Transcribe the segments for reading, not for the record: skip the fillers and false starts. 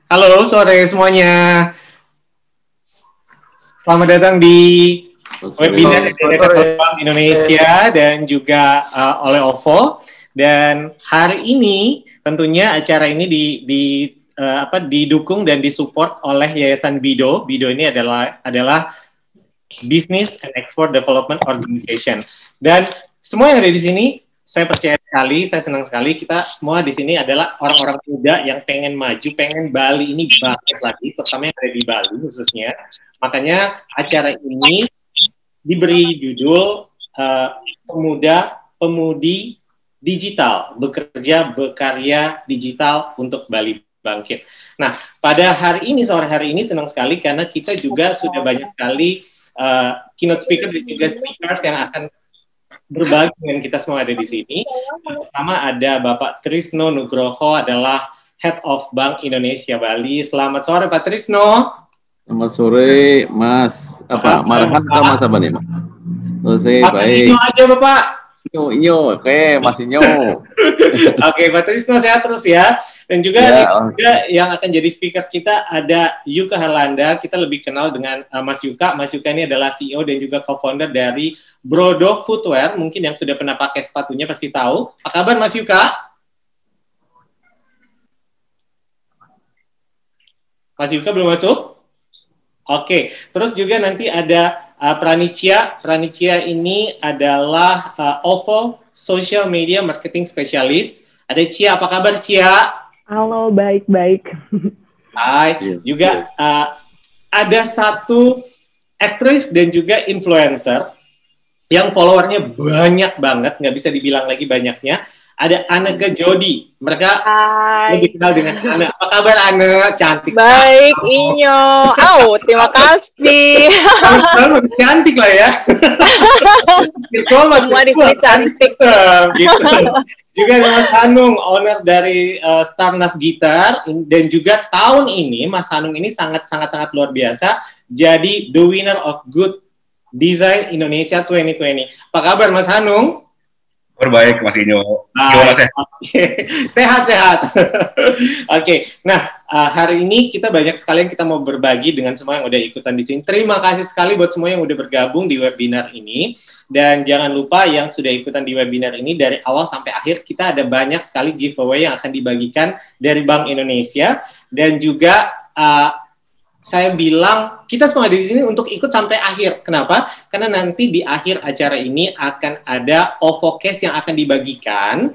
Halo sore semuanya. Selamat datang di webinar yang diadakan oleh Bank Indonesia dan juga oleh OVO. Dan hari ini tentunya acara ini didukung dan disupport oleh Yayasan BIDO. BIDO ini adalah Business and Export Development Organization. Dan semua yang ada di sini, saya percaya sekali, saya senang sekali, kita semua di sini adalah orang-orang muda yang pengen maju, pengen Bali ini bangkit lagi, terutama yang ada di Bali khususnya. Makanya acara ini diberi judul Pemuda-Pemudi Digital, bekerja berkarya digital untuk Bali bangkit. Nah, pada hari ini, sore hari ini senang sekali karena kita juga sudah banyak sekali keynote speaker dan juga speakers yang akan berbagi dengan kita semua ada di sini. Pertama ada Bapak Trisno Nugroho, adalah Head of Bank Indonesia Bali. Selamat sore Pak Trisno. Selamat sore Mas. Marhan atau Mas apa nih? Pak Trisno aja Bapak. Inyo, oke Mas Inyo. Oke, Pak Trisno sehat terus ya. Dan juga juga yang akan jadi speaker kita ada Yuka Herlanda. Kita lebih kenal dengan Mas Yuka. Mas Yuka ini adalah CEO dan juga co-founder dari Brodo Footwear. Mungkin yang sudah pernah pakai sepatunya pasti tahu. Apa kabar Mas Yuka? Mas Yuka belum masuk? Oke, terus juga nanti ada Pranicia. Pranicia ini adalah OVO Social Media Marketing Specialist. Ada Cia, apa kabar Cia? Halo, baik-baik. Hai, juga ada satu aktris dan juga influencer yang followernya banyak banget, nggak bisa dibilang lagi banyaknya. Ada Anega Jodi. Mereka lebih kenal dengan Ana. Apa kabar Ana? Cantik. Baik, Inyo. Terima kasih. Kamu cantik lah ya. Semua di sini cantik. Gitu. Juga ada Mas Hanung, owner dari Starnav Gitar, dan juga tahun ini Mas Hanung ini sangat luar biasa. Jadi the winner of Good Design Indonesia 2020. Apa kabar Mas Hanung? Baik, Mas Inyo. Gimana sehat? Sehat-sehat. Oke. Nah, hari ini kita banyak sekali yang kita mau berbagi dengan semua yang udah ikutan di sini. Terima kasih sekali buat semua yang udah bergabung di webinar ini. Dan jangan lupa yang sudah ikutan di webinar ini dari awal sampai akhir, kita ada banyak sekali giveaway yang akan dibagikan dari Bank Indonesia. Dan juga saya bilang kita semua di sini untuk ikut sampai akhir. Kenapa? Karena nanti di akhir acara ini akan ada OVO Cash yang akan dibagikan.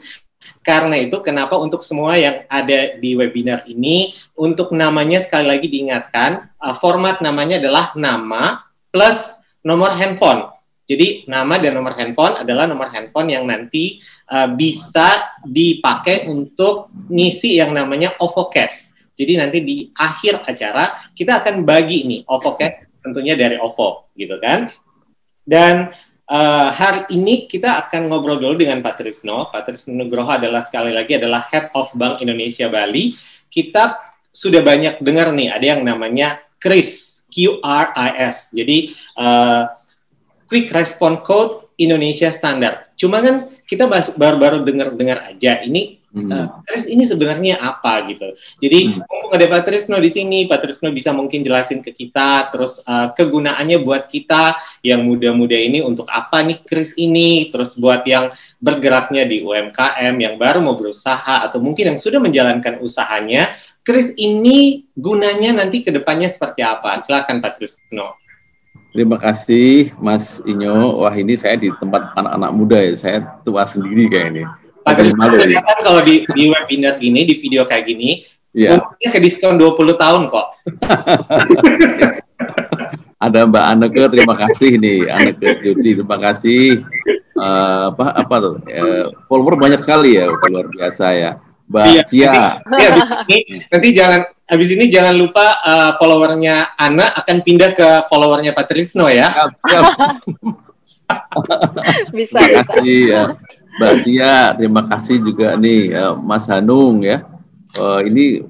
Karena itu kenapa untuk semua yang ada di webinar ini, untuk namanya sekali lagi diingatkan, format namanya adalah nama plus nomor handphone. Jadi nama dan nomor handphone adalah nomor handphone yang nanti bisa dipakai untuk ngisi yang namanya OVO Cash. Jadi nanti di akhir acara kita akan bagi nih OVO Cash tentunya dari OVO gitu kan. Dan hari ini kita akan ngobrol dulu dengan Pak Trisno. Pak Trisno Nugroho adalah sekali lagi adalah Head of Bank Indonesia Bali. Kita sudah banyak dengar nih ada yang namanya QRIS, QRIS. Jadi Quick Response Code Indonesia Standard. Cuma kan kita baru dengar aja ini. QRIS ini sebenarnya apa gitu. Jadi mumpung ada Pak Trisno di sini, Pak Trisno bisa mungkin jelasin ke kita, terus kegunaannya buat kita yang muda-muda ini untuk apa nih QRIS ini, terus buat yang bergeraknya di UMKM, yang baru mau berusaha, atau mungkin yang sudah menjalankan usahanya, QRIS ini gunanya nanti ke depannya seperti apa? Silakan Pak Trisno. Terima kasih Mas Inyo. Wah ini saya di tempat anak-anak muda ya, saya tua sendiri kayaknya. Pak Trisno kelihatan kalau di webinar gini, di video kayak gini, umurnya ke diskon 20 tahun kok. Ada Mbak Aneke, terima kasih nih, Aneke Jodi, terima kasih. Apa tuh? Follower banyak sekali ya, luar biasa ya. Mbak Cia. Nanti habis ini jangan lupa followernya Ana akan pindah ke followernya Pak Trisno ya. Siap. Bisa. Terima kasih ya. Mbak Cia, terima kasih juga nih Mas Hanung ya. Ini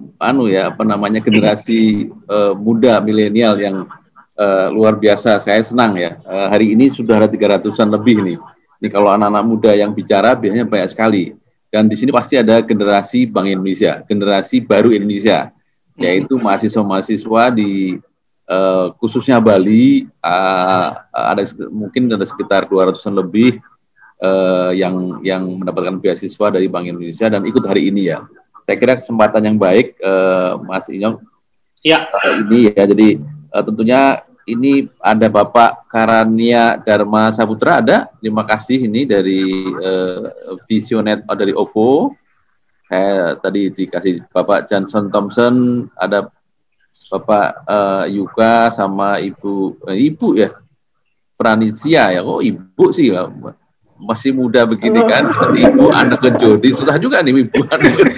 generasi muda milenial yang luar biasa. Saya senang ya. Hari ini sudah ada 300-an lebih nih. Ini kalau anak-anak muda yang bicara biasanya banyak sekali. Dan di sini pasti ada generasi Bank Indonesia, generasi baru Indonesia. yaitu mahasiswa-mahasiswa di khususnya Bali, mungkin ada sekitar 200-an lebih yang mendapatkan beasiswa dari Bank Indonesia dan ikut hari ini ya. Saya kira kesempatan yang baik, Mas Inyong. Ya. Ini ya, jadi tentunya ini ada Bapak Karania Dharma Saputra, ada. Terima kasih ini dari Visionet dari OVO. Saya tadi dikasih Bapak Johnson Thompson, ada Bapak Yuka sama Ibu ya, Pranisia ya. Oh Ibu sih ya. Masih muda begini kan, Ibu anak Jody, susah juga nih Ibu anak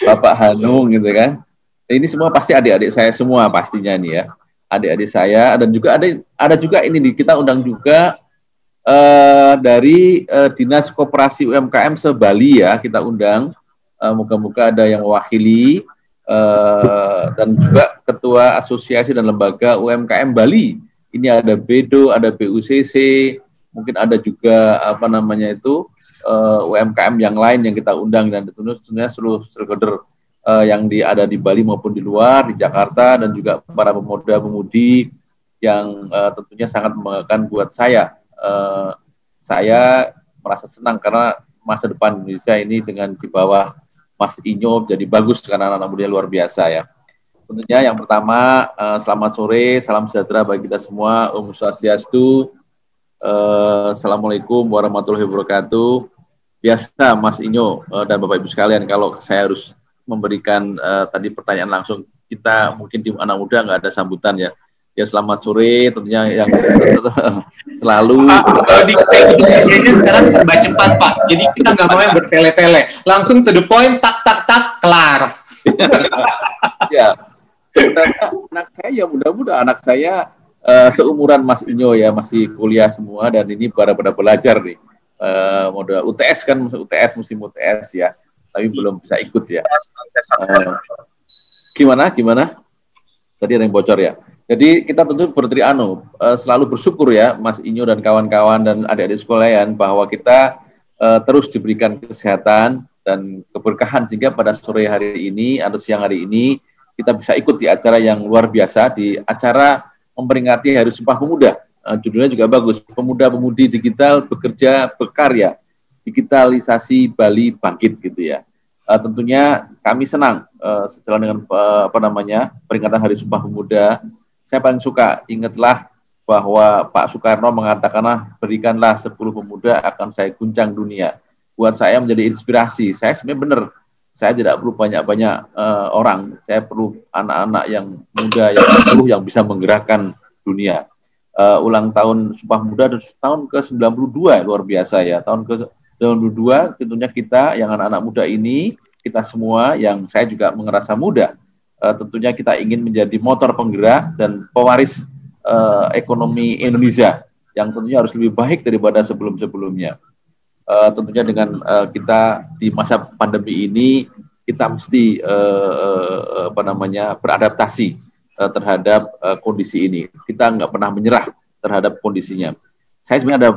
Bapak Hanung gitu kan. Ini semua pasti adik-adik saya semua pastinya nih ya, adik-adik saya, dan juga ada juga ini kita undang juga dari Dinas Koperasi UMKM se-Bali ya, kita undang, moga-moga ada yang mewakili, dan juga Ketua Asosiasi dan Lembaga UMKM Bali. Ini ada BEDO, ada BUCC, mungkin ada juga UMKM yang lain yang kita undang, dan tentunya seluruh stakeholder yang ada di Bali maupun di luar, di Jakarta, dan juga para pemuda-pemudi yang tentunya sangat membanggakan buat saya. Saya merasa senang karena masa depan Indonesia ini dengan di bawah Mas Inyo jadi bagus karena anak-anak muda luar biasa ya. Tentunya yang pertama, selamat sore, salam sejahtera bagi kita semua, Om Swastiastu. Assalamualaikum warahmatullahi wabarakatuh. Biasa Mas Inyo dan Bapak Ibu sekalian, kalau saya harus memberikan tadi pertanyaan langsung, kita mungkin di anak muda nggak ada sambutan ya. Ya selamat sore, tentunya yang selalu. Jadi sekarang serba cepat Pak, jadi kita nggak mau yang bertele-tele, langsung to the point, tak kelar. Ya, sebenarnya anak saya ya mudah-mudahan anak saya seumuran Mas Inyo ya, masih kuliah semua, dan ini pada belajar nih, modal UTS kan, musim UTS ya, tapi belum bisa ikut ya. Gimana? Tadi ada yang bocor ya. Jadi kita tentu selalu bersyukur ya Mas Inyo dan kawan-kawan dan adik-adik sekalian bahwa kita terus diberikan kesehatan dan keberkahan sehingga pada sore hari ini atau siang hari ini kita bisa ikut di acara yang luar biasa, di acara memperingati Hari Sumpah Pemuda. Judulnya juga bagus, Pemuda-Pemudi Digital Bekerja Berkarya, Digitalisasi Bali Bangkit gitu ya. Tentunya kami senang sejalan dengan peringatan Hari Sumpah Pemuda. Saya paling suka, ingatlah bahwa Pak Soekarno mengatakanlah, berikanlah 10 pemuda akan saya guncang dunia. Buat saya menjadi inspirasi. Saya sebenarnya benar, saya tidak perlu banyak-banyak orang, saya perlu anak-anak yang muda, yang bisa menggerakkan dunia. Ulang tahun Sumpah Pemuda tahun ke-92, luar biasa ya. Tahun ke-92 tentunya kita yang anak-anak muda ini, kita semua yang saya juga merasa muda, tentunya kita ingin menjadi motor penggerak dan pewaris ekonomi Indonesia yang tentunya harus lebih baik daripada sebelum-sebelumnya. Tentunya dengan kita di masa pandemi ini, kita mesti beradaptasi terhadap kondisi ini. Kita nggak pernah menyerah terhadap kondisinya. Saya sebenarnya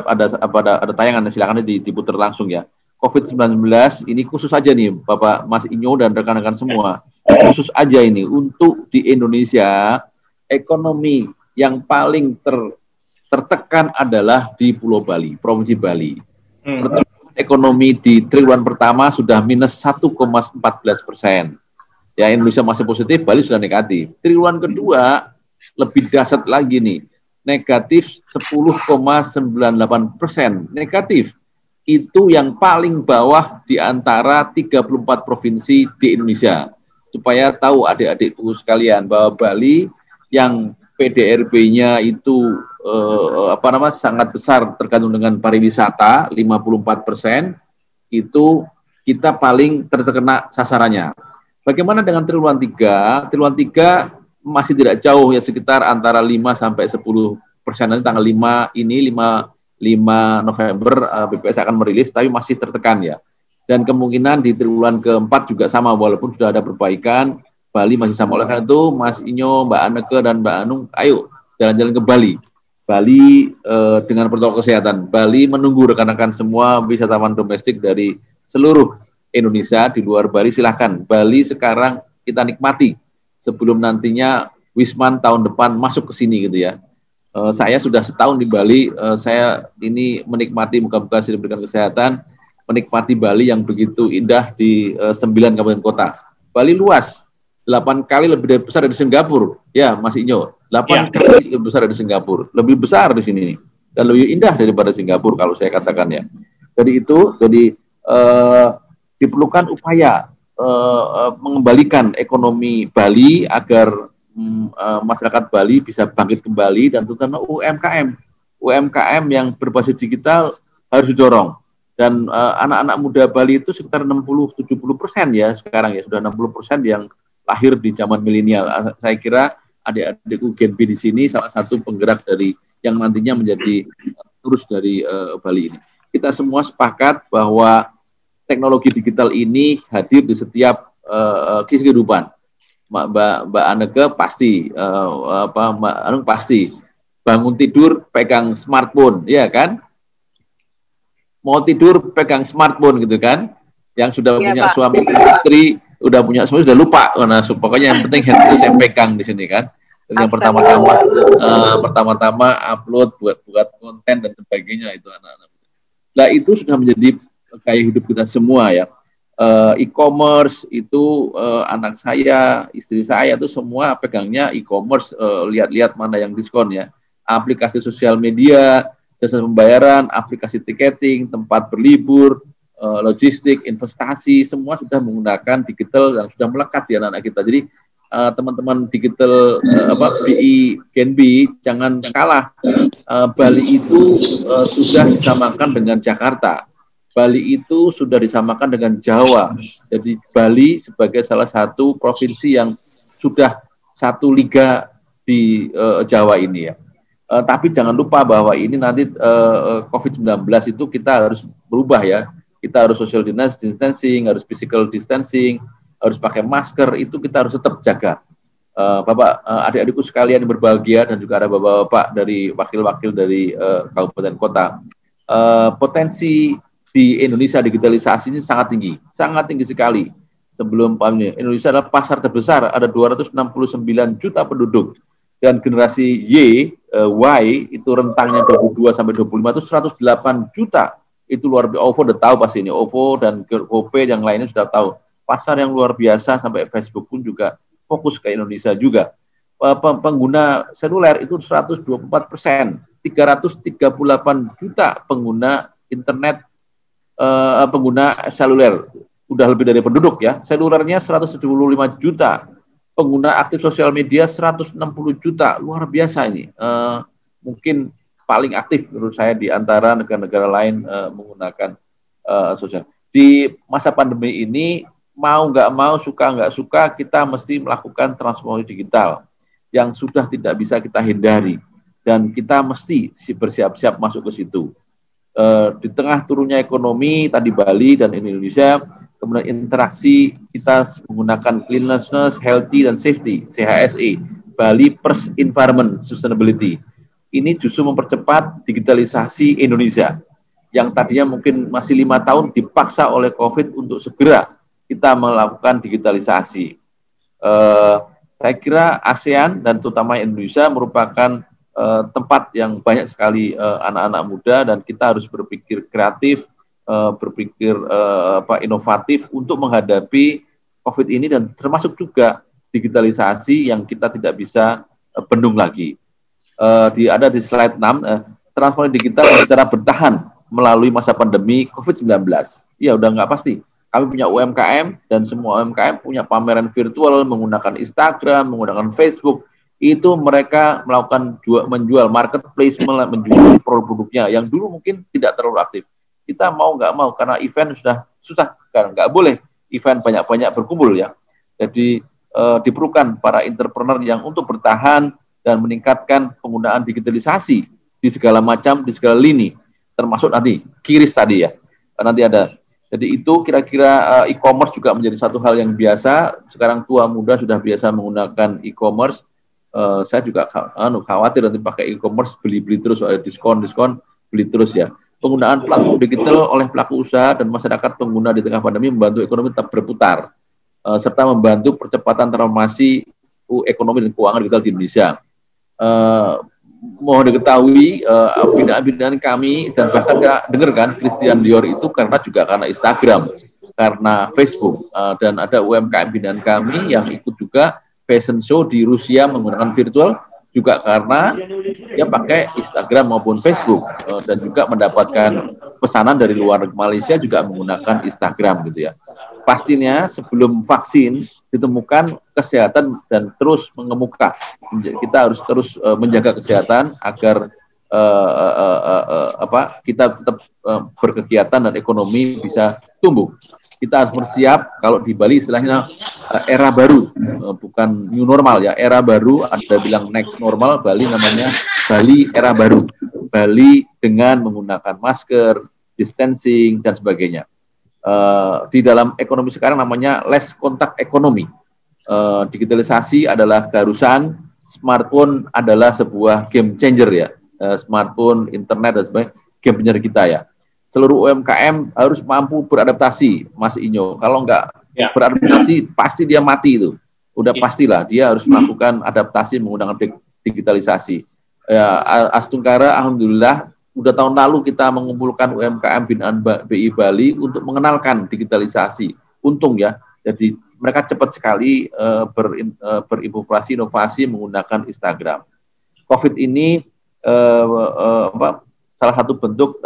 ada tayangan, silakan diputar langsung ya. COVID-19 ini khusus aja nih Bapak Mas Inyo dan rekan-rekan semua, khusus aja ini untuk di Indonesia, ekonomi yang paling tertekan adalah di Pulau Bali, Provinsi Bali. Pertumbuhan ekonomi di triwulan pertama sudah minus 1,14%. Ya, Indonesia masih positif, Bali sudah negatif. Triwulan kedua lebih dahsyat lagi nih, negatif 10,98%. Negatif. Itu yang paling bawah di antara 34 provinsi di Indonesia. Supaya tahu adik-adikku sekalian bahwa Bali yang PDRB-nya itu sangat besar tergantung dengan pariwisata, 54%, itu kita paling terkena sasarannya. Bagaimana dengan triwulan 3? Triwulan 3 masih tidak jauh ya, sekitar antara 5-10%. Nanti tanggal 5 November BPS akan merilis, tapi masih tertekan ya. Dan kemungkinan di triwulan keempat juga sama, walaupun sudah ada perbaikan, Bali masih sama. Oleh karena itu, Mas Inyo, Mbak Anneke, dan Mbak Anung, ayo jalan-jalan ke Bali. Bali dengan protokol kesehatan. Bali menunggu rekan-rekan semua wisatawan domestik dari seluruh Indonesia di luar Bali, silahkan. Bali sekarang kita nikmati sebelum nantinya Wisman tahun depan masuk ke sini gitu ya. Saya sudah setahun di Bali, saya ini menikmati, moga-moga saya diberikan kesehatan, menikmati Bali yang begitu indah di 9 kabupaten kota. Bali luas, 8 kali lebih besar dari Singapura, ya Mas Inyo, 8 kali lebih besar dari Singapura, lebih besar di sini dan lebih indah daripada Singapura kalau saya katakan ya. Jadi diperlukan upaya mengembalikan ekonomi Bali agar masyarakat Bali bisa bangkit kembali, dan terutama UMKM yang berbasis digital harus didorong. Dan anak-anak muda Bali itu sekitar 60-70% ya sekarang ya, sudah 60% yang lahir di zaman milenial. Saya kira adik-adik UGNB di sini salah satu penggerak dari yang nantinya menjadi terus dari Bali ini. Kita semua sepakat bahwa teknologi digital ini hadir di setiap kehidupan. Mbak Anneke pasti, Mbak Anung pasti bangun tidur pegang smartphone, ya kan? Mau tidur pegang smartphone gitu kan? Yang sudah punya Pak. Suami istri, udah punya suami sudah lupa. Nah, pokoknya yang penting handphone saya pegang di sini kan. Dan yang pertama-tama upload buat konten dan sebagainya itu anak-anak. Nah itu sudah menjadi gaya hidup kita semua ya. E-commerce itu anak saya, istri saya itu semua pegangnya e-commerce, lihat-lihat mana yang diskon ya. Aplikasi sosial media, jasa pembayaran, aplikasi tiketing, tempat berlibur, logistik, investasi, semua sudah menggunakan digital yang sudah melekat di anak-anak kita. Jadi teman-teman digital BI Genbi jangan kalah. Bali itu sudah disamakan dengan Jakarta. Bali itu sudah disamakan dengan Jawa. Jadi Bali sebagai salah satu provinsi yang sudah satu liga di Jawa ini ya. Tapi jangan lupa bahwa ini nanti COVID-19 itu kita harus berubah ya. Kita harus social distancing, harus physical distancing, harus pakai masker, itu kita harus tetap jaga. Bapak, adik-adikku sekalian yang berbahagia, dan juga ada bapak-bapak dari wakil-wakil dari kabupaten kota. Potensi di Indonesia digitalisasi ini sangat tinggi sekali. Sebelum Indonesia adalah pasar terbesar, ada 269 juta penduduk, dan generasi Y itu rentangnya 22 sampai 25 itu 108 juta. Itu luar biasa. OVO udah tahu pasti ini, OVO dan GoPay yang lainnya sudah tahu. Pasar yang luar biasa, sampai Facebook pun juga fokus ke Indonesia juga. Pengguna seluler itu 124%, 338 juta pengguna internet, pengguna seluler, udah lebih dari penduduk ya. Selulernya 175 juta, pengguna aktif sosial media 160 juta, luar biasa ini. Mungkin paling aktif menurut saya di antara negara-negara lain menggunakan sosial. Di masa pandemi ini, mau nggak mau, suka nggak suka, kita mesti melakukan transformasi digital yang sudah tidak bisa kita hindari, dan kita mesti bersiap-siap masuk ke situ. Di tengah turunnya ekonomi tadi Bali dan Indonesia, kemudian interaksi kita menggunakan cleanliness, healthy dan safety (CHSE), Bali First Environment Sustainability. Ini justru mempercepat digitalisasi Indonesia yang tadinya mungkin masih 5 tahun dipaksa oleh COVID untuk segera kita melakukan digitalisasi. Saya kira ASEAN dan terutama Indonesia merupakan tempat yang banyak sekali anak-anak muda, dan kita harus berpikir kreatif, berpikir inovatif untuk menghadapi COVID ini, dan termasuk juga digitalisasi yang kita tidak bisa bendung lagi. Ada di slide 6, transformasi digital cara bertahan melalui masa pandemi COVID-19. Ya udah nggak pasti. Kami punya UMKM, dan semua UMKM punya pameran virtual menggunakan Instagram, menggunakan Facebook. Itu mereka melakukan menjual marketplace, menjual produk-produknya yang dulu mungkin tidak terlalu aktif. Kita mau nggak mau, karena event sudah susah, karena nggak boleh event banyak-banyak berkumpul ya. Jadi diperlukan para entrepreneur yang untuk bertahan dan meningkatkan penggunaan digitalisasi di segala macam, di segala lini, termasuk nanti QRIS tadi ya. Nanti ada. Jadi itu kira-kira e-commerce juga menjadi satu hal yang biasa. Sekarang tua muda sudah biasa menggunakan e-commerce. Saya juga khawatir nanti pakai e-commerce, beli-beli terus, ada diskon, beli terus ya. penggunaan platform digital oleh pelaku usaha dan masyarakat pengguna di tengah pandemi membantu ekonomi tetap berputar, serta membantu percepatan transformasi ekonomi dan keuangan digital di Indonesia. Mohon diketahui binaan-binaan kami dan bahkan dengar kan Christian Dior itu karena Instagram, karena Facebook, dan ada UMKM binaan kami yang ikut juga fashion show di Rusia menggunakan virtual juga karena dia pakai Instagram maupun Facebook, dan juga mendapatkan pesanan dari luar Malaysia juga menggunakan Instagram gitu ya. Pastinya sebelum vaksin ditemukan kesehatan dan terus mengemuka. Kita harus terus menjaga kesehatan agar kita tetap berkegiatan dan ekonomi bisa tumbuh. Kita harus bersiap, kalau di Bali istilahnya era baru, bukan new normal ya, era baru, ada bilang next normal, Bali namanya Bali era baru. Bali dengan menggunakan masker, distancing, dan sebagainya. Di dalam ekonomi sekarang namanya less contact ekonomi. Digitalisasi adalah keharusan, smartphone adalah sebuah game changer ya. Smartphone, internet, dan sebagainya, game changer kita ya. Seluruh UMKM harus mampu beradaptasi, Mas Inyo. Kalau enggak beradaptasi, pasti dia mati itu. Udah pastilah, dia harus melakukan adaptasi menggunakan digitalisasi. Astungkara, alhamdulillah, udah tahun lalu kita mengumpulkan UMKM binaan BI Bali untuk mengenalkan digitalisasi. Untung ya, jadi mereka cepat sekali berinovasi menggunakan Instagram. COVID ini salah satu bentuk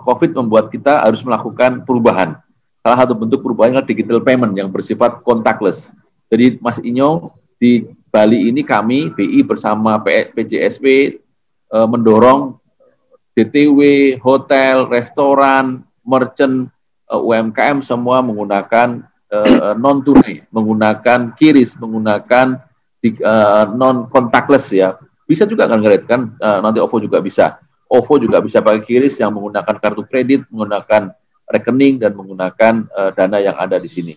COVID membuat kita harus melakukan perubahan. Salah satu bentuk perubahan adalah digital payment yang bersifat contactless. Jadi Mas Inyo, di Bali ini kami BI bersama PJSP mendorong DTW, hotel, restoran, merchant, UMKM semua menggunakan non tunai, menggunakan QRIS, menggunakan non contactless ya. Bisa juga kan nanti OVO juga bisa. OVO juga bisa pakai QRIS yang menggunakan kartu kredit, menggunakan rekening, dan menggunakan dana yang ada di sini.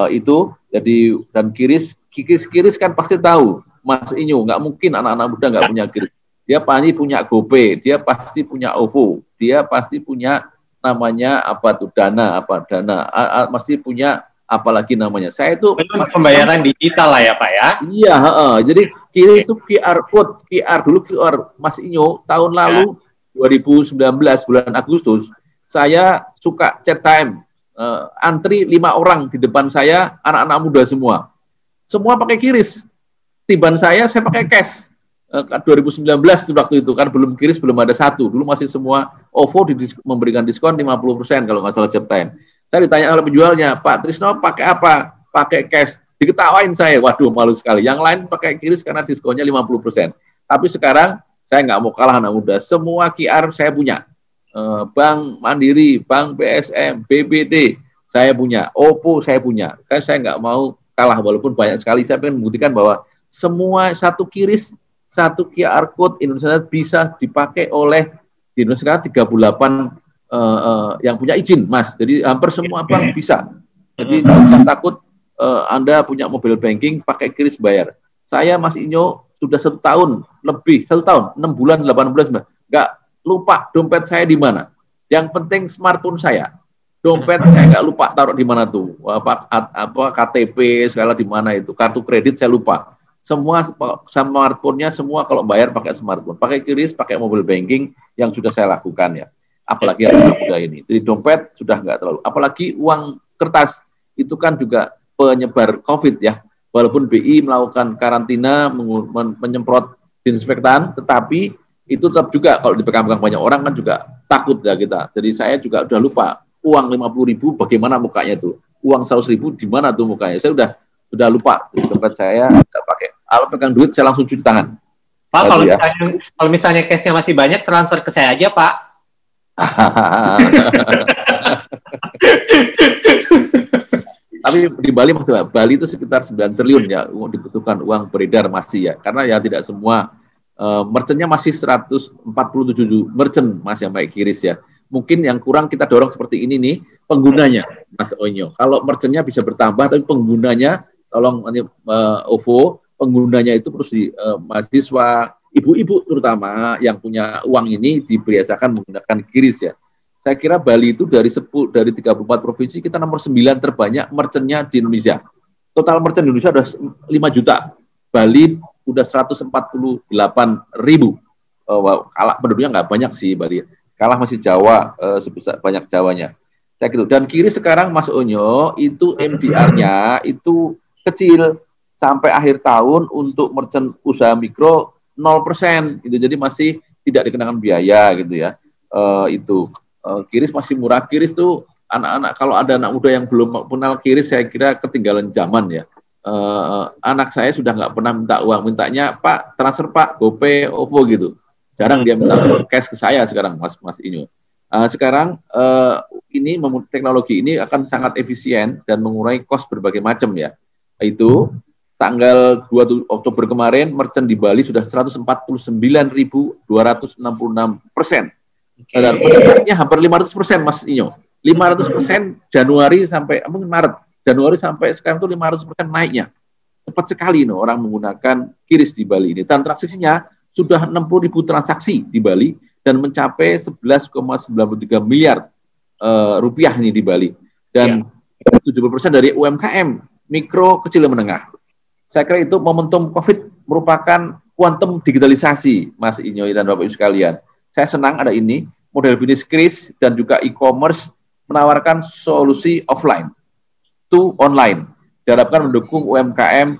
Itu jadi, dan QRIS kan pasti tahu, Mas Inyo, nggak mungkin anak-anak muda nggak punya QRIS. Dia pasti punya GoPay, dia pasti punya OVO, dia pasti punya namanya dana, pasti punya apalagi namanya. Saya itu pembayaran digital lah ya Pak ya. Iya, jadi QRIS itu QR code, dulu QR. Mas Inyo, tahun lalu 2019 bulan Agustus, saya suka chat time, antri 5 orang di depan saya, anak-anak muda semua pakai QRIS. Tiban saya pakai cash. 2019 waktu itu kan belum QRIS, belum ada satu. Dulu masih semua OVO memberikan diskon 50% kalau nggak salah chat time. Saya ditanya oleh penjualnya, Pak Trisno pakai apa? Pakai cash. Diketawain saya, waduh malu sekali. Yang lain pakai QRIS karena diskonnya 50%. Tapi sekarang saya nggak mau kalah anak muda. Semua QR saya punya. Bank Mandiri, Bank BSM, BBD, saya punya. OVO saya punya. Saya nggak mau kalah walaupun banyak sekali. Saya ingin membuktikan bahwa semua satu QRIS, satu QR code Indonesia bisa dipakai oleh di Indonesia 38 yang punya izin, Mas. Jadi hampir semua bank bisa. Jadi nggak usah takut Anda punya mobile banking pakai QRIS bayar. Saya Mas Inyo sudah 1 tahun lebih, 1 tahun, 6 bulan, 8 bulan, nggak lupa dompet saya di mana. Yang penting smartphone saya. Dompet saya nggak lupa taruh di mana tuh. Apa KTP segala di mana itu. Kartu kredit saya lupa. Semua smartphone-nya semua kalau bayar pakai smartphone, pakai QRIS, pakai mobile banking yang sudah saya lakukan ya. Apalagi anak muda ini. Jadi dompet sudah nggak terlalu. Apalagi uang kertas itu kan juga penyebar COVID ya. Walaupun BI melakukan karantina, menyemprot disinfektan, tetapi itu tetap juga kalau dipegang-pegang banyak orang kan juga takut ya kita. Jadi saya juga udah lupa uang 50.000 bagaimana mukanya itu. Uang 100.000 di mana tuh mukanya. Saya udah lupa. Di tempat saya nggak pakai. Kalau pegang duit saya langsung cuci tangan. Pak, kalau misalnya cash-nya masih banyak, transfer ke saya aja, Pak. Tapi di Bali masih, Bali itu sekitar 9 triliun ya dibutuhkan uang beredar masih ya. Karena ya tidak semua merchant-nya masih 147 merchant masih yang pakai QRIS ya. Mungkin yang kurang kita dorong seperti ini nih, penggunanya, Mas Onyo. Kalau merchant-nya bisa bertambah, tapi penggunanya, tolong OVO, penggunanya itu terus di mahasiswa, ibu-ibu terutama yang punya uang ini dibiasakan menggunakan QRIS ya. Saya kira Bali itu dari 34 provinsi kita nomor 9 terbanyak merchant-nya di Indonesia. Total merchant di Indonesia udah 5 juta. Bali udah 148.000. Kalah penduduknya nggak banyak sih Bali. Kalah masih Jawa sebesar banyak Jawanya. Kayak gitu. Dan kiri sekarang Mas Onyo itu MDR-nya itu kecil sampai akhir tahun untuk merchant usaha mikro 0% gitu. Jadi masih tidak dikenakan biaya gitu ya. QRIS masih murah. QRIS tuh anak-anak, kalau ada anak muda yang belum kenal QRIS saya kira ketinggalan zaman ya. Anak saya sudah nggak pernah minta uang, mintanya Pak transfer Pak, GoPay, OVO gitu. Jarang dia minta cash ke saya sekarang, Mas Inyo. Sekarang ini teknologi ini akan sangat efisien dan mengurangi kos berbagai macam ya. Itu tanggal 2 Oktober kemarin merchant di Bali sudah 149.266%. Dan meningkatnya hampir 500% Mas Inyo. 500% Januari sampai mungkin Maret. Januari sampai sekarang itu 500% naiknya. Cepat sekali orang menggunakan QRIS di Bali ini. Dan transaksinya sudah 60.000 transaksi di Bali dan mencapai 11,93 miliar rupiah ini di Bali. Dan 70% dari UMKM, mikro, kecil dan menengah. Saya kira itu momentum COVID merupakan kuantum digitalisasi, Mas Inyo dan Bapak Ibu sekalian. Saya senang ada ini, model bisnis QRIS dan juga e-commerce menawarkan solusi offline to online. Diharapkan mendukung UMKM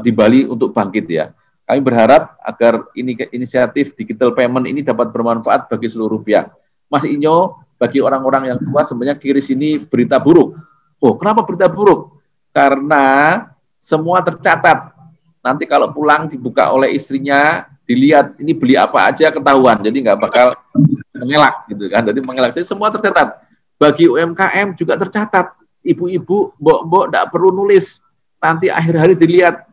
di Bali untuk bangkit ya. Kami berharap agar inisiatif digital payment ini dapat bermanfaat bagi seluruh pihak. Mas Inyo, bagi orang-orang yang tua sebenarnya QRIS ini berita buruk. Oh, kenapa berita buruk? Karena semua tercatat. Nanti kalau pulang dibuka oleh istrinya, dilihat ini beli apa aja ketahuan. Jadi nggak bakal mengelak gitu kan. Jadi mengelak. Jadi semua tercatat. Bagi UMKM juga tercatat. Ibu-ibu, mbok-mbok nggak perlu nulis. Nanti akhir hari dilihat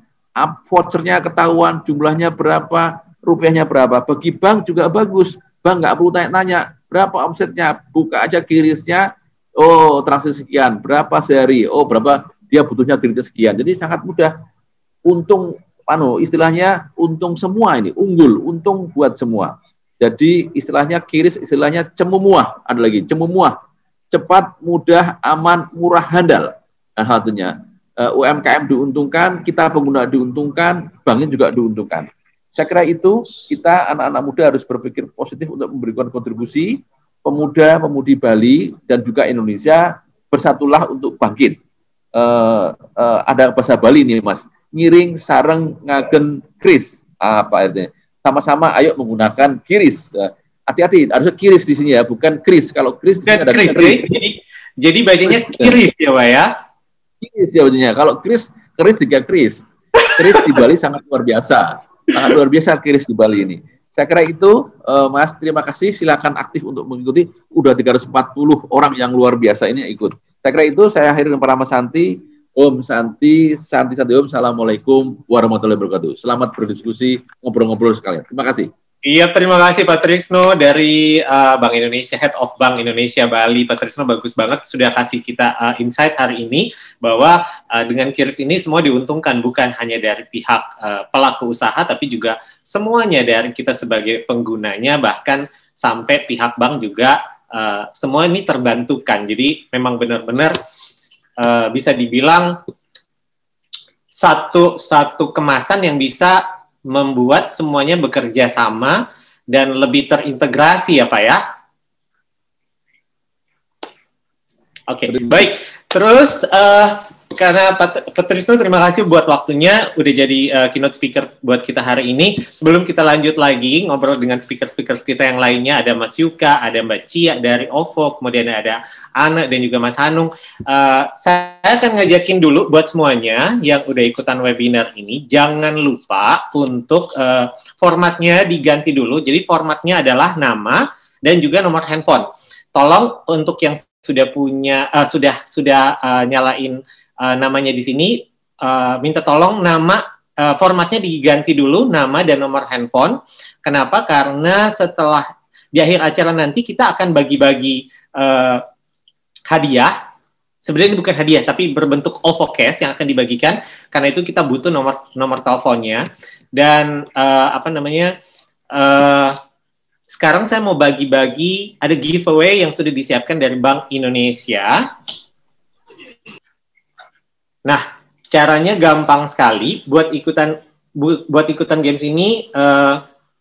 vouchernya ketahuan, jumlahnya berapa, rupiahnya berapa. Bagi bank juga bagus. Bank nggak perlu tanya-tanya berapa omsetnya, buka aja QRIS-nya. Oh, transaksi sekian, berapa sehari, oh berapa dia butuhnya QRIS sekian. Jadi sangat mudah. Untung, istilahnya untung semua ini, unggul, untung buat semua. Jadi istilahnya QRIS, istilahnya cemumuah, ada lagi cemumuah, cepat, mudah, aman, murah, handal. Nah, satunya UMKM diuntungkan, kita pengguna diuntungkan, banknya juga diuntungkan. Saya kira itu kita anak-anak muda harus berpikir positif untuk memberikan kontribusi. Pemuda-pemudi Bali dan juga Indonesia bersatulah untuk bangkit. Ada bahasa Bali nih Mas, ngiring sareng ngagen QRIS. Apa artinya? Sama-sama ayo menggunakan QRIS. Hati-hati, harusnya QRIS di sini ya, bukan QRIS. Kalau QRIS di sini ada QRIS. Jadi bacanya QRIS ya Pak ya? QRIS ya bacanya. Kalau QRIS juga QRIS. QRIS di Bali sangat luar biasa. Sangat luar biasa QRIS di Bali ini. Saya kira itu, Mas, terima kasih. Silakan aktif untuk mengikuti. Udah 340 orang yang luar biasa ini ikut. Saya kira itu, saya akhiri dengan para Mas Santi. Om Santi, Santi Om. Assalamualaikum warahmatullahi wabarakatuh. Selamat berdiskusi, ngobrol-ngobrol sekalian. Terima kasih. Iya, terima kasih Pak Trisno dari Bank Indonesia, Head of Bank Indonesia Bali. Pak Trisno bagus banget sudah kasih kita insight hari ini bahwa dengan QRIS ini semua diuntungkan, bukan hanya dari pihak pelaku usaha, tapi juga semuanya dari kita sebagai penggunanya, bahkan sampai pihak bank juga semua ini terbantukan. Jadi memang benar-benar bisa dibilang satu kemasan yang bisa membuat semuanya bekerja sama dan lebih terintegrasi ya Pak ya. Oke, baik. Terus karena Pak Trisno terima kasih buat waktunya udah jadi keynote speaker buat kita hari ini. Sebelum kita lanjut lagi ngobrol dengan speaker-speaker kita yang lainnya, ada Mas Yuka, ada Mbak Cia dari OVO, kemudian ada Ana dan juga Mas Hanung. Saya akan ngajakin dulu buat semuanya yang udah ikutan webinar ini, jangan lupa untuk formatnya diganti dulu. Jadi formatnya adalah nama dan juga nomor handphone. Tolong untuk yang sudah punya sudah nyalain namanya di sini, minta tolong nama formatnya diganti dulu, nama dan nomor handphone. Kenapa? Karena setelah di akhir acara nanti kita akan bagi-bagi hadiah. Sebenarnya ini bukan hadiah, tapi berbentuk OVO Cash yang akan dibagikan. Karena itu kita butuh nomor teleponnya dan sekarang saya mau bagi-bagi, ada giveaway yang sudah disiapkan dari Bank Indonesia. Nah, caranya gampang sekali buat ikutan games ini.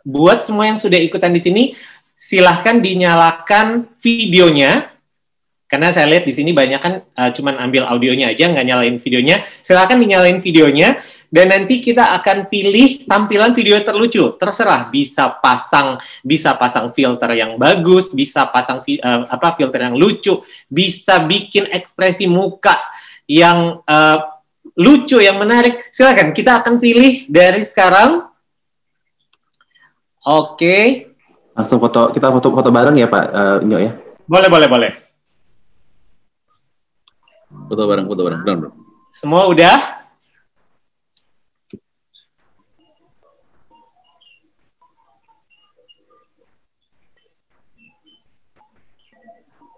Buat semua yang sudah ikutan di sini, silahkan dinyalakan videonya. Karena saya lihat di sini banyak kan cuman ambil audionya aja, nggak nyalain videonya. Silahkan dinyalain videonya, dan nanti kita akan pilih tampilan video terlucu. Terserah, bisa pasang filter yang bagus, bisa pasang filter yang lucu, bisa bikin ekspresi muka yang lucu, yang menarik. Silahkan, kita akan pilih dari sekarang. Oke. Langsung kita foto bareng ya Pak Inyo ya? Boleh. Foto bareng. Benar. Semua udah?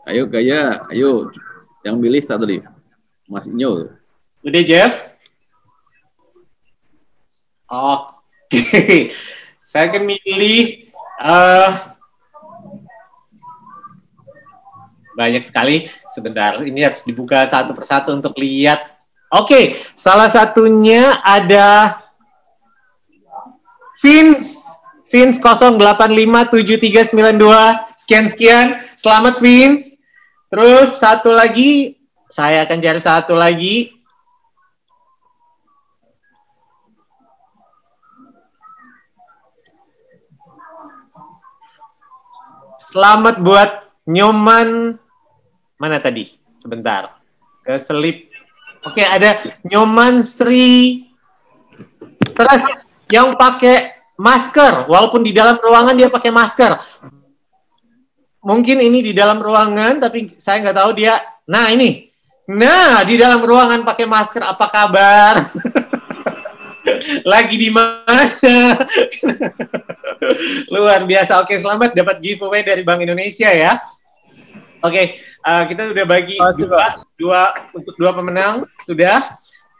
Ayo Gaya, ayo. Yang milih tak tadi? Mas Inyo. Udah, Jeff? Oke. Saya akan milih banyak sekali. Sebentar, ini harus dibuka satu persatu untuk lihat. Oke, salah satunya ada Vince 0857392. Sekian. Selamat Vince. Terus satu lagi, saya akan cari satu lagi. Selamat buat Nyoman. Mana tadi? Sebentar. Keselip. Oke, ada Nyoman Sri. Terus yang pakai masker, walaupun di dalam ruangan dia pakai masker. Mungkin ini di dalam ruangan, tapi saya nggak tahu dia. Nah, ini. Nah, di dalam ruangan pakai masker, apa kabar? Lagi di mana? Luar biasa. Oke, selamat dapat giveaway dari Bank Indonesia ya. Oke, kita udah bagi untuk dua pemenang sudah,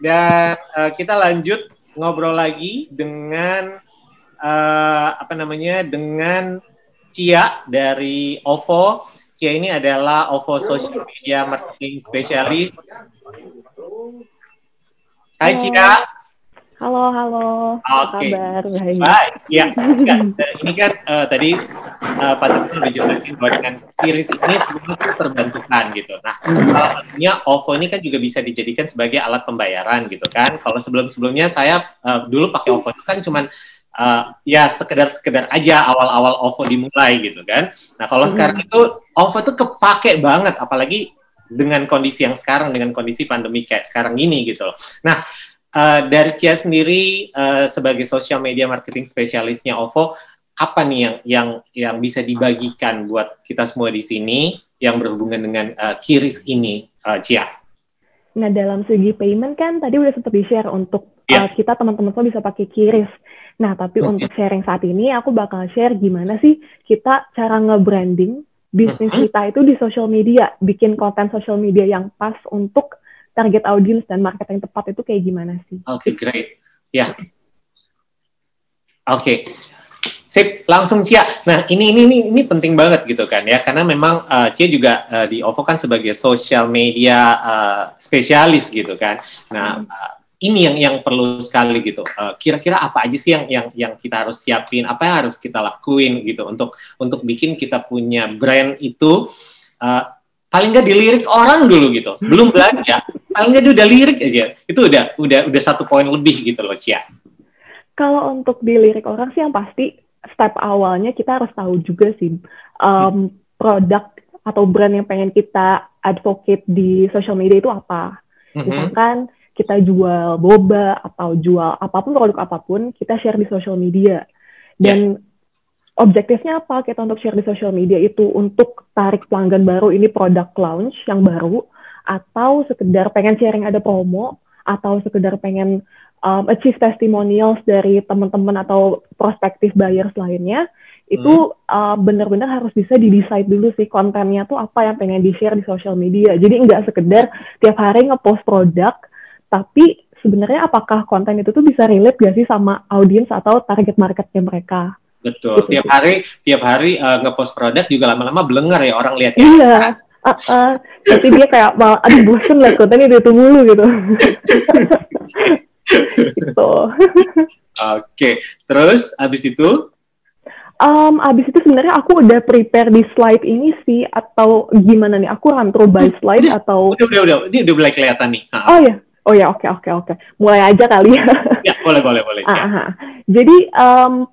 dan kita lanjut ngobrol lagi dengan dengan Cia dari OVO. Cia ini adalah OVO Social Media Marketing Specialist. Hai Cia. Halo. Apa kabar? Baik. Ya. Ini kan tadi Pak Teguh udah jelasin bahwa dengan Kiris ini sebenarnya terbantukan gitu. Nah, salah satunya OVO ini kan juga bisa dijadikan sebagai alat pembayaran gitu kan. Kalau sebelum-sebelumnya saya dulu pakai OVO itu kan cuman ya sekedar aja awal-awal OVO dimulai gitu kan. Nah, kalau sekarang itu OVO itu kepake banget, apalagi dengan kondisi yang sekarang, dengan kondisi pandemi kayak sekarang ini gitu loh. Nah, dari Cia sendiri sebagai social media marketing spesialisnya OVO, apa nih yang bisa dibagikan buat kita semua di sini yang berhubungan dengan Kiris ini, Cia? Nah, dalam segi payment kan tadi udah sempat di-share untuk kita teman-teman semua bisa pakai Kiris. Nah, tapi untuk sharing saat ini aku bakal share gimana sih kita cara nge-branding bisnis kita itu di social media, bikin konten social media yang pas untuk target audience dan market yang tepat itu kayak gimana sih? Oke, great. Ya. Oke. Sip, langsung Cia. Nah, ini penting banget gitu kan ya, karena memang Cia juga di OVO kan sebagai social media spesialis gitu kan. Nah, ini yang perlu sekali gitu. Kira-kira apa aja sih yang kita harus siapin, apa yang harus kita lakuin gitu untuk bikin kita punya brand itu paling nggak dilirik orang dulu gitu, belum belanja, paling nggak udah lirik aja, itu udah 1 poin lebih gitu loh, Cia. Kalau untuk dilirik orang sih yang pasti step awalnya kita harus tahu juga sih produk atau brand yang pengen kita advocate di social media itu apa. Misalkan kita jual boba atau jual apapun, produk apapun, kita share di social media. Dan objektifnya apa kita untuk share di social media itu? Untuk tarik pelanggan baru, ini produk launch yang baru, atau sekedar pengen sharing ada promo, atau sekedar pengen achieve testimonials dari teman-teman atau prospective buyers lainnya, itu benar-benar harus bisa di-decide dulu sih kontennya tuh apa yang pengen di-share di social media. Jadi nggak sekedar tiap hari nge-post produk, tapi sebenarnya apakah konten itu tuh bisa relate gak sih sama audience atau target marketnya mereka. Betul. Gitu. Tiap hari ngepost produk juga lama-lama blenger ya orang lihatnya. Iya. Tapi dia kayak malah, aduh bosen lah kontennya itu mulu gitu. Gitu. Oke. Terus abis itu? Abis itu sebenarnya aku udah prepare di slide ini sih, atau gimana nih? Aku run through by slide atau? Udah. Ini udah mulai kelihatan nih. Oh ya, oke. Mulai aja kali ya. Ya, boleh. Jadi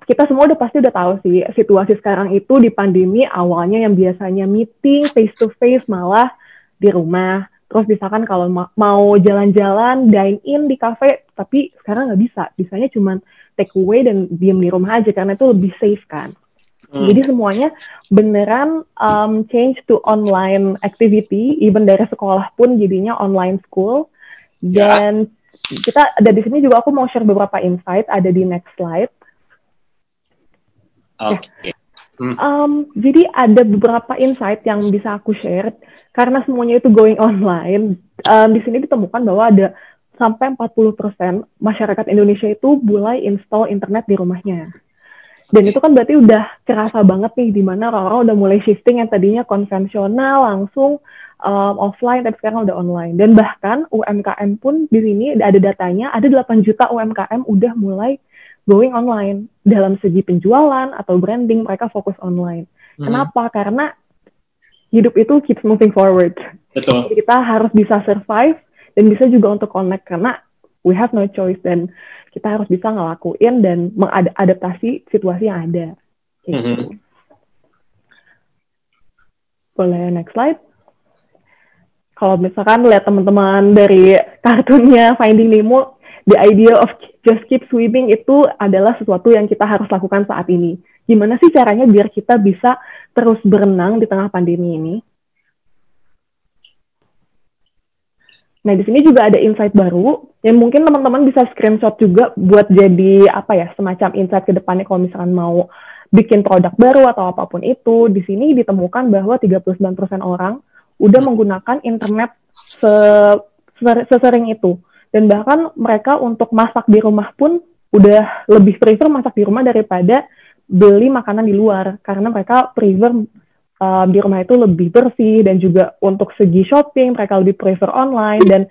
kita semua pasti udah tahu sih situasi sekarang itu di pandemi, awalnya yang biasanya meeting face to face malah di rumah. Terus misalkan kalau mau jalan-jalan, dine in di cafe, tapi sekarang nggak bisa. Bisanya cuma take away dan diem di rumah aja karena itu lebih safe kan. Jadi semuanya beneran change to online activity, even dari sekolah pun jadinya online school. Dan kita ada di sini juga aku mau share beberapa insight, ada di next slide. Oke. Jadi ada beberapa insight yang bisa aku share karena semuanya itu going online. Di sini ditemukan bahwa ada sampai 40% masyarakat Indonesia itu mulai install internet di rumahnya. Dan itu kan berarti udah kerasa banget nih, di mana orang-orang udah mulai shifting yang tadinya konvensional langsung offline, tapi sekarang udah online. Dan bahkan UMKM pun di sini ada datanya, ada 8 juta UMKM udah mulai going online. Dalam segi penjualan atau branding, mereka fokus online. Kenapa? Karena hidup itu keeps moving forward. Betul. Jadi kita harus bisa survive dan bisa juga untuk connect, karena we have no choice, dan kita harus bisa ngelakuin dan mengadaptasi situasi yang ada. Gitu. Boleh next slide. Kalau misalkan lihat teman-teman dari kartunnya Finding Nemo, the idea of just keep swimming itu adalah sesuatu yang kita harus lakukan saat ini. Gimana sih caranya biar kita bisa terus berenang di tengah pandemi ini? Nah, di sini juga ada insight baru yang mungkin teman-teman bisa screenshot juga buat jadi semacam insight ke depannya kalau misalkan mau bikin produk baru atau apapun itu. Di sini ditemukan bahwa 39% orang udah menggunakan internet sesering itu. Dan bahkan mereka untuk masak di rumah pun udah lebih prefer masak di rumah daripada beli makanan di luar. Karena mereka prefer di rumah itu lebih bersih, dan juga untuk segi shopping mereka lebih prefer online. Dan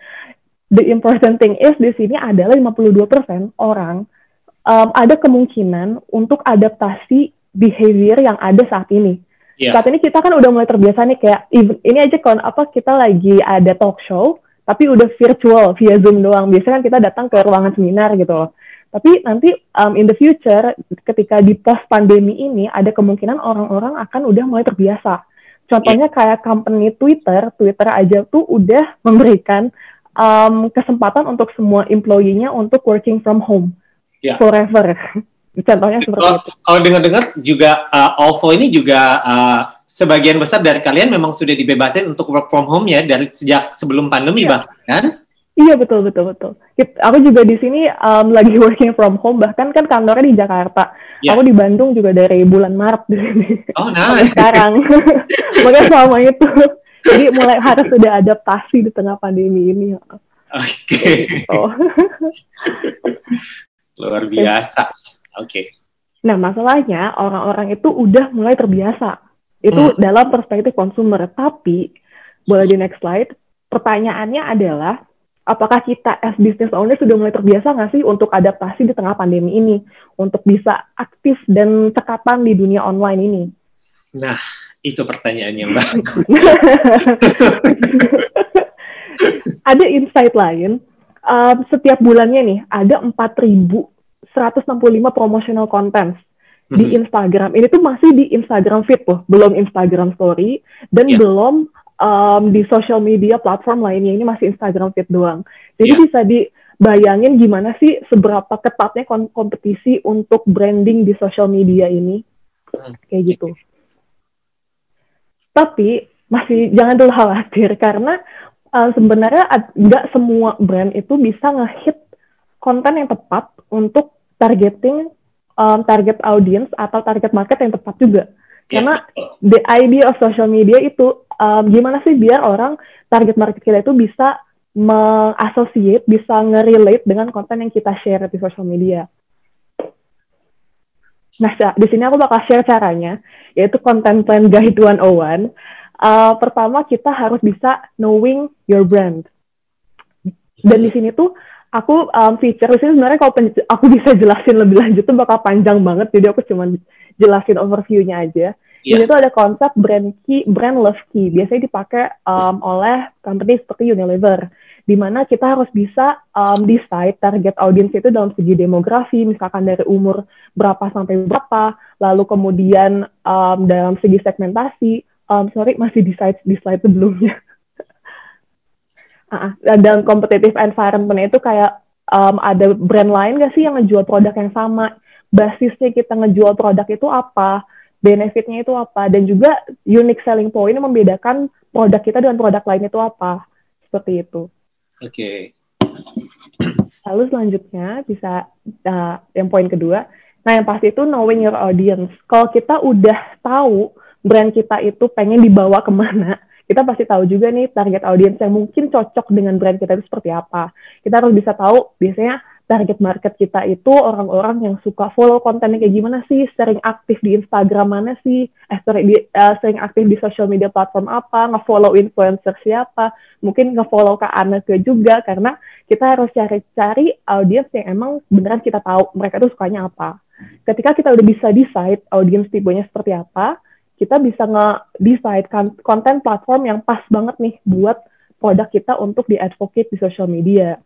the important thing is di sini adalah 52% orang ada kemungkinan untuk adaptasi behavior yang ada saat ini. Saat ini kita kan udah mulai terbiasa nih, kayak ini aja kita lagi ada talk show tapi udah virtual via Zoom doang. Biasanya kan kita datang ke ruangan seminar gitu loh. Tapi nanti in the future, ketika di post pandemi ini, ada kemungkinan orang-orang akan udah mulai terbiasa. Contohnya kayak company Twitter aja tuh udah memberikan kesempatan untuk semua employee-nya untuk working from home forever. Contohnya seperti itu. Kalau dengar-dengar juga OVO ini juga sebagian besar dari kalian memang sudah dibebasin untuk work from home ya dari sejak sebelum pandemi bahkan. Iya, betul. Aku juga di sini lagi working from home, bahkan kan kantornya di Jakarta. Aku di Bandung juga dari bulan Maret di sini. Oh, nice. Sekarang. Makanya selama itu. Jadi mulai harus sudah adaptasi di tengah pandemi ini. Oke. Luar biasa. Oke. Nah, masalahnya orang-orang itu udah mulai terbiasa. Itu dalam perspektif konsumer. Tapi, boleh di next slide, pertanyaannya adalah, apakah kita as business owner sudah mulai terbiasa nggak sih untuk adaptasi di tengah pandemi ini? Untuk bisa aktif dan cekatan di dunia online ini? Nah, itu pertanyaan yang bagus. Ada insight lain, setiap bulannya nih, ada 4.165 promotional content di Instagram. Ini tuh masih di Instagram feed tuh, belum Instagram story, dan belum di social media platform lainnya. Ini masih Instagram feed doang. Jadi bisa dibayangin gimana sih seberapa ketatnya kompetisi untuk branding di social media ini. Kayak gitu. Tapi masih jangan dulu khawatir, karena sebenarnya nggak semua brand itu bisa nge-hit konten yang tepat untuk targeting target audience atau target market yang tepat juga. Karena the idea of social media itu gimana sih biar orang target market kita itu bisa mengassociate, bisa nge-relate dengan konten yang kita share di social media. Nah, di sini aku bakal share caranya, yaitu Content Plan Guide 101. Pertama, kita harus bisa knowing your brand. Dan di sini tuh aku feature di sini sebenarnya kalau aku bisa jelasin lebih lanjut tuh bakal panjang banget, jadi aku cuma jelasin overview-nya aja. Yeah. Ini tuh ada konsep brand key, brand love key. Biasanya dipakai oleh company seperti Unilever, di mana kita harus bisa decide target audience itu dalam segi demografi, misalkan dari umur berapa sampai berapa, lalu kemudian dalam segi segmentasi, masih di slide sebelumnya. Dalam competitive environment itu kayak ada brand lain nggak sih yang ngejual produk yang sama, basisnya kita ngejual produk itu apa, benefitnya itu apa, dan juga unique selling point yang membedakan produk kita dengan produk lain itu apa, seperti itu. Oke. Lalu selanjutnya bisa yang poin kedua. Nah, yang pasti itu knowing your audience. Kalau kita udah tahu brand kita itu pengen dibawa kemana, kita pasti tahu juga nih target audience yang mungkin cocok dengan brand kita itu seperti apa. Kita harus bisa tahu biasanya target market kita itu orang-orang yang suka follow kontennya kayak gimana sih, sering aktif di Instagram mana sih, sering aktif di social media platform apa, nge-follow influencer siapa, mungkin nge-follow Kak Anneke juga, karena kita harus cari audience yang emang beneran kita tahu mereka tuh sukanya apa. Ketika kita udah bisa decide audience tipenya seperti apa, kita bisa nge-decide konten platform yang pas banget nih buat produk kita untuk di-advocate di social media.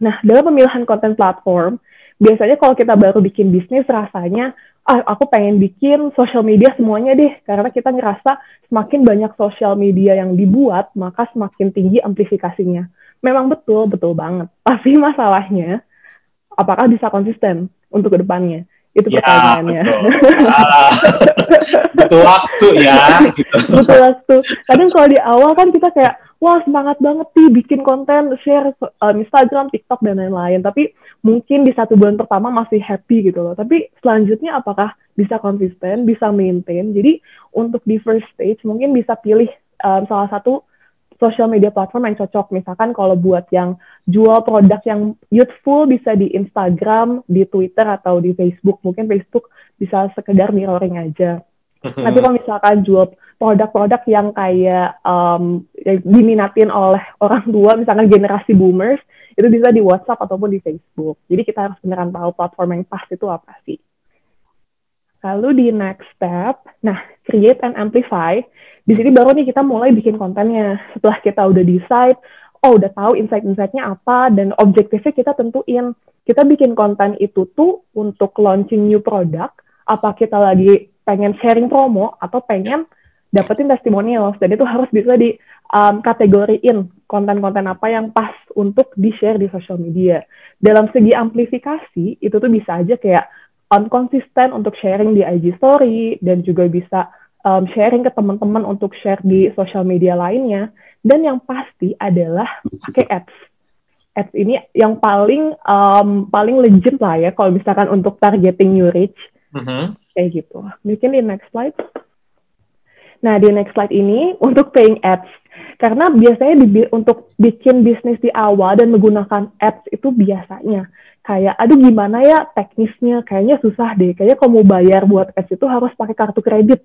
Nah, dalam pemilihan konten platform, biasanya kalau kita baru bikin bisnis, rasanya, aku pengen bikin social media semuanya deh, karena kita ngerasa semakin banyak social media yang dibuat, maka semakin tinggi amplifikasinya. Memang betul banget. Tapi masalahnya, apakah bisa konsisten untuk kedepannya? Itu pertanyaannya. Butuh waktu ya. Gitu. Butuh waktu. Kadang kalau di awal kan kita kayak, wah semangat banget nih bikin konten, share Instagram, TikTok, dan lain-lain. Tapi mungkin di 1 bulan pertama masih happy gitu loh. Tapi selanjutnya apakah bisa konsisten, bisa maintain. Jadi untuk di first stage mungkin bisa pilih salah satu social media platform yang cocok. Misalkan kalau buat yang jual produk yang youthful bisa di Instagram, di Twitter, atau di Facebook. Mungkin Facebook bisa sekedar mirroring aja. Tapi kalau misalkan jual produk-produk yang kayak diminatin oleh orang tua, misalkan generasi boomers, itu bisa di WhatsApp ataupun di Facebook. Jadi kita harus beneran tahu platform yang pas itu apa sih. Lalu di next step, nah create and amplify. Di sini baru nih kita mulai bikin kontennya. Setelah kita udah decide, udah tahu insight-insightnya apa, dan objektifnya kita tentuin. Kita bikin konten itu tuh untuk launching new product, apa kita lagi pengen sharing promo, atau pengen dapetin testimonials, dan itu harus bisa di kategoriin konten-konten apa yang pas untuk di-share di social media. Dalam segi amplifikasi, itu tuh bisa aja kayak konsisten untuk sharing di IG story, dan juga bisa sharing ke teman-teman untuk share di social media lainnya. Dan yang pasti adalah pakai ads. Ads ini yang paling legit lah ya, kalau misalkan untuk targeting new reach. Kayak gitu. Mungkin di next slide. Nah, di next slide ini untuk paying ads. Karena biasanya untuk bikin bisnis di awal dan menggunakan ads itu biasanya kayak, aduh gimana ya teknisnya, kayaknya susah deh. Kayaknya kalau mau bayar buat ads itu harus pakai kartu kredit.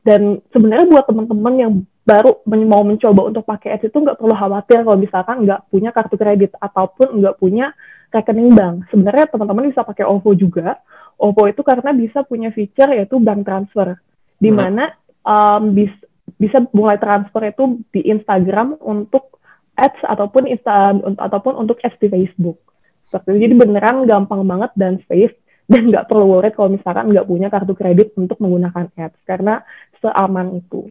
Dan sebenarnya buat teman-teman yang baru mau mencoba untuk pakai ads itu nggak perlu khawatir kalau misalkan nggak punya kartu kredit ataupun nggak punya rekening bank. Sebenarnya teman-teman bisa pakai OVO juga. OVO itu karena bisa punya feature yaitu bank transfer, di mana bisa mulai transfer itu di Instagram untuk ads ataupun untuk ads di Facebook. Jadi beneran gampang banget dan safe, dan nggak perlu worried kalau misalkan nggak punya kartu kredit untuk menggunakan ads, karena seaman itu.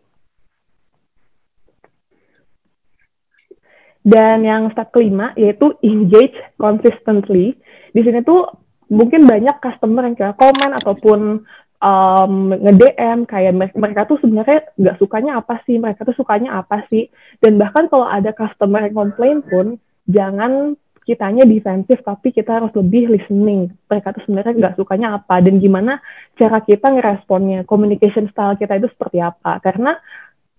Dan yang step kelima yaitu engage consistently. Di sini tuh mungkin banyak customer yang kayak komen ataupun nge-DM kayak mereka tuh sebenarnya nggak sukanya apa sih, mereka tuh sukanya apa sih. Dan bahkan kalau ada customer yang komplain pun, jangan kitanya defensif, tapi kita harus lebih listening. Mereka tuh sebenarnya nggak sukanya apa, dan gimana cara kita ngeresponnya, communication style kita itu seperti apa. Karena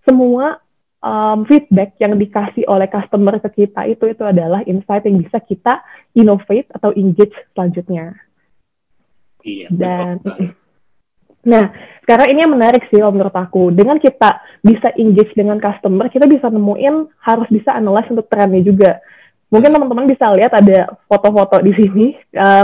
semua feedback yang dikasih oleh customer ke kita itu adalah insight yang bisa kita innovate atau engage selanjutnya. Iya, dan betul. Nah, sekarang ini yang menarik sih menurut aku. Dengan kita bisa engage dengan customer, kita bisa nemuin, harus bisa analyze untuk trennya juga. Mungkin teman-teman bisa lihat ada foto-foto di sini,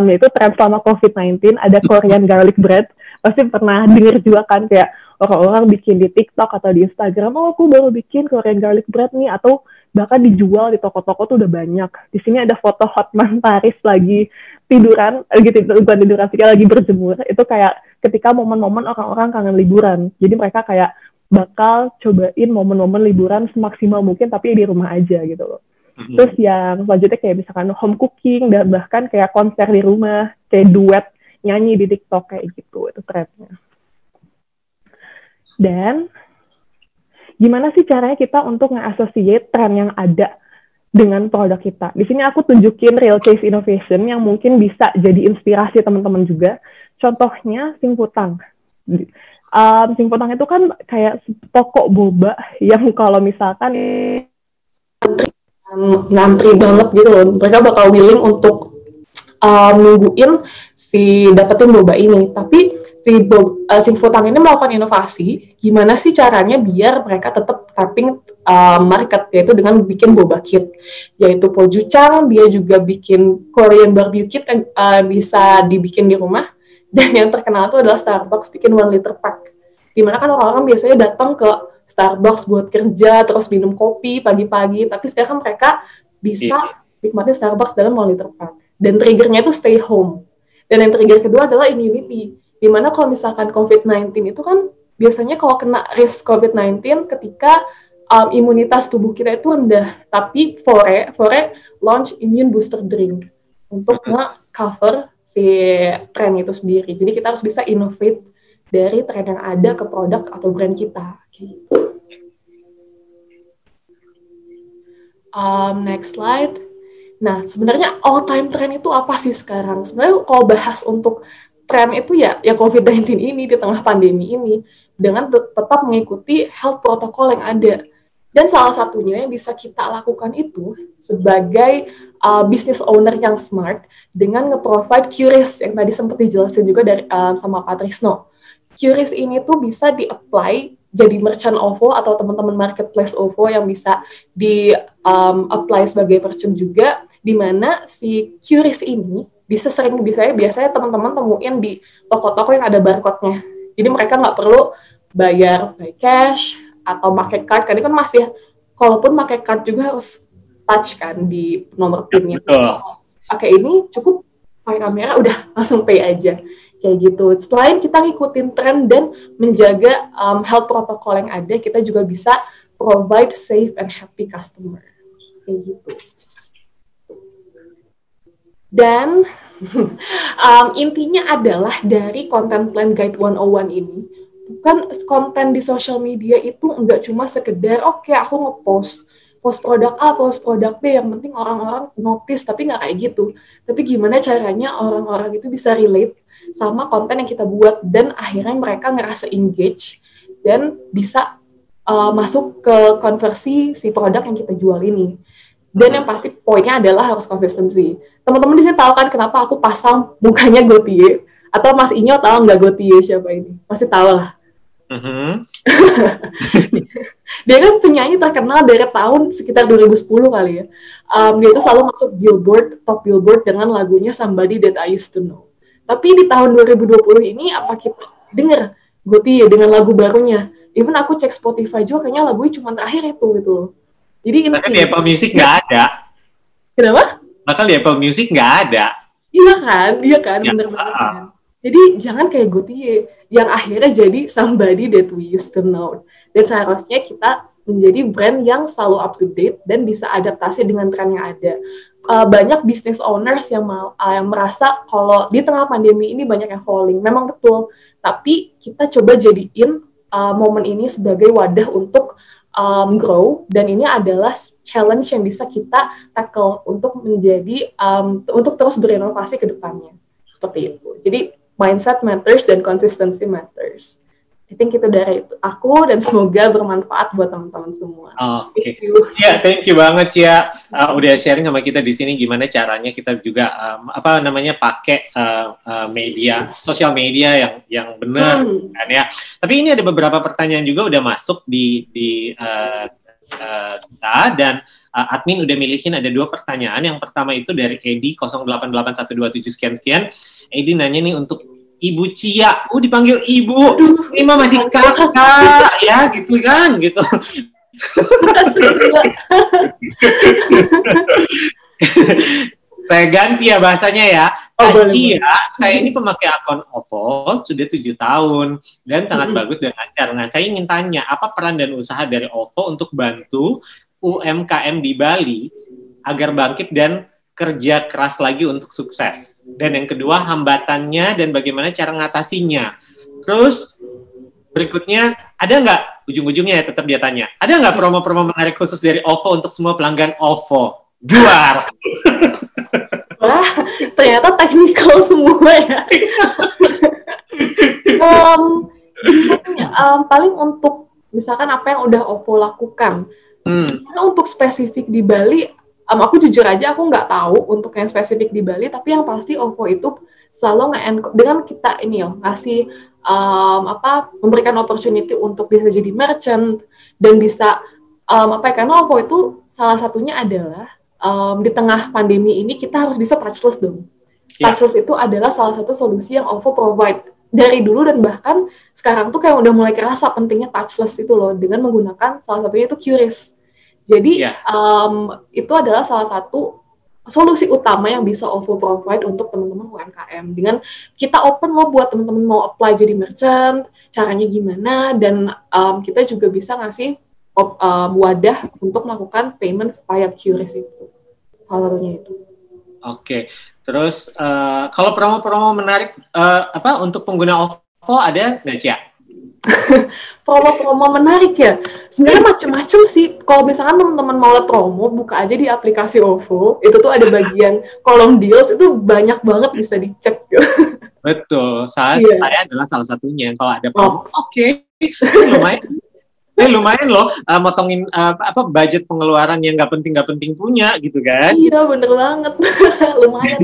yaitu tren selama COVID-19, ada Korean garlic bread. Pasti pernah dengar juga kan, kayak orang-orang bikin di TikTok atau di Instagram, oh aku baru bikin Korean garlic bread nih, atau bahkan dijual di toko-toko tuh udah banyak. Di sini ada foto Hotman Paris lagi tiduran, gitu, bukan tiduran sih, lagi berjemur. Itu kayak ketika momen-momen orang-orang kangen liburan. Jadi mereka kayak bakal cobain momen-momen liburan semaksimal mungkin, tapi di rumah aja gitu loh. Terus yang selanjutnya kayak misalkan home cooking dan bahkan kayak konser di rumah, kayak duet nyanyi di TikTok kayak gitu, itu trennya. Dan gimana sih caranya kita untuk nge-associate tren yang ada dengan produk kita? Di sini aku tunjukin real case innovation yang mungkin bisa jadi inspirasi teman-teman juga. Contohnya Singputang. Singputang itu kan kayak toko boba yang kalau misalkan ngantri banget gitu loh, mereka bakal willing untuk nungguin si dapetin boba ini. Tapi si Singputang ini melakukan inovasi, gimana sih caranya biar mereka tetap tapping market, yaitu dengan bikin boba kit, yaitu Pojuchang. Dia juga bikin Korean barbecue kit yang bisa dibikin di rumah. Dan yang terkenal itu adalah Starbucks bikin 1 liter pack, dimana kan orang-orang biasanya datang ke Starbucks buat kerja, terus minum kopi pagi-pagi, tapi sekarang mereka bisa nikmatin Starbucks dalam 1 liter pack. Dan triggernya itu stay home. Dan yang trigger kedua adalah immunity, dimana kalau misalkan COVID-19 itu kan biasanya kalau kena risk COVID-19 ketika imunitas tubuh kita itu rendah, tapi Fore launch immune booster drink untuk nge-cover si tren itu sendiri. Jadi kita harus bisa innovate dari tren yang ada ke produk atau brand kita. Next slide. Nah, sebenarnya all time trend itu apa sih sekarang? Sebenarnya kalau bahas untuk tren itu ya COVID-19 ini di tengah pandemi ini, dengan tetap mengikuti health protocol yang ada. Dan salah satunya yang bisa kita lakukan itu sebagai business owner yang smart dengan nge-provide QRIS yang tadi sempat dijelasin juga dari sama Pak Trisno. QRIS ini tuh bisa di-apply jadi merchant OVO atau teman-teman marketplace OVO yang bisa di-apply sebagai merchant juga, di mana si QRIS ini biasanya teman-teman temuin di toko-toko yang ada barcode-nya. Jadi mereka nggak perlu bayar by cash atau pakai card, karena kan masih, kalaupun pakai card juga harus touch kan di nomor PIN-nya. Pakai ini cukup pakai kamera udah langsung pay aja. Kayak gitu. Selain kita ngikutin tren dan menjaga health protocol yang ada, kita juga bisa provide safe and happy customer. Kayak gitu. Dan intinya adalah dari Content Plan Guide 101 ini, bukan konten di social media itu nggak cuma sekedar, oke, aku nge-post produk A, post produk B, yang penting orang-orang notice, tapi nggak kayak gitu. Tapi gimana caranya orang-orang itu bisa relate sama konten yang kita buat, dan akhirnya mereka ngerasa engage dan bisa masuk ke konversi si produk yang kita jual ini. Dan yang pasti poinnya adalah harus konsistensi. Teman-teman di sini tahu kan kenapa aku pasang mukanya Gautier? Atau Mas Inyo tahu nggak Gautier siapa ini? Masih tahu lah. Dia kan penyanyi terkenal dari tahun sekitar 2010 kali ya. Dia itu selalu masuk top Billboard dengan lagunya Somebody That I Used to Know. Tapi di tahun 2020 ini apa kita dengar Gautier dengan lagu barunya? Even aku cek Spotify juga kayaknya lagunya cuma terakhir itu gitu loh. Jadi bahkan di Apple Music nggak ada. Kenapa? Bahkan di Apple Music nggak ada. Iya kan, bener banget kan. Jadi jangan kayak Gautier yang akhirnya jadi Somebody That We Used to Know. Dan seharusnya kita menjadi brand yang selalu up to date dan bisa adaptasi dengan tren yang ada. Banyak business owners yang merasa kalau di tengah pandemi ini banyak yang falling. Memang betul, tapi kita coba jadiin momen ini sebagai wadah untuk grow, dan ini adalah challenge yang bisa kita tackle untuk menjadi untuk terus berinovasi ke depannya. Seperti itu. Jadi mindset matters dan consistency matters. I think itu dari aku, dan semoga bermanfaat buat teman-teman semua. Oke. Ya, thank you banget Cia. Udah sharing sama kita di sini gimana caranya kita juga pakai media, sosial media yang benar kan ya. Tapi ini ada beberapa pertanyaan juga udah masuk di kita, dan admin udah milihin ada 2 pertanyaan. Yang pertama itu dari Edi 088127 sekian. Edi nanya nih untuk Ibu Cia, dipanggil Ibu, ini mah masih kakak, ya gitu kan, gitu. Saya ganti ya bahasanya ya. Cia, saya ini pemakai akun OVO sudah 7 tahun dan sangat bagus dan lancar. Nah, saya ingin tanya, apa peran dan usaha dari OVO untuk bantu UMKM di Bali agar bangkit dan kerja keras lagi untuk sukses? Dan yang kedua, hambatannya dan bagaimana cara ngatasinya. Terus berikutnya, ada nggak, ujung-ujungnya ya tetap dia tanya, ada nggak promo-promo menarik khusus dari OVO untuk semua pelanggan OVO? Juar! Wah, ternyata teknikal semua ya. Paling untuk misalkan apa yang udah OVO lakukan. Sebenarnya untuk spesifik di Bali, aku jujur aja aku nggak tahu untuk yang spesifik di Bali, tapi yang pasti OVO itu selalu dengan kita ini ngasih memberikan opportunity untuk bisa jadi merchant dan bisa karena OVO itu salah satunya adalah di tengah pandemi ini kita harus bisa touchless dong. Touchless itu adalah salah satu solusi yang OVO provide dari dulu, dan bahkan sekarang tuh kayak udah mulai kerasa pentingnya touchless itu loh, dengan menggunakan salah satunya itu QRIS. Jadi itu adalah salah satu solusi utama yang bisa OVO provide untuk teman-teman UMKM. Dengan kita open loh buat teman-teman mau apply jadi merchant, caranya gimana, dan kita juga bisa ngasih wadah untuk melakukan payment via QRIS itu. Salah satunya itu. Oke. Terus kalau promo-promo menarik untuk pengguna OVO ada nggak, Cia? Promo-promo menarik ya, sebenarnya macam-macam sih. Kalau misalkan teman-teman mau lihat promo, buka aja di aplikasi OVO. Itu tuh ada bagian kolom deals, itu banyak banget bisa dicek. Betul, saya adalah salah satunya. Kalau ada promo, lumayan loh, motongin budget pengeluaran yang nggak penting punya gitu kan? Iya, bener banget. lumayan.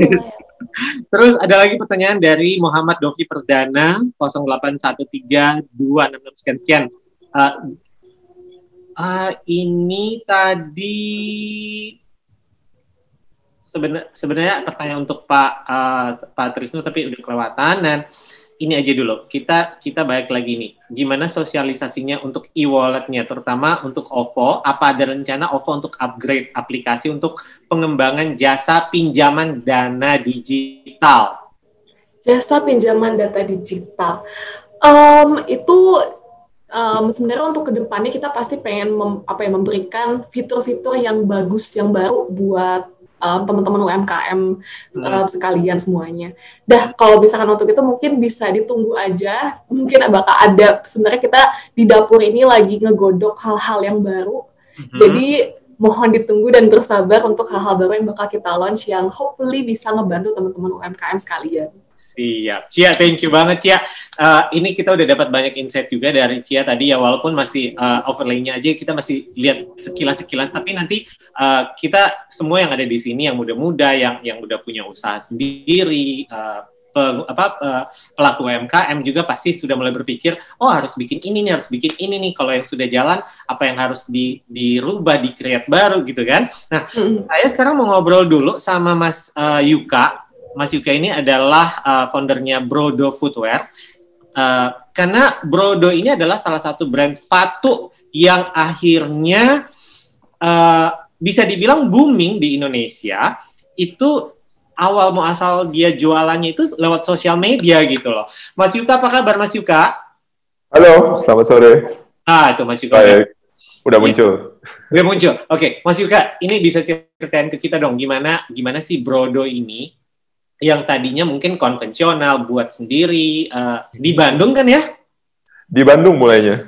Terus ada lagi pertanyaan dari Muhammad Dovi Perdana 08132666 sekian. Ini tadi sebenarnya pertanyaan untuk Pak Trisno, tapi udah kelewatan. Dan ini aja dulu, kita balik lagi nih, gimana sosialisasinya untuk e-walletnya, terutama untuk OVO. Apa ada rencana OVO untuk upgrade aplikasi untuk pengembangan jasa pinjaman dana digital? Jasa pinjaman data digital itu sebenarnya untuk kedepannya kita pasti pengen memberikan fitur-fitur yang bagus, yang baru buat teman-teman UMKM sekalian semuanya. Kalau misalkan untuk itu mungkin bisa ditunggu aja. Mungkin bakal ada, sebenarnya kita di dapur ini lagi ngegodok hal-hal yang baru. Jadi mohon ditunggu dan bersabar untuk hal-hal baru yang bakal kita launch, yang hopefully bisa ngebantu teman-teman UMKM sekalian. Siap, Cia, thank you banget Cia. Ini kita udah dapat banyak insight juga dari Cia tadi ya, walaupun masih overlay-nya aja kita masih lihat sekilas-sekilas, tapi nanti kita semua yang ada di sini yang muda-muda, yang udah punya usaha sendiri, pelaku UMKM juga pasti sudah mulai berpikir, harus bikin ini nih, harus bikin ini nih. Kalau yang sudah jalan, apa yang harus dirubah, di-create baru gitu kan. Nah, saya sekarang mau ngobrol dulu sama Mas Yuka. Mas Yuka ini adalah foundernya Brodo Footwear. Karena Brodo ini adalah salah satu brand sepatu yang akhirnya bisa dibilang booming di Indonesia. Itu awal muasal dia jualannya itu lewat sosial media gitu loh. Mas Yuka, apa kabar Mas Yuka? Halo, selamat sore. Itu Mas Yuka. Baik. Udah muncul. Udah muncul. Oke, Mas Yuka, ini bisa ceritain ke kita dong gimana sih Brodo ini yang tadinya mungkin konvensional, buat sendiri, di Bandung kan ya? Di Bandung mulainya.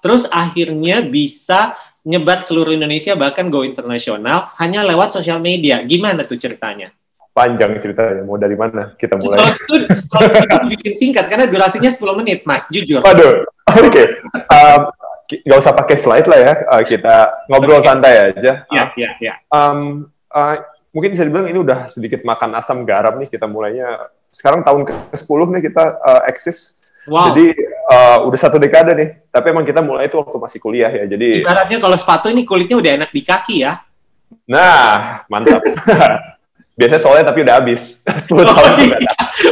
Terus akhirnya bisa nyebar seluruh Indonesia, bahkan go internasional, hanya lewat sosial media. Gimana tuh ceritanya? panjang ceritanya. Mau dari mana kita mulai? Kalau itu bikin singkat, karena durasinya 10 menit, Mas, jujur. Waduh, oke. Nggak usah pakai slide lah ya, kita ngobrol santai aja. Iya. Mungkin bisa dibilang ini udah sedikit makan asam garam nih, kita mulainya. Sekarang tahun ke-10 nih kita eksis. Wow. Jadi udah 1 dekade nih, tapi emang kita mulai itu waktu masih kuliah ya. Jadi ibaratnya kalau sepatu ini kulitnya udah enak di kaki ya. nah, mantap. Biasanya soalnya tapi udah habis. 10 tahun iya.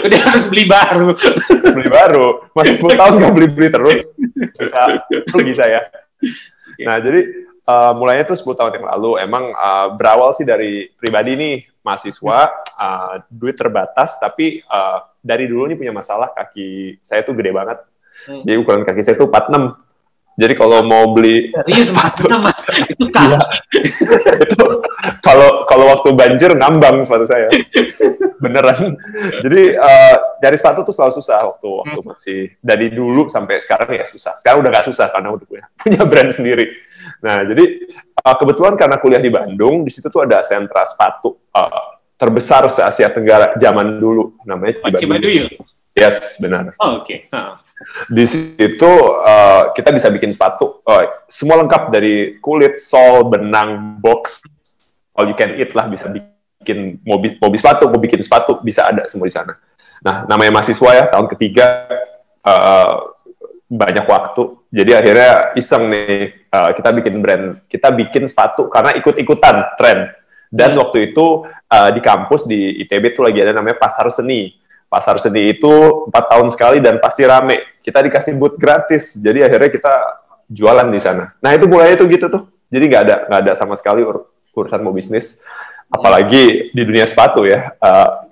Udah harus beli baru. beli baru. Masih 10 tahun nggak beli-beli terus. Bisa ya. Nah, jadi mulainya tuh 10 tahun yang lalu. Emang berawal sih dari pribadi nih, mahasiswa, duit terbatas, tapi dari dulu nih punya masalah, kaki saya tuh gede banget. Jadi ukuran kaki saya tuh 46. Jadi kalau mau beli... Serius, Mas? Itu kaki. Kalau waktu banjir ngambang sepatu saya. Beneran. Jadi cari sepatu tuh selalu susah waktu masih dari dulu sampai sekarang ya susah. Sekarang udah nggak susah karena udah punya brand sendiri. Nah, jadi kebetulan karena kuliah di Bandung, di situ tuh ada sentra sepatu terbesar se-Asia Tenggara zaman dulu, namanya Cibaduyut. Yes, benar. Oh, oke. Di situ kita bisa bikin sepatu, semua lengkap dari kulit, sol, benang, box, all you can eat lah, bisa bikin mobil sepatu, mau bikin sepatu, bisa ada semua di sana. Nah, namanya mahasiswa ya, tahun ketiga, banyak waktu, jadi akhirnya iseng nih, kita bikin brand, kita bikin sepatu karena ikut-ikutan tren. Dan waktu itu di kampus di ITB tuh lagi ada namanya Pasar Seni. Pasar Seni itu 4 tahun sekali dan pasti rame. Kita dikasih booth gratis, jadi akhirnya kita jualan di sana. Nah, itu mulainya tuh gitu tuh. Jadi nggak ada sama sekali urusan mau bisnis. Apalagi di dunia sepatu ya,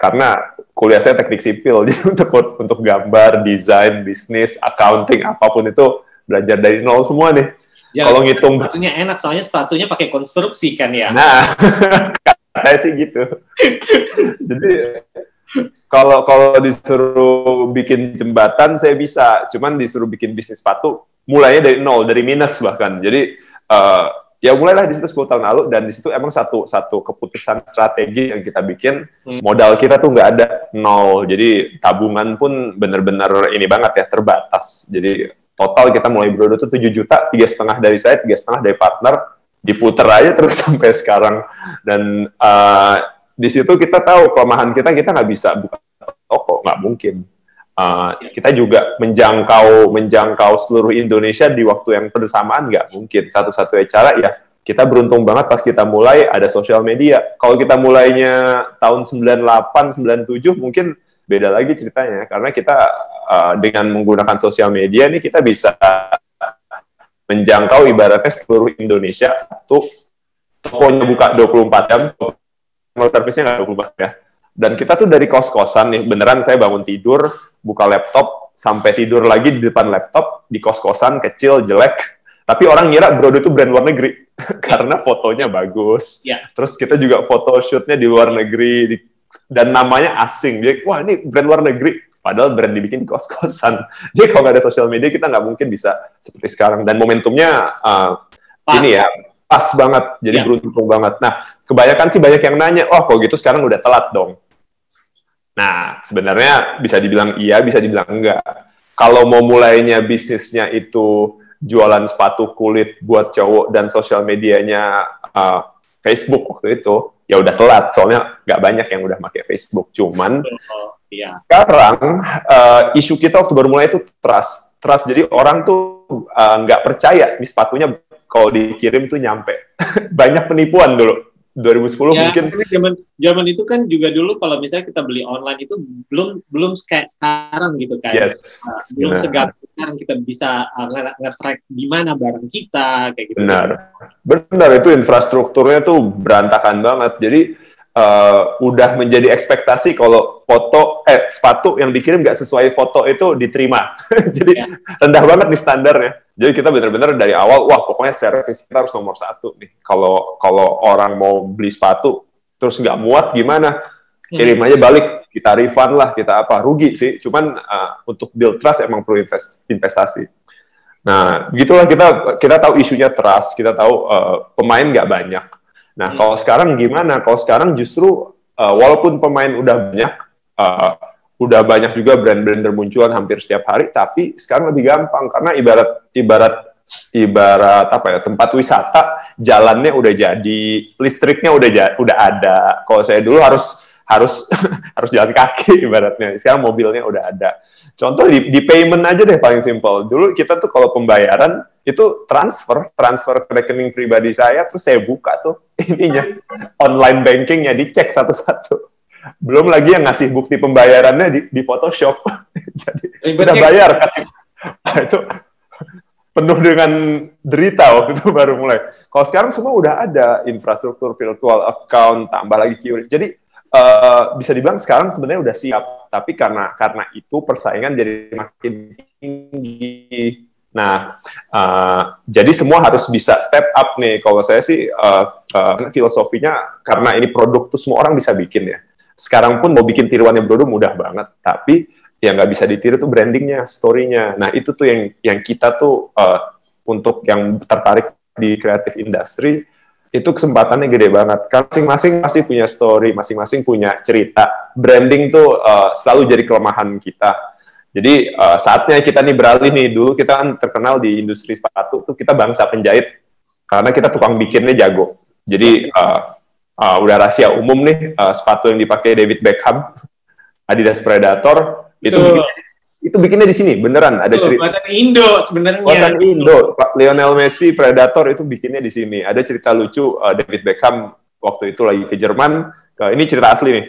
karena kuliah saya teknik sipil, jadi untuk gambar, desain, bisnis, accounting, apapun itu belajar dari nol semua nih. Kalau ngitung sepatunya enak, soalnya sepatunya pakai konstruksi kan ya. Nah, katanya sih gitu. Jadi kalau disuruh bikin jembatan saya bisa, cuman disuruh bikin bisnis sepatu mulainya dari nol, dari minus bahkan. Jadi ya mulailah di situ 10 tahun lalu, dan di situ emang satu keputusan strategi yang kita bikin, modal kita tuh nggak ada, nol. Jadi tabungan pun bener-bener ini banget ya, terbatas. Jadi total kita mulai berodo tuh 7 juta, 3,5 dari saya, 3,5 dari partner, diputer aja terus sampai sekarang. Dan di situ kita tahu kelemahan kita nggak bisa buka toko, nggak mungkin. Kita juga menjangkau seluruh Indonesia di waktu yang bersamaan, nggak mungkin. Satu-satunya cara ya, kita beruntung banget pas kita mulai ada sosial media. Kalau kita mulainya tahun 98, 97 mungkin beda lagi ceritanya, karena kita dengan menggunakan sosial media nih kita bisa menjangkau ibaratnya seluruh Indonesia. Satu, tokonya buka 24 jam, servisnya nggak 24 ya. Dan kita tuh dari kos-kosan nih, beneran saya bangun tidur, buka laptop, sampai tidur lagi di depan laptop, di kos-kosan, kecil, jelek. Tapi orang ngira Brodo itu brand luar negeri, karena fotonya bagus. Yeah. Terus kita juga photoshootnya di luar negeri, dan namanya asing. Jadi, wah ini brand luar negeri. Padahal brand dibikin di kos-kosan. Jadi kalau nggak ada sosial media, kita nggak mungkin bisa seperti sekarang. Dan momentumnya ini ya, pas banget. Jadi beruntung banget. Nah, kebanyakan sih banyak yang nanya, oh kalau gitu sekarang udah telat dong. Nah, sebenarnya bisa dibilang iya, bisa dibilang enggak. Kalau mau mulainya bisnisnya itu jualan sepatu kulit buat cowok dan sosial medianya Facebook waktu itu, ya udah telat. Soalnya nggak banyak yang udah pakai Facebook. Cuman sekarang isu kita waktu baru mulai itu trust. Jadi orang tuh nggak percaya nih sepatunya kalau dikirim tuh nyampe. Banyak penipuan dulu. 2010 ya, mungkin. Zaman itu kan juga dulu kalau misalnya kita beli online itu belum kayak sekarang gitu kan. Yes, belum segampang sekarang kita bisa nge-track di mana barang kita kayak gitu. Benar, itu infrastrukturnya tuh berantakan banget. Jadi udah menjadi ekspektasi kalau sepatu yang dikirim nggak sesuai foto itu diterima. Jadi rendah banget nih standarnya. Jadi kita benar-benar dari awal, wah pokoknya servis kita harus nomor 1 nih. Kalau orang mau beli sepatu terus nggak muat gimana? Kirim aja balik, kita refund lah, kita apa? Rugi sih. Cuman untuk build trust emang perlu investasi. Nah, begitulah kita tahu isunya trust, kita tahu pemain nggak banyak. Nah, kalau sekarang gimana? Kalau sekarang justru walaupun pemain udah banyak juga brand-brand bermunculan hampir setiap hari, tapi sekarang lebih gampang karena ibarat apa ya, tempat wisata, jalannya udah jadi, listriknya udah ada. Kalau saya dulu harus harus jalan kaki ibaratnya. Sekarang mobilnya udah ada. Contoh di payment aja deh paling simpel. Dulu kita tuh kalau pembayaran itu transfer ke rekening pribadi saya, terus saya buka tuh ininya online bankingnya, dicek satu-satu. Belum lagi yang ngasih bukti pembayarannya di Photoshop. Jadi udah bayar kan. Itu penuh dengan derita waktu itu baru mulai. Kalau sekarang semua udah ada infrastruktur virtual account, tambah lagi QRIS. Jadi bisa dibilang sekarang sebenarnya udah siap, tapi karena itu persaingan jadi makin tinggi. Nah, jadi semua harus bisa step up nih. Kalau saya sih filosofinya, karena ini produk tuh semua orang bisa bikin ya. Sekarang pun mau bikin tiruannya Brodom mudah banget, tapi yang nggak bisa ditiru tuh brandingnya, story-nya. Nah, itu tuh yang kita tuh untuk yang tertarik di creative industry, itu kesempatannya gede banget. Masing-masing pasti punya story, masing-masing punya cerita. Branding tuh selalu jadi kelemahan kita. Jadi saatnya kita nih beralih nih. Dulu kita kan terkenal di industri sepatu tuh kita bangsa penjahit karena kita tukang bikinnya jago. Jadi udah rahasia umum nih, sepatu yang dipakai David Beckham, Adidas Predator, itu bikinnya di sini, beneran ada cerita. Buatan Indo sebenarnya. Buatan Indo, Lionel Messi Predator itu bikinnya di sini. Ada cerita lucu, David Beckham waktu itu lagi ke Jerman. Ini cerita asli nih.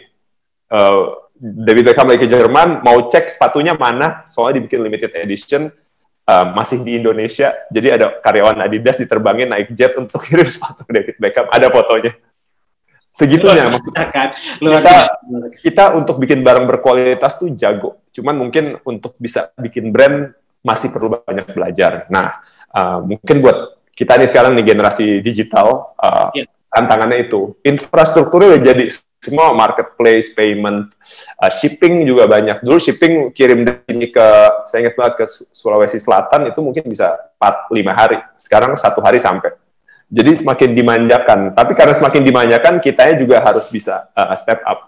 David Beckham lagi ke Jerman, mau cek sepatunya mana, soalnya dibikin limited edition, masih di Indonesia. Jadi ada karyawan Adidas diterbangin naik jet untuk kirim sepatu David Beckham. Ada fotonya. Segitunya, kita untuk bikin barang berkualitas tuh jago. Cuman mungkin untuk bisa bikin brand masih perlu banyak belajar. Nah, mungkin buat kita nih sekarang nih generasi digital, tantangannya itu. Infrastrukturnya udah jadi, semua marketplace, payment, shipping juga banyak. Dulu shipping kirim dari sini saya ingat banget ke Sulawesi Selatan, itu mungkin bisa 4-5 hari. Sekarang 1 hari sampai. Jadi semakin dimanjakan, tapi karena semakin dimanjakan, kitanya juga harus bisa step up.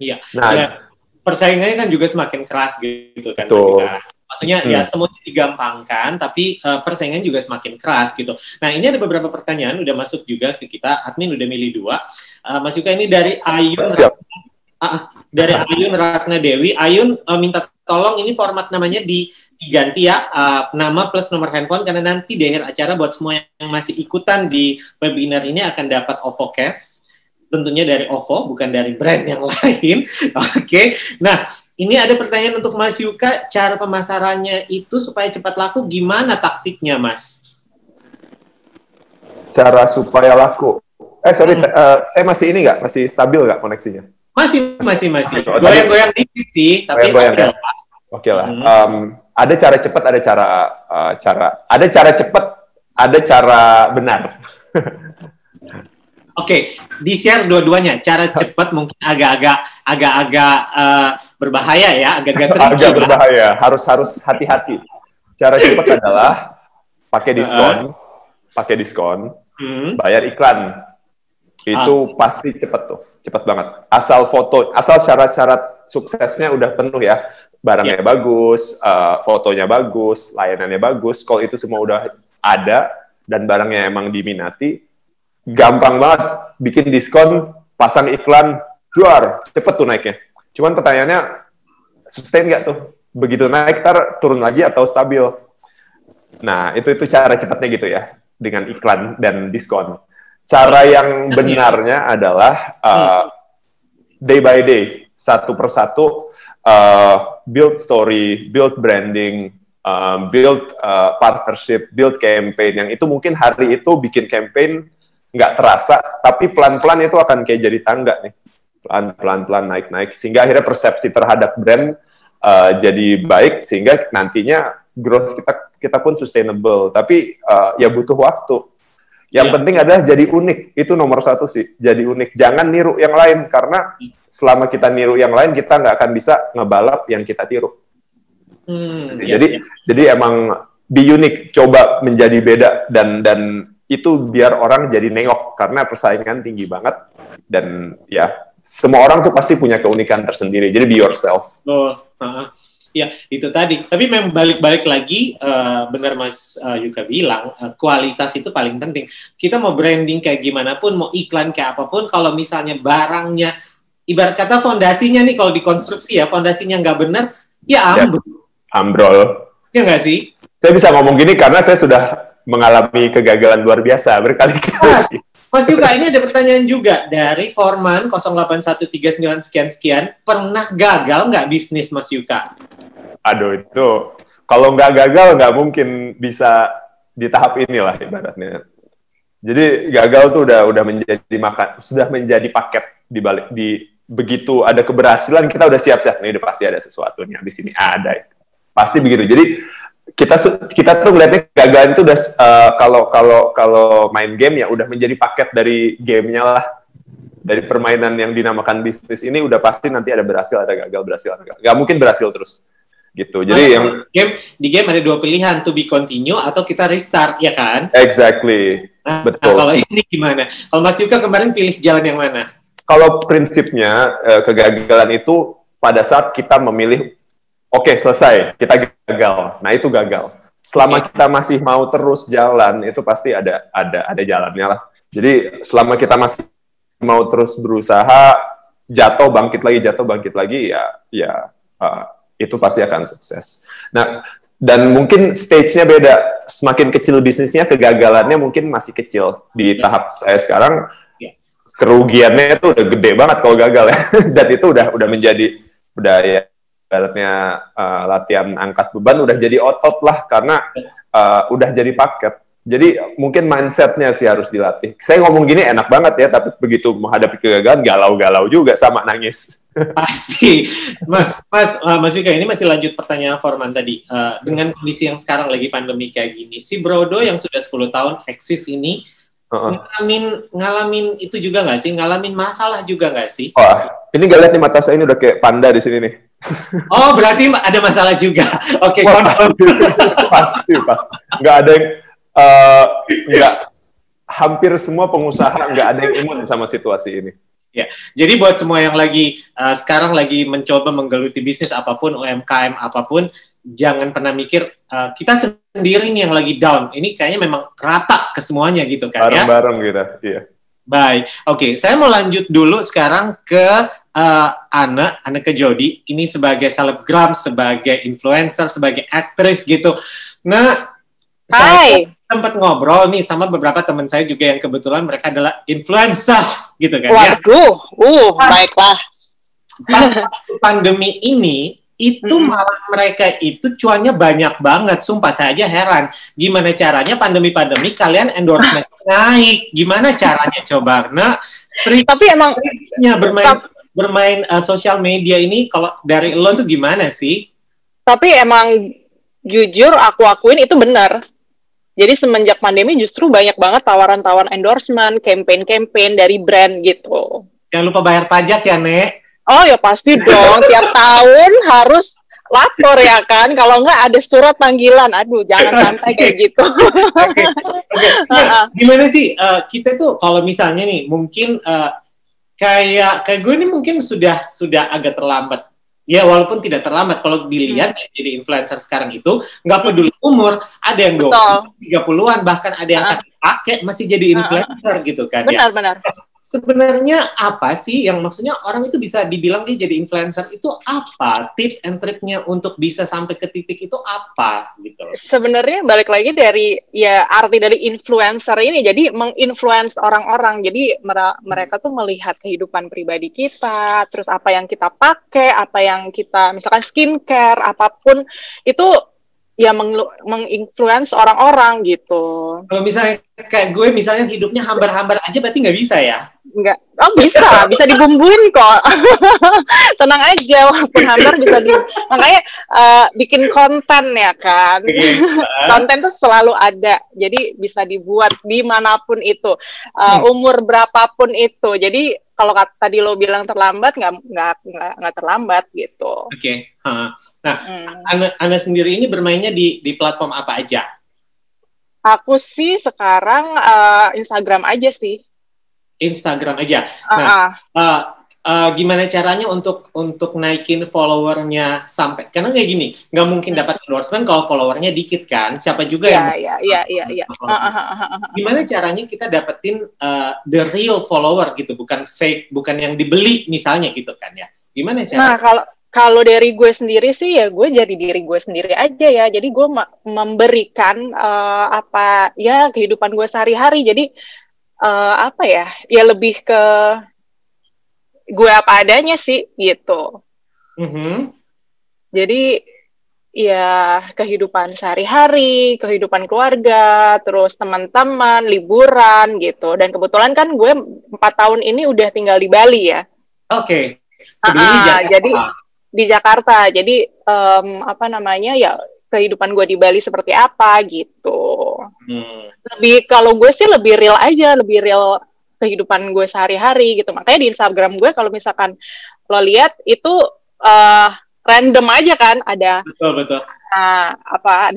Iya. Nah, ya, persaingannya kan juga semakin keras gitu kan. Maksudnya ya semuanya digampangkan, tapi persaingan juga semakin keras gitu. Nah, ini ada beberapa pertanyaan udah masuk juga ke kita. Admin udah milih 2. Mas Yuka, ini dari Ayun. Dari Ayun Ratna Dewi. Ayun minta tolong ini format namanya diganti ya, nama plus nomor handphone, karena nanti di akhir acara buat semua yang masih ikutan di webinar ini akan dapat OVO Cash, tentunya dari OVO, bukan dari brand yang lain. Oke. Nah, ini ada pertanyaan untuk Mas Yuka, cara pemasarannya itu supaya cepat laku, gimana taktiknya, Mas? Cara supaya laku? Saya masih ini nggak? Masih stabil nggak koneksinya? Masih. Goyang-goyang dikit sih, tapi oke lah. Ada cara cepat, ada cara cepat, ada cara benar. Oke, di-share dua-duanya. Cara cepat mungkin agak-agak berbahaya ya, agak-agak tricky. Agak berbahaya, harus hati-hati. Cara cepat adalah pakai diskon, bayar iklan. Itu pasti cepat banget. Asal syarat-syarat suksesnya udah penuh ya, barangnya bagus, fotonya bagus, layanannya bagus. Kalau itu semua udah ada dan barangnya emang diminati, gampang banget bikin diskon, pasang iklan, juar, cepet tuh naiknya. Cuman pertanyaannya, sustain nggak tuh? Begitu naik, turun lagi atau stabil? Nah, itu cara cepatnya gitu ya, dengan iklan dan diskon. Cara yang benarnya adalah day by day, satu persatu, build story, build branding, build partnership, build campaign. Yang itu mungkin hari itu bikin campaign nggak terasa, tapi pelan-pelan itu akan kayak jadi tangga nih. Pelan-pelan naik-naik, sehingga akhirnya persepsi terhadap brand jadi baik, sehingga nantinya growth kita pun sustainable. Tapi ya butuh waktu. Yang penting adalah jadi unik, itu nomor 1 sih, jadi unik. Jangan niru yang lain, karena selama kita niru yang lain, kita nggak akan bisa ngebalap yang kita tiru. Jadi emang be unique, coba menjadi beda, dan itu biar orang jadi nengok, karena persaingan tinggi banget, dan ya semua orang tuh pasti punya keunikan tersendiri. Jadi be yourself. Ya, itu tadi. Tapi memang balik-balik lagi, benar Mas Yuka bilang, kualitas itu paling penting. Kita mau branding kayak gimana pun, mau iklan kayak apapun, kalau misalnya barangnya, ibarat kata fondasinya nih, kalau dikonstruksi ya, fondasinya nggak benar, ya ambrol. Ya nggak sih? Saya bisa ngomong gini karena saya sudah mengalami kegagalan luar biasa berkali-kali. Mas Yuka, ini ada pertanyaan juga dari Forman 08139 sekian-sekian. Pernah gagal nggak bisnis Mas Yuka? Aduh, itu kalau nggak gagal nggak mungkin bisa di tahap inilah ibaratnya. Jadi gagal tuh udah menjadi paket di balik, begitu ada keberhasilan kita udah siap-siap nih, udah pasti ada sesuatunya di sini ada itu. Pasti begitu. Jadi kita tuh ngeliatnya gagal itu udah kalau main game ya udah menjadi paket dari gamenya lah, dari permainan yang dinamakan bisnis ini udah pasti nanti ada berhasil, ada gagal, berhasil, ada gagal. Gak mungkin berhasil terus gitu. Jadi di game ada dua pilihan, to be continue atau kita restart, ya kan? Exactly. Betul. Kalau ini gimana? Kalau Mas Yuka kemarin pilih jalan yang mana? Kalau prinsipnya kegagalan itu pada saat kita memilih oke, selesai, kita gagal. Nah, itu gagal. Selama kita masih mau terus jalan, itu pasti ada jalannya lah. Jadi, selama kita masih mau terus berusaha, jatuh bangkit lagi, ya itu pasti akan sukses. Nah, dan mungkin stage-nya beda. Semakin kecil bisnisnya, kegagalannya mungkin masih kecil. Di tahap saya sekarang, kerugiannya itu udah gede banget kalau gagal ya. Dan itu udah menjadi, ya, ibaratnya latihan angkat beban udah jadi otot lah, karena udah jadi paket. Jadi mungkin mindset-nya sih harus dilatih. Saya ngomong gini enak banget ya, tapi begitu menghadapi kegagalan galau-galau juga sama nangis. Pasti. Mas Yuka, ini masih lanjut pertanyaan Forman tadi. Dengan kondisi yang sekarang lagi pandemi kayak gini, si Brodo yang sudah 10 tahun eksis ini, ngalamin itu juga nggak sih? Ngalamin masalah juga nggak sih? Wah, ini gak lihat nih mata saya ini udah kayak panda di sini nih. Oh, berarti ada masalah juga. Oke, pasti. Nggak ada yang hampir semua pengusaha nggak ada yang imun sama situasi ini. Ya, jadi buat semua yang sekarang lagi mencoba menggeluti bisnis apapun, UMKM apapun, jangan pernah mikir kita sendiri nih yang lagi down. Ini kayaknya memang rata ke semuanya gitu kan, bareng-bareng gitu. Iya. Baik, oke. Saya mau lanjut dulu sekarang ke Ana ke Jody. Ini sebagai selebgram, sebagai influencer, sebagai aktris gitu. Nah, saya sempat ngobrol nih sama beberapa teman saya juga yang kebetulan mereka adalah influencer gitu kan. Waduh, baiklah. Pas pandemi ini, itu malah mereka itu cuannya banyak banget. Sumpah saya aja heran. Gimana caranya pandemi-pandemi kalian endorsement naik? Gimana caranya coba? Nah, tapi emang bermain sosial media ini kalau dari lo tuh gimana sih? Tapi emang jujur aku akuin itu benar. Jadi semenjak pandemi justru banyak banget tawaran-tawaran endorsement, campaign-campaign dari brand gitu. Jangan lupa bayar pajak ya, Nek. Oh ya pasti dong, tiap tahun harus lapor ya kan. Kalau nggak ada surat panggilan, aduh jangan santai kayak gitu. Nah, gimana sih kita tuh kalau misalnya nih mungkin kayak gue ini mungkin sudah agak terlambat. Ya walaupun tidak terlambat kalau dilihat jadi influencer sekarang itu nggak peduli umur, ada yang 30-an bahkan ada yang kakek masih jadi influencer gitu kan. Benar. Sebenarnya apa sih yang maksudnya orang itu bisa dibilang dia jadi influencer itu apa? Tips and triknya untuk bisa sampai ke titik itu apa gitu? Sebenarnya balik lagi dari ya arti dari influencer ini jadi menginfluence orang-orang. Jadi mereka tuh melihat kehidupan pribadi kita, terus apa yang kita pakai, apa yang kita misalkan skincare, apapun itu ya menginfluence orang-orang gitu. Kalau misalnya kayak gue misalnya hidupnya hambar-hambar aja berarti nggak bisa ya? Enggak. Oh bisa dibumbuin kok. Tenang aja, walaupun hambar bisa makanya bikin konten ya kan. Konten tuh selalu ada, jadi bisa dibuat dimanapun itu, umur berapapun itu. Jadi kalau tadi lo bilang terlambat, nggak terlambat gitu. Oke. Nah, Ana sendiri ini bermainnya di platform apa aja? Aku sih sekarang Instagram aja sih. Instagram aja. gimana caranya untuk naikin followernya sampai, karena kayak gini, nggak mungkin dapat endorsement kalau followernya dikit kan, siapa juga yang Iya. gimana caranya kita dapetin the real follower gitu, bukan fake, bukan yang dibeli misalnya gitu kan ya, gimana Nah, caranya? kalau dari gue sendiri sih ya gue jadi diri gue sendiri aja ya. Jadi gue memberikan apa ya kehidupan gue sehari-hari. Jadi apa ya? Ya lebih ke gue apa adanya sih gitu. Jadi ya kehidupan sehari-hari, kehidupan keluarga, terus teman-teman, liburan gitu. Dan kebetulan kan gue 4 tahun ini udah tinggal di Bali ya. Oke. Sebelumnya Jakarta. Jadi di Jakarta. Jadi apa namanya ya kehidupan gue di Bali seperti apa gitu. Lebih kalau gue sih lebih real aja, lebih real kehidupan gue sehari-hari gitu. Makanya di Instagram gue kalau misalkan lo lihat itu random aja kan, ada betul. apa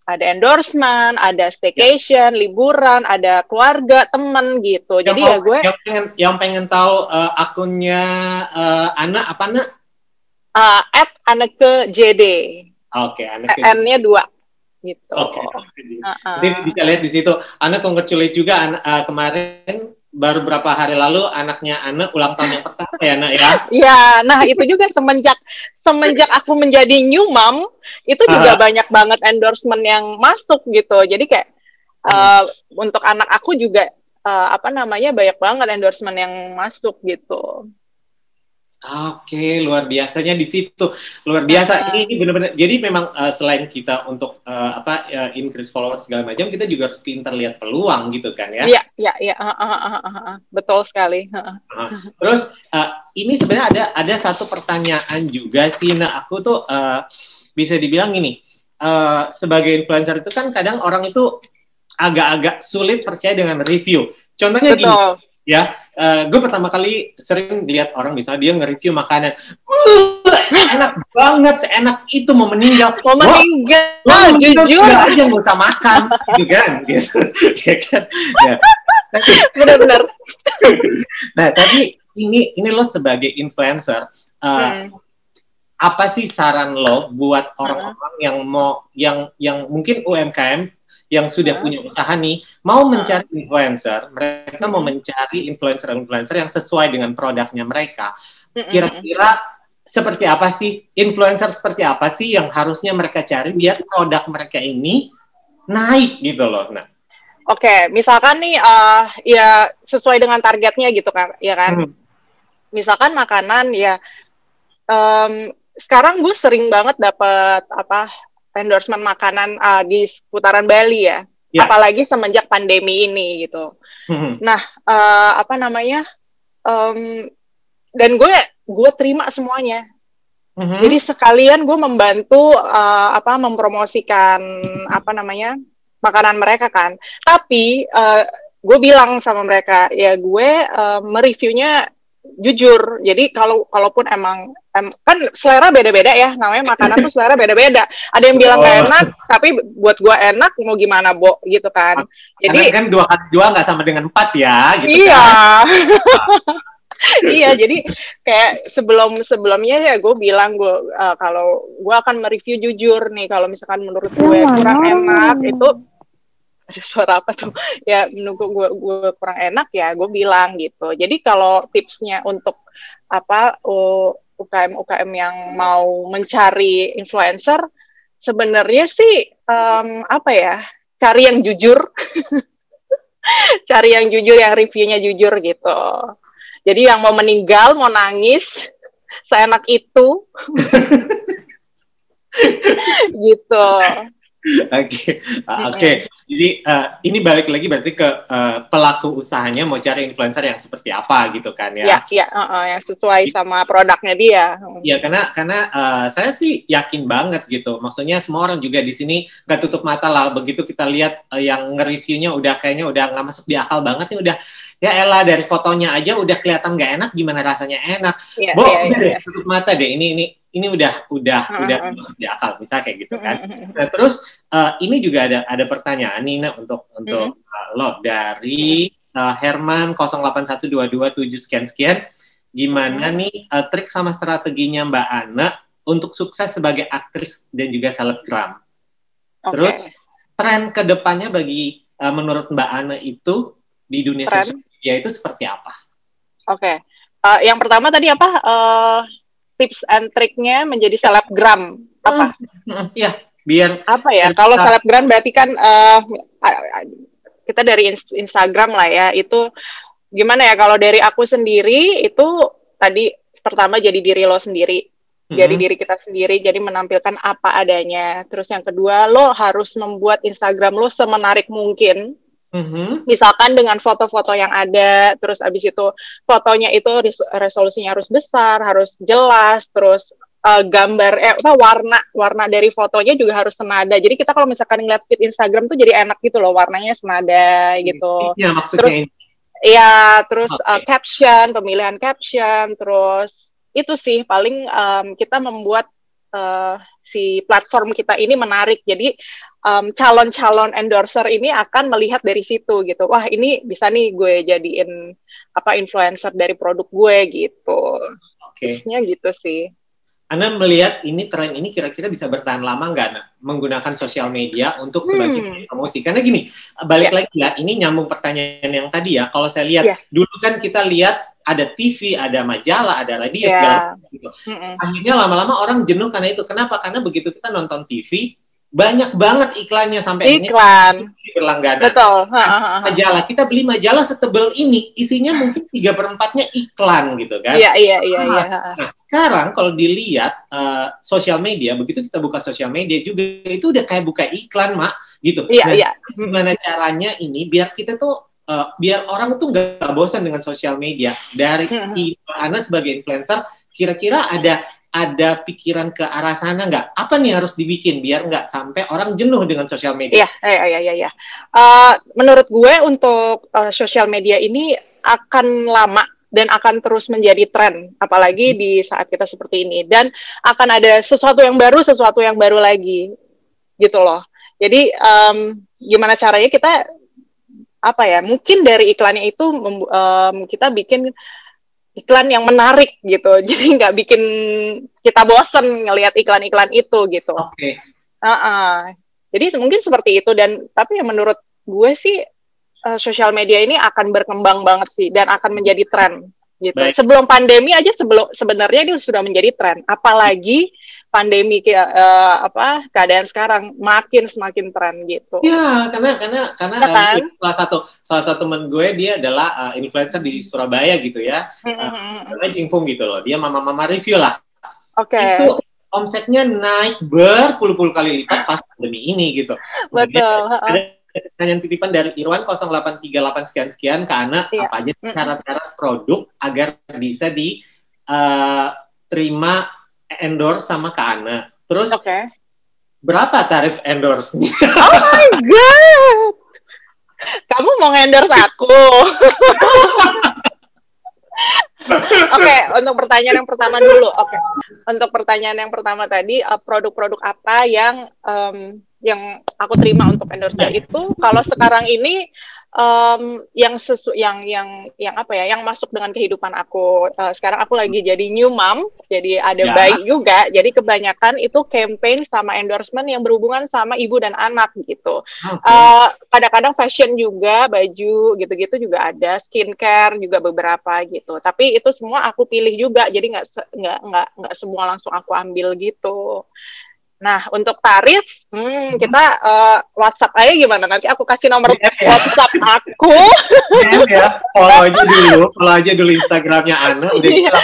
ada endorsement, ada staycation, liburan, ada keluarga, temen gitu. Jadi ya gue yang pengen tahu akunnya Ana apa Ana? @aneke.jd. Oke, Aneke. N-nya 2 gitu. Oke. Jadi bisa lihat di situ. Ana congratulate juga kemarin baru berapa hari lalu anaknya Ana ulang tahun yang pertama ya Ana ya. Iya, nah itu juga semenjak aku menjadi new mom itu juga banyak banget endorsement yang masuk gitu. Jadi kayak untuk anak aku juga apa namanya banyak banget endorsement yang masuk gitu. Oke, luar biasanya di situ. Luar biasa. Ini benar-benar. Jadi memang selain kita untuk increase followers segala macam, kita juga harus pintar lihat peluang gitu kan ya. Iya. Betul sekali. Terus ini sebenarnya ada satu pertanyaan juga sih. Nah, aku tuh bisa dibilang gini, sebagai influencer itu kan kadang orang itu agak-agak sulit percaya dengan review. Contohnya gini. Ya, gue pertama kali sering lihat orang misalnya dia nge-review makanan, enak banget, seenak itu mau meninggal, jujur aja nggak usah makan, gitu kan, ya kan, ya. Benar-benar. Nah, tapi ini lo sebagai influencer, apa sih saran lo buat orang-orang yang mungkin UMKM yang sudah punya usaha nih, mau mencari influencer, mereka mau mencari influencer yang sesuai dengan produknya mereka. Kira-kira seperti apa sih, influencer seperti apa sih yang harusnya mereka cari biar produk mereka ini naik gitu loh. Nah. Oke, misalkan nih, ya sesuai dengan targetnya gitu kan, ya kan. Misalkan makanan ya, sekarang gue sering banget dapet endorsement makanan di seputaran Bali ya, apalagi semenjak pandemi ini gitu. Nah, apa namanya? Dan gue terima semuanya. Jadi sekalian gue membantu mempromosikan makanan mereka kan. Tapi gue bilang sama mereka ya gue mereviewnya jujur. Jadi kalaupun emang kan selera beda-beda ya, namanya makanan tuh selera beda-beda. Ada yang bilang gak enak, tapi buat gue enak mau gimana Bo gitu kan. Jadi kan 2 kali 2 nggak sama dengan 4 ya, gitu iya. kan. Iya, jadi kayak sebelumnya ya gue bilang kalau gue akan mereview jujur nih, kalau misalkan menurut gue kurang enak itu suara apa tuh ya, menurut gue kurang enak ya gue bilang gitu. Jadi kalau tipsnya untuk UKM yang mau mencari influencer sebenarnya sih cari yang jujur cari yang jujur, yang reviewnya jujur gitu. Jadi yang mau meninggal, mau nangis seenak itu gitu. Oke. Jadi ini balik lagi berarti ke pelaku usahanya mau cari influencer yang seperti apa gitu kan ya? Iya, yang sesuai sama produknya dia. Iya, karena saya sih yakin banget gitu. Maksudnya semua orang juga di sini nggak tutup mata lah. Begitu kita lihat yang nge-reviewnya kayaknya udah nggak masuk di akal banget nih, udah ya elah dari fotonya aja udah kelihatan nggak enak, gimana rasanya enak. Deh, tutup mata deh. Ini udah masuk di akal, misalnya kayak gitu kan. Nah, terus ini juga ada pertanyaan nih untuk lo dari Herman 081227 sekian. gimana nih trik sama strateginya Mbak Ana untuk sukses sebagai aktris dan juga selebgram. Terus tren kedepannya bagi menurut Mbak Ana itu di dunia sosial media itu seperti apa? Yang pertama tadi apa? Tips and triknya menjadi selebgram apa? Ya, biar apa ya? Kalau selebgram berarti kan kita dari Instagram lah ya. Itu gimana ya? Kalau dari aku sendiri itu tadi pertama jadi diri lo sendiri. Jadi diri kita sendiri, jadi menampilkan apa adanya. Terus yang kedua, lo harus membuat Instagram lo semenarik mungkin. Misalkan dengan foto-foto yang ada, terus abis itu fotonya itu resolusinya harus besar, harus jelas, terus warna dari fotonya juga harus senada. Jadi kita kalau misalkan ngeliat feed Instagram tuh jadi enak gitu loh, warnanya senada gitu. Iya, maksudnya terus caption, pemilihan caption, terus itu sih paling kita membuat si platform kita ini menarik. Jadi calon-calon endorser ini akan melihat dari situ gitu. Wah, ini bisa nih gue jadiin influencer dari produk gue gitu. Tipsnya gitu sih. Anda melihat ini tren ini kira-kira bisa bertahan lama nggak, Ana? Menggunakan sosial media untuk sebagai promosi? Karena gini, balik lagi ya, ini nyambung pertanyaan yang tadi ya. Kalau saya lihat, dulu kan kita lihat ada TV, ada majalah, ada radio, segala macam gitu. Akhirnya lama-lama orang jenuh karena itu. Kenapa? Karena begitu kita nonton TV, banyak banget iklannya sampai iklan berlangganan. Betul. Majalah, kita beli majalah setebel ini, isinya mungkin 3/4-nya iklan gitu kan. Iya. Nah, sekarang kalau dilihat sosial media, begitu kita buka sosial media juga itu udah kayak buka iklan, Mak, gitu. Gimana caranya ini biar kita tuh biar orang tuh nggak bosan dengan sosial media. Dari Ana sebagai influencer, kira-kira ada pikiran ke arah sana nggak? Apa nih harus dibikin biar nggak sampai orang jenuh dengan sosial media? Iya. Menurut gue untuk sosial media ini akan lama dan akan terus menjadi tren, apalagi di saat kita seperti ini. Dan akan ada sesuatu yang baru lagi, gitu loh. Jadi gimana caranya kita mungkin dari iklannya itu kita bikin iklan yang menarik gitu, jadi nggak bikin kita bosen ngelihat iklan-iklan itu gitu. Jadi mungkin seperti itu, dan tapi menurut gue sih sosial media ini akan berkembang banget sih dan akan menjadi tren gitu. Sebelum pandemi aja sebenarnya ini sudah menjadi tren, apalagi pandemi keadaan sekarang semakin tren gitu. Ya, karena salah satu temen gue, dia adalah influencer di Surabaya gitu ya. Cingfung gitu loh. Dia mama review lah. Itu omsetnya naik berpuluh-puluh kali lipat pas pandemi ini gitu. Betul. Ada pertanyaan titipan dari Irwan 0838 sekian ke Ana, apa aja syarat-syarat produk agar bisa diterima endorse sama Kak Ana. Terus berapa tarif endorse-nya? Oh my god, kamu mau endorse aku? Untuk pertanyaan yang pertama dulu. Untuk pertanyaan yang pertama tadi, produk-produk apa yang aku terima untuk endorse itu? Kalau sekarang ini yang masuk dengan kehidupan aku. Sekarang aku lagi jadi new mom, jadi ada bayi juga. Jadi kebanyakan itu campaign sama endorsement yang berhubungan sama ibu dan anak gitu. Kadang-kadang fashion juga, baju gitu-gitu juga ada, skincare juga beberapa gitu. Tapi itu semua aku pilih juga, jadi nggak semua langsung aku ambil gitu. Nah, untuk tarif, kita WhatsApp aja gimana? Nanti aku kasih nomor WhatsApp aku. Ya, follow aja dulu Instagramnya Ana. Udah DM.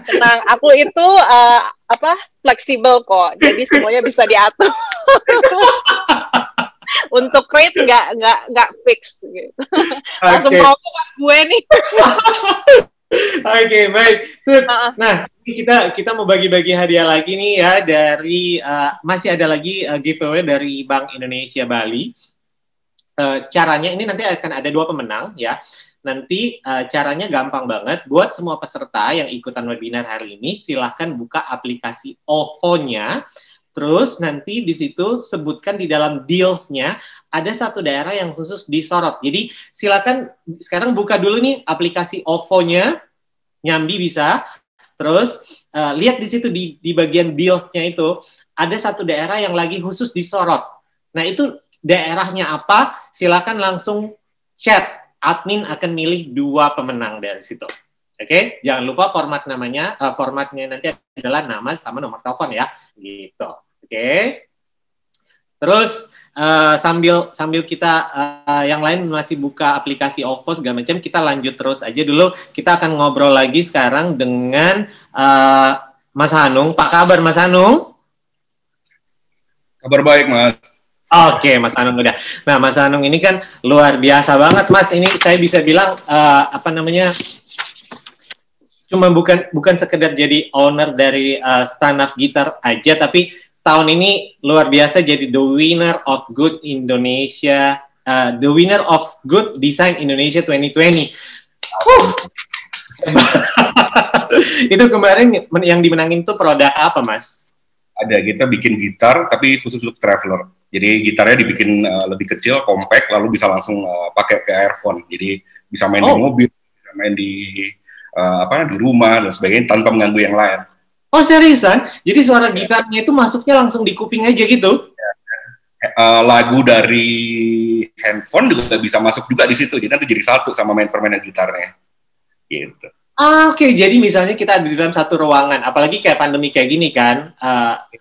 Tenang, aku itu fleksibel kok. Jadi semuanya bisa diatur. Untuk rate nggak fix gitu. Langsung promo kan gue nih. Oke, baik. Nah, kita mau bagi-bagi hadiah lagi nih ya dari masih ada lagi giveaway dari Bank Indonesia Bali. Caranya ini nanti akan ada 2 pemenang ya. Nanti caranya gampang banget. Buat semua peserta yang ikutan webinar hari ini, silahkan buka aplikasi OVO-nya. Terus nanti di situ sebutkan di dalam deals-nya ada satu daerah yang khusus disorot. Jadi silakan sekarang buka dulu nih aplikasi OVO-nya, nyambi bisa. Terus lihat di situ di bagian deals-nya itu ada satu daerah yang lagi khusus disorot. Nah itu daerahnya apa? Silakan langsung chat. Admin akan milih 2 pemenang dari situ. Oke, jangan lupa formatnya nanti adalah nama sama nomor telepon ya, gitu. Oke. Terus sambil kita yang lain masih buka aplikasi OVO segala macam, kita lanjut terus aja dulu. Kita akan ngobrol lagi sekarang dengan Mas Hanung. Apa kabar Mas Hanung? Kabar baik, Mas. Oke, Mas Hanung udah. Nah, Mas Hanung ini kan luar biasa banget, Mas. Ini saya bisa bilang cuma bukan sekedar jadi owner dari Stand-Up Gitar aja, tapi tahun ini luar biasa jadi the winner of Good Indonesia, the winner of Good Design Indonesia 2020. Itu kemarin yang dimenangin tuh produk apa, Mas? Ada, kita bikin gitar tapi khusus untuk traveler. Jadi gitarnya dibikin lebih kecil, compact, lalu bisa langsung pakai ke earphone. Jadi bisa main di mobil, bisa main di di rumah dan sebagainya tanpa mengganggu yang lain. Oh seriusan? Jadi suara gitarnya itu masuknya langsung di kuping aja gitu? Lagu dari handphone juga bisa masuk juga di situ. Jadi nanti jadi satu sama permainan gitarnya. Gitu. Oke, jadi misalnya kita ada di dalam satu ruangan, apalagi kayak pandemi kayak gini kan,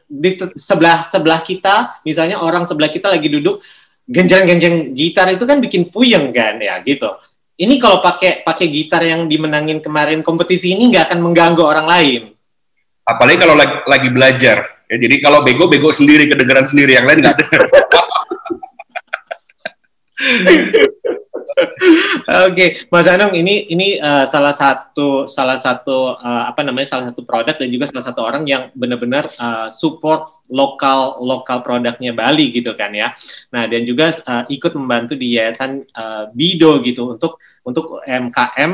di sebelah kita, misalnya orang sebelah kita lagi duduk, genjreng-genjreng gitar itu kan bikin puyeng kan, ya gitu. Ini kalau pakai gitar yang dimenangin kemarin kompetisi ini nggak akan mengganggu orang lain. Apalagi kalau lagi belajar, ya, jadi kalau bego sendiri, kedengeran sendiri, yang lain nggak dengar. Oke, Mas Hanung, ini salah satu produk dan juga salah satu orang yang benar-benar support lokal produknya Bali gitu kan ya. Nah, dan juga ikut membantu di Yayasan Bido gitu untuk UMKM,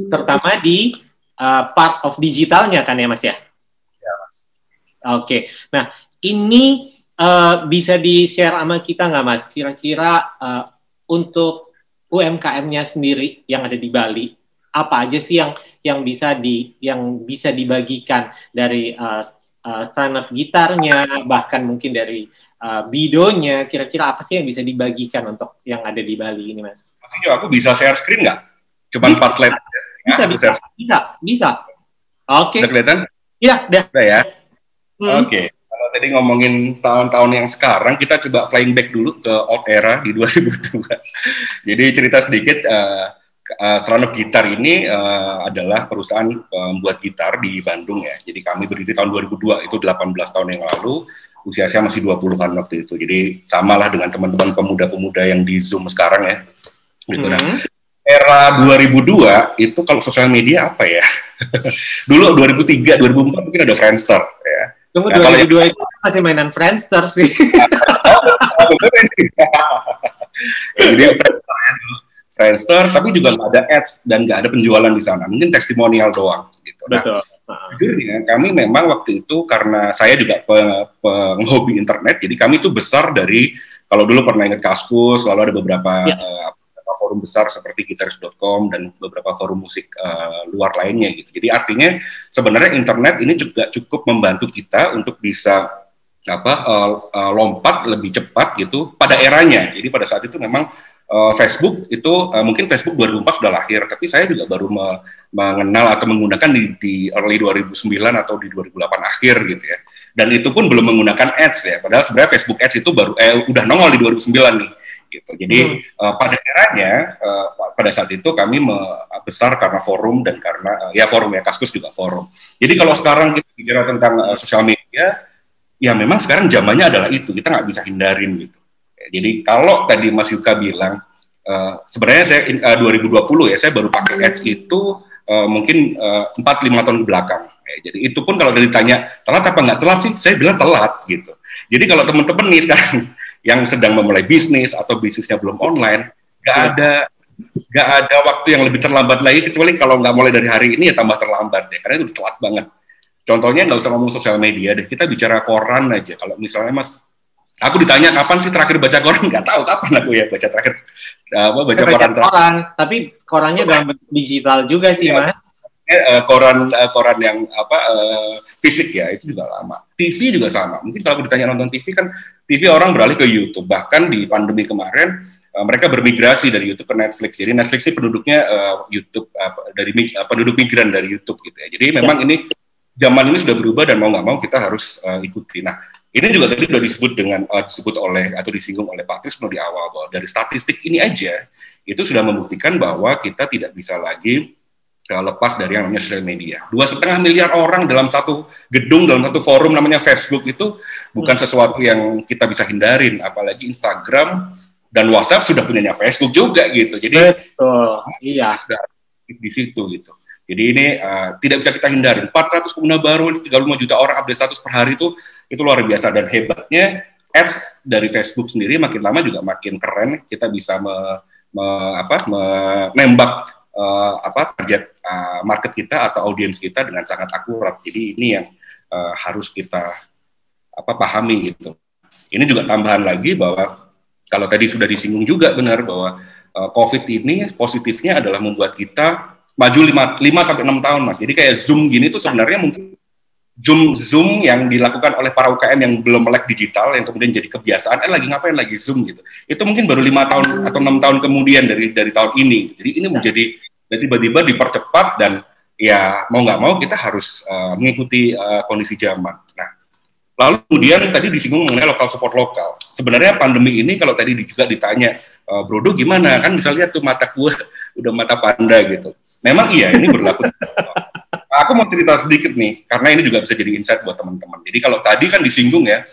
terutama di part of digitalnya kan ya Mas ya. Ya Mas. Oke, nah ini bisa di-share sama kita nggak Mas? Kira-kira untuk UMKM-nya sendiri yang ada di Bali, apa aja sih yang bisa dibagikan dari stand-up gitarnya, bahkan mungkin dari bidonya, kira-kira apa sih yang bisa dibagikan untuk yang ada di Bali ini, Mas? Maksudnya aku bisa share screen nggak? Cuman pas slide aja. Bisa. Oke. Udah kelihatan? Iya, udah ya. Oke. Kalau tadi ngomongin tahun-tahun yang sekarang, kita coba flying back dulu ke old era di 2002. Jadi cerita sedikit, Stand-up Gitar ini adalah perusahaan pembuat gitar di Bandung ya. Jadi kami berdiri tahun 2002, itu 18 tahun yang lalu. Usia saya masih 20-an waktu itu. Jadi samalah dengan teman-teman pemuda-pemuda yang di Zoom sekarang ya. Gitu. Nah, era 2002 itu kalau sosial media apa ya? Dulu 2003, 2004 mungkin ada Friendster ya. Tunggu, nah, 2002 itu masih mainan Friendster sih. Jadi Friendster, tapi juga nggak ada ads dan nggak ada penjualan di sana. Mungkin testimonial doang. Gitu. Betul. Nah, jujurnya kami memang waktu itu karena saya juga penghobi internet, jadi kami itu besar dari, kalau dulu pernah ingat Kaskus, lalu ada beberapa forum besar seperti gitaris.com dan beberapa forum musik luar lainnya gitu. Jadi artinya sebenarnya internet ini juga cukup membantu kita untuk bisa lompat lebih cepat gitu pada eranya. Jadi pada saat itu memang Facebook itu mungkin Facebook 2004 sudah lahir, tapi saya juga baru mengenal atau menggunakan di early 2009 atau di 2008 akhir gitu ya. Dan itu pun belum menggunakan ads ya. Padahal sebenarnya Facebook ads itu baru udah nongol di 2009 nih. Gitu. Jadi pada eranya pada saat itu kami besar karena forum dan karena forum ya, Kaskus juga forum. Jadi kalau sekarang kita bicara tentang sosial media, ya memang sekarang zamannya adalah itu, kita nggak bisa hindarin gitu. Jadi kalau tadi Mas Yuka bilang sebenarnya saya 2020 ya saya baru pakai ads itu mungkin 4-5 tahun ke belakang. Jadi itu pun kalau ditanya telat apa nggak telat sih, saya bilang telat gitu. Jadi kalau teman-teman nih sekarang yang sedang memulai bisnis atau bisnisnya belum online, nggak ada waktu yang lebih terlambat lagi, kecuali kalau nggak mulai dari hari ini ya tambah terlambat deh, karena itu telat banget. Contohnya nggak usah ngomong sosial media deh, kita bicara koran aja. Kalau misalnya Mas, aku ditanya kapan sih terakhir baca koran, nggak tahu kapan aku ya baca terakhir baca koran. Tapi korannya dalam bentuk digital juga sih, Mas. Koran yang fisik ya, itu juga lama. TV juga sama. Mungkin kalau ditanya nonton TV kan, TV orang beralih ke YouTube. Bahkan di pandemi kemarin mereka bermigrasi dari YouTube ke Netflix. Jadi Netflix ini penduduknya YouTube dari penduduk migran dari YouTube gitu ya. Jadi memang ini zaman ini sudah berubah dan mau nggak mau kita harus ikuti. Nah, ini juga tadi sudah disebut oleh atau disinggung oleh Pak Trisno di awal bahwa dari statistik ini aja itu sudah membuktikan bahwa kita tidak bisa lagi lepas dari yang namanya sosial media. 2,5 miliar orang dalam satu gedung, dalam satu forum namanya Facebook itu bukan sesuatu yang kita bisa hindarin, apalagi Instagram dan WhatsApp sudah punyanya Facebook juga gitu. Jadi iya, sudah di situ gitu. Jadi ini tidak bisa kita hindarin. 400 pengguna baru, 35 juta orang update status per hari itu luar biasa. Dan hebatnya ads dari Facebook sendiri makin lama juga makin keren. Kita bisa menembak target market kita atau audiens kita dengan sangat akurat. Jadi ini yang harus kita pahami gitu. Ini juga tambahan lagi bahwa kalau tadi sudah disinggung juga benar bahwa COVID ini positifnya adalah membuat kita maju 5-6 tahun, Mas. Jadi kayak Zoom gini tuh sebenarnya mungkin Zoom yang dilakukan oleh para UKM yang belum melek digital, yang kemudian jadi kebiasaan, lagi ngapain lagi Zoom gitu. Itu mungkin baru 5 tahun atau 6 tahun kemudian dari tahun ini. Jadi ini menjadi tiba-tiba dipercepat dan ya mau nggak mau kita harus mengikuti kondisi zaman. Nah, lalu kemudian tadi disinggung mengenai lokal support lokal. Sebenarnya pandemi ini kalau tadi juga ditanya, Brodo gimana? Kan bisa lihat tuh mata gua udah mata panda gitu. Memang iya, ini berlaku. Aku mau cerita sedikit nih, karena ini juga bisa jadi insight buat teman-teman. Jadi kalau tadi kan disinggung ya,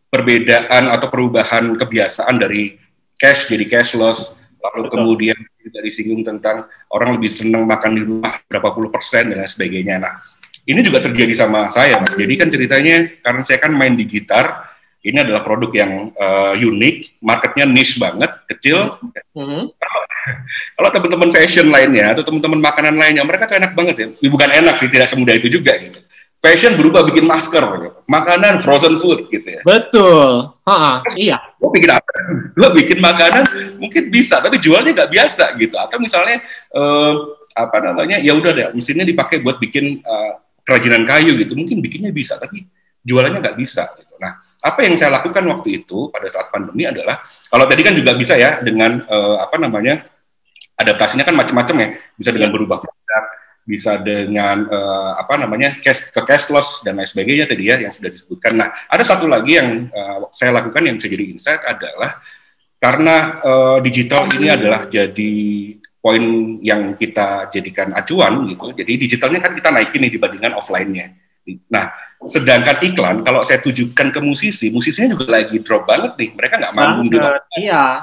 perbedaan atau perubahan kebiasaan dari cash jadi cashless, lalu kemudian juga disinggung tentang orang lebih senang makan di rumah berapa puluh % dan lain sebagainya. Nah, ini juga terjadi sama saya, Mas. Jadi kan ceritanya, karena saya kan main di gitar, ini adalah produk yang unik, marketnya niche banget, kecil. Kalau teman-teman fashion lainnya, atau teman-teman makanan lainnya, mereka tuh enak banget ya. Bukan enak sih, tidak semudah itu juga gitu. Fashion berubah bikin masker, gitu. Makanan frozen food gitu ya. Betul. Iya. Gue bikin apa? Gue bikin makanan mungkin bisa, tapi jualnya nggak biasa gitu. Atau misalnya ya udah deh, mesinnya dipakai buat bikin kerajinan kayu gitu. Mungkin bikinnya bisa, tapi jualannya nggak bisa gitu. Nah, apa yang saya lakukan waktu itu pada saat pandemi adalah, kalau tadi kan juga bisa ya dengan adaptasinya kan macam-macam ya, bisa dengan berubah produk, bisa dengan cashless dan lain sebagainya tadi ya yang sudah disebutkan. Nah, ada satu lagi yang saya lakukan yang bisa jadi insight adalah karena digital ini adalah jadi poin yang kita jadikan acuan gitu. Jadi digitalnya kan kita naikin nih dibandingkan offline-nya. Nah, sedangkan iklan kalau saya tujukan ke musisinya juga lagi drop banget nih. Mereka nggak manggung di mana. Iya.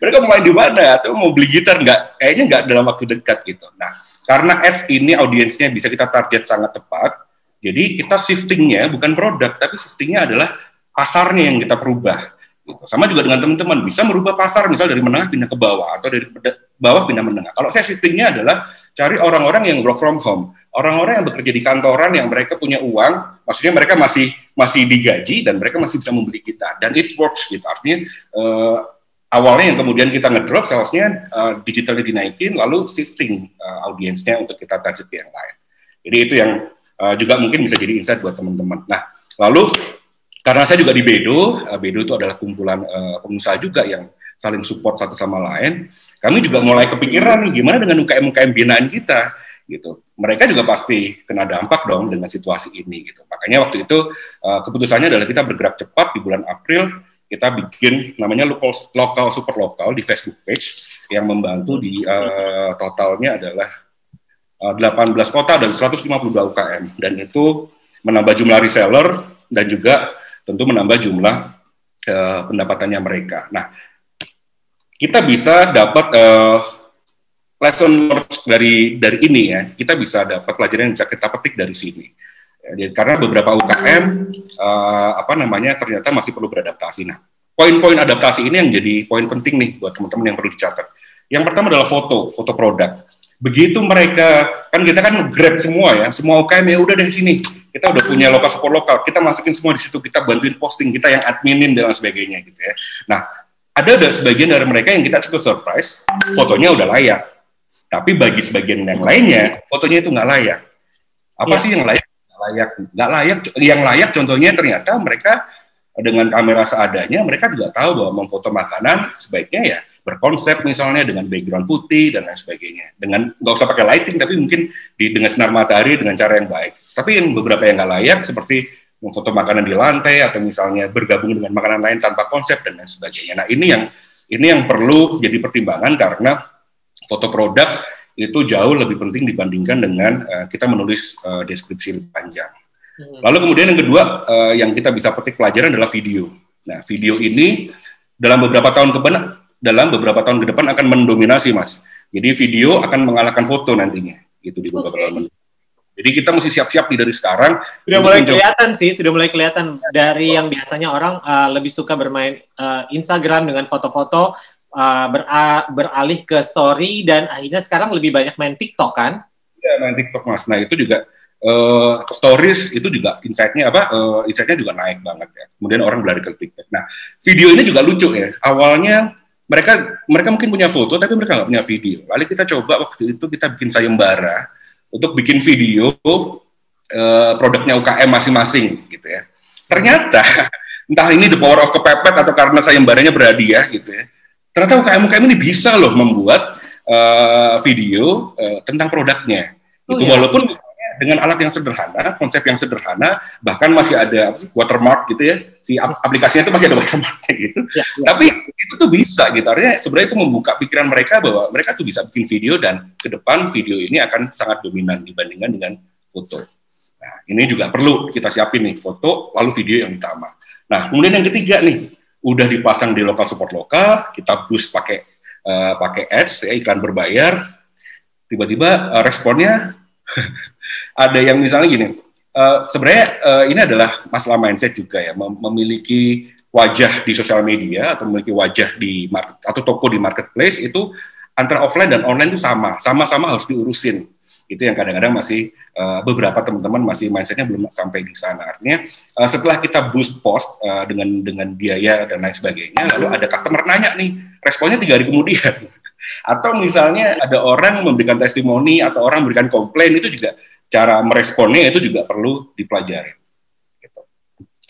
Mereka mau main di mana atau mau beli gitar kayaknya nggak dalam waktu dekat gitu. Nah, karena ads ini audiensnya bisa kita target sangat tepat. Jadi kita shiftingnya bukan produk, tapi shiftingnya adalah pasarnya yang kita perubah. Gitu. Sama juga dengan teman-teman bisa merubah pasar, misal dari menengah pindah ke bawah atau dari bawah pindah menengah. Kalau saya shiftingnya adalah cari orang-orang yang work from home, orang-orang yang bekerja di kantoran yang mereka punya uang, maksudnya mereka masih digaji dan mereka masih bisa membeli kita dan it works gitu. Artinya awalnya yang kemudian kita ngedrop salesnya digitalnya dinaikin, lalu shifting audiensnya untuk kita target yang lain. Jadi itu yang juga mungkin bisa jadi insight buat teman-teman. Nah, lalu karena saya juga di Bedo itu adalah kumpulan pengusaha juga yang saling support satu sama lain. Kami juga mulai kepikiran nih, gimana dengan UKM-UKM binaan kita, gitu. Mereka juga pasti kena dampak dong dengan situasi ini, gitu. Makanya waktu itu keputusannya adalah kita bergerak cepat di bulan April, kita bikin namanya lokal super lokal di Facebook page yang membantu di totalnya adalah 18 kota dan 152 UKM, dan itu menambah jumlah reseller dan juga tentu menambah jumlah pendapatannya mereka. Nah, kita bisa dapat lesson dari ini ya. Kita bisa dapat pelajaran yang bisa kita petik dari sini. Ya, karena beberapa UKM ternyata masih perlu beradaptasi. Nah, poin-poin adaptasi ini yang jadi poin penting nih buat teman-teman yang perlu dicatat. Yang pertama adalah foto produk. Begitu mereka, kan kita kan grab semua ya, semua UKM ya udah deh sini, kita udah punya lokal support lokal, kita masukin semua di situ, kita bantuin posting, kita yang adminin dan sebagainya gitu ya. Nah, ada sebagian dari mereka yang kita cukup surprise, fotonya udah layak, tapi bagi sebagian yang lainnya, fotonya itu nggak layak. Apa sih yang layak? Nggak layak. Yang layak contohnya ternyata mereka dengan kamera seadanya, mereka juga tahu bahwa memfoto makanan sebaiknya ya berkonsep misalnya dengan background putih dan lain sebagainya. Dengan nggak usah pakai lighting, tapi mungkin dengan sinar matahari dengan cara yang baik. Tapi yang beberapa yang nggak layak seperti memfoto makanan di lantai atau misalnya bergabung dengan makanan lain tanpa konsep dan lain sebagainya. Nah ini yang perlu jadi pertimbangan karena foto produk itu jauh lebih penting dibandingkan dengan kita menulis deskripsi panjang. Lalu kemudian yang kedua yang kita bisa petik pelajaran adalah video. Nah video ini dalam beberapa tahun ke depan akan mendominasi, Mas. Jadi video akan mengalahkan foto nantinya, gitu di beberapa tahun. Jadi kita mesti siap-siap nih dari sekarang. Sudah mulai kelihatan dari yang biasanya orang lebih suka bermain Instagram dengan foto-foto, beralih ke story, dan akhirnya sekarang lebih banyak main TikTok kan? Iya, main TikTok, Mas. Nah itu juga stories itu juga insight-nya juga naik banget ya. Kemudian orang berlari ke TikTok. Nah video ini juga lucu ya. Awalnya mereka mungkin punya foto, tapi mereka nggak punya video. Lalu kita coba waktu itu kita bikin sayembara untuk bikin video produknya UKM masing-masing, gitu ya. Ternyata entah ini the power of kepepet atau karena sayembaranya berhadiah, gitu ya. Ternyata UKM ini bisa loh membuat video tentang produknya. Walaupun misalnya dengan alat yang sederhana, konsep yang sederhana, bahkan masih ada watermark gitu ya, si aplikasinya itu masih ada watermarknya gitu. Tapi itu tuh bisa gitu, artinya sebenarnya itu membuka pikiran mereka bahwa mereka tuh bisa bikin video dan ke depan video ini akan sangat dominan dibandingkan dengan foto. Nah ini juga perlu kita siapin nih, foto lalu video yang utama. Nah kemudian yang ketiga nih, udah dipasang di lokal support lokal, kita boost pakai ads, ya, iklan berbayar, tiba-tiba responnya ada yang misalnya gini, sebenarnya ini adalah masalah mindset juga ya, memiliki wajah di sosial media atau memiliki wajah di market atau toko di marketplace itu antara offline dan online itu sama-sama harus diurusin. Itu yang kadang-kadang masih beberapa teman-teman masih mindsetnya belum sampai di sana. Artinya setelah kita boost post dengan biaya dan lain sebagainya, lalu ada customer nanya nih, responnya 3 hari kemudian. Atau misalnya ada orang memberikan testimoni atau orang memberikan komplain, itu juga cara meresponnya itu juga perlu dipelajari. Gitu.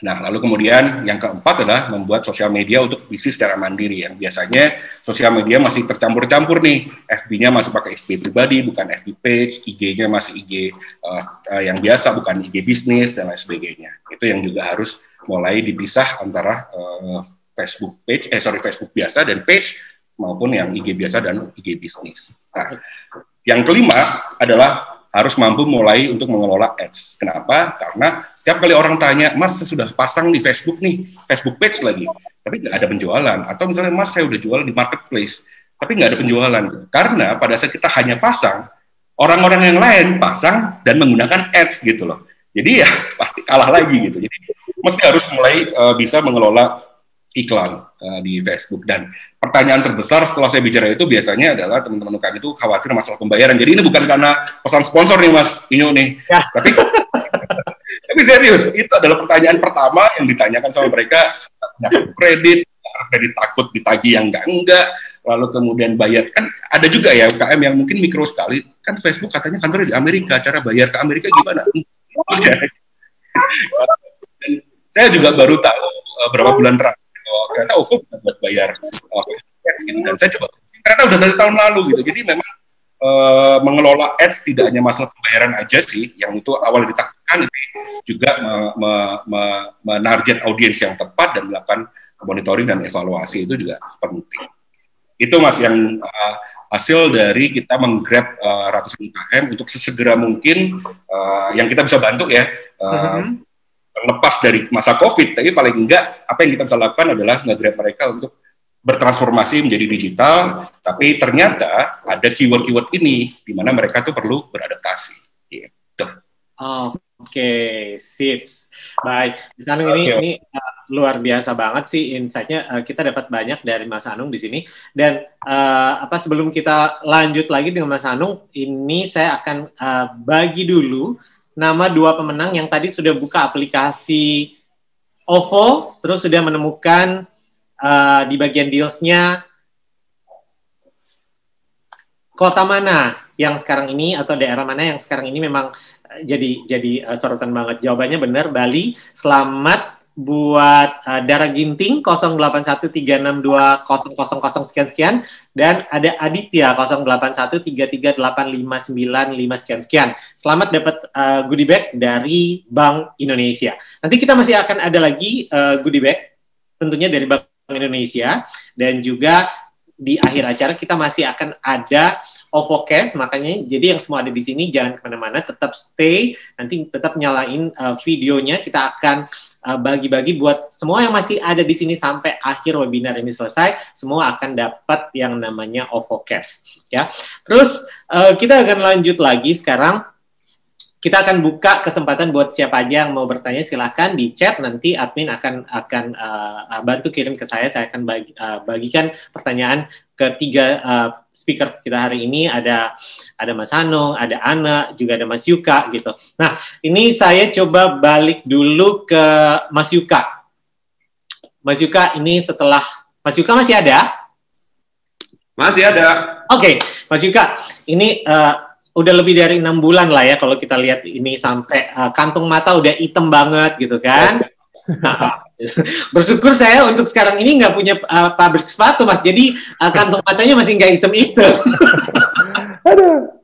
Nah, lalu kemudian yang keempat adalah membuat sosial media untuk bisnis secara mandiri. Yang biasanya sosial media masih tercampur-campur nih. FB-nya masih pakai FB pribadi, bukan FB page, IG-nya masih IG yang biasa, bukan IG bisnis, dan lain sebagainya. Itu yang juga harus mulai dipisah antara Facebook biasa dan page, maupun yang IG biasa dan IG bisnis. Nah, yang kelima adalah harus mampu mulai untuk mengelola ads. Kenapa? Karena setiap kali orang tanya, Mas saya sudah pasang di Facebook nih, Facebook page lagi, tapi nggak ada penjualan. Atau misalnya, Mas saya udah jual di marketplace, tapi nggak ada penjualan. Karena pada saat kita hanya pasang, orang-orang yang lain pasang dan menggunakan ads gitu loh. Jadi ya pasti kalah lagi gitu. Jadi mesti harus mulai bisa mengelola iklan di Facebook. Dan pertanyaan terbesar setelah saya bicara itu biasanya adalah teman-teman UKM itu khawatir masalah pembayaran. Jadi ini bukan karena pesan sponsor nih Mas Inyo nih, ya. tapi serius, itu adalah pertanyaan pertama yang ditanyakan sama mereka. Kredit takut ditagih yang enggak, lalu kemudian bayar. Kan ada juga ya UKM yang mungkin mikro sekali, kan Facebook katanya kantornya di Amerika, cara bayar ke Amerika gimana? Dan saya juga baru tahu beberapa bulan terakhir ternyata OVO bisa buat bayar gitu. Dan saya coba ternyata udah dari tahun lalu gitu. Jadi memang mengelola ads tidak hanya masalah pembayaran aja sih, yang itu awal ditakutkan, tapi juga menarget audiens yang tepat dan melakukan monitoring dan evaluasi itu juga penting. Itu Mas yang hasil dari kita menggrab ratusan UKM untuk sesegera mungkin yang kita bisa bantu ya. Lepas dari masa COVID, tapi paling enggak apa yang kita bisa lakukan adalah nge-grab mereka untuk bertransformasi menjadi digital, tapi ternyata ada keyword-keyword ini di mana mereka tuh perlu beradaptasi. Gitu. Oke, sip. Baik, Mas Anung ini luar biasa banget sih insight-nya. Kita dapat banyak dari Mas Anung di sini. Dan sebelum kita lanjut lagi dengan Mas Anung, ini saya akan bagi dulu nama 2 pemenang yang tadi sudah buka aplikasi OVO, terus sudah menemukan di bagian deals-nya kota mana yang sekarang ini atau daerah mana yang sekarang ini memang jadi sorotan banget. Jawabannya benar, Bali. Selamat buat Dara Ginting 0813620000 sekian dan ada Aditya 0813385955 sekian. Selamat dapat goodie bag dari Bank Indonesia. Nanti kita masih akan ada lagi goodie bag tentunya dari Bank Indonesia, dan juga di akhir acara kita masih akan ada OVO Cash. Makanya jadi yang semua ada di sini jangan kemana-mana, tetap stay, nanti tetap nyalain videonya. Kita akan bagi-bagi buat semua yang masih ada di sini sampai akhir webinar ini selesai, semua akan dapat yang namanya OVO Cash ya. Terus kita akan lanjut lagi sekarang. Kita akan buka kesempatan buat siapa aja yang mau bertanya, silahkan di chat, nanti admin akan bantu kirim ke saya akan bagikan pertanyaan ke 3 speaker kita hari ini. Ada Mas Anung, ada Ana, juga ada Mas Yuka gitu. Nah, ini saya coba balik dulu ke Mas Yuka. Mas Yuka, ini setelah Mas Yuka masih ada? Masih ada. Oke, Mas Yuka, ini udah lebih dari 6 bulan lah ya kalau kita lihat ini sampai kantung mata udah hitam banget gitu kan. Nah, bersyukur saya untuk sekarang ini nggak punya pabrik sepatu, Mas. Jadi kantung matanya masih nggak hitam-hitam. Aduh.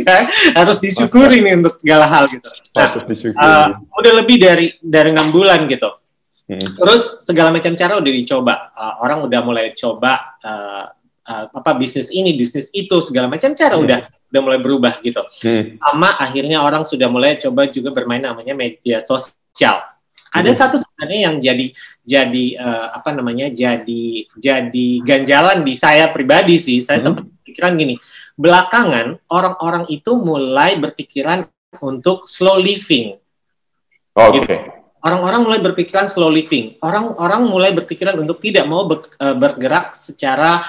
Kan? Harus disyukuri nih untuk segala hal gitu. Nah, udah lebih dari 6 bulan gitu. Terus segala macam cara udah dicoba. Orang udah mulai coba bisnis ini, bisnis itu, segala macam cara udah mulai berubah gitu. Sama akhirnya orang sudah mulai coba juga bermain namanya media sosial. Ada satu sebenarnya yang jadi ganjalan di saya pribadi sih. Saya sempat pikiran gini, belakangan orang-orang itu mulai berpikiran untuk slow living. Gitu. Orang-orang mulai berpikiran slow living. Orang-orang mulai berpikiran untuk tidak mau bergerak secara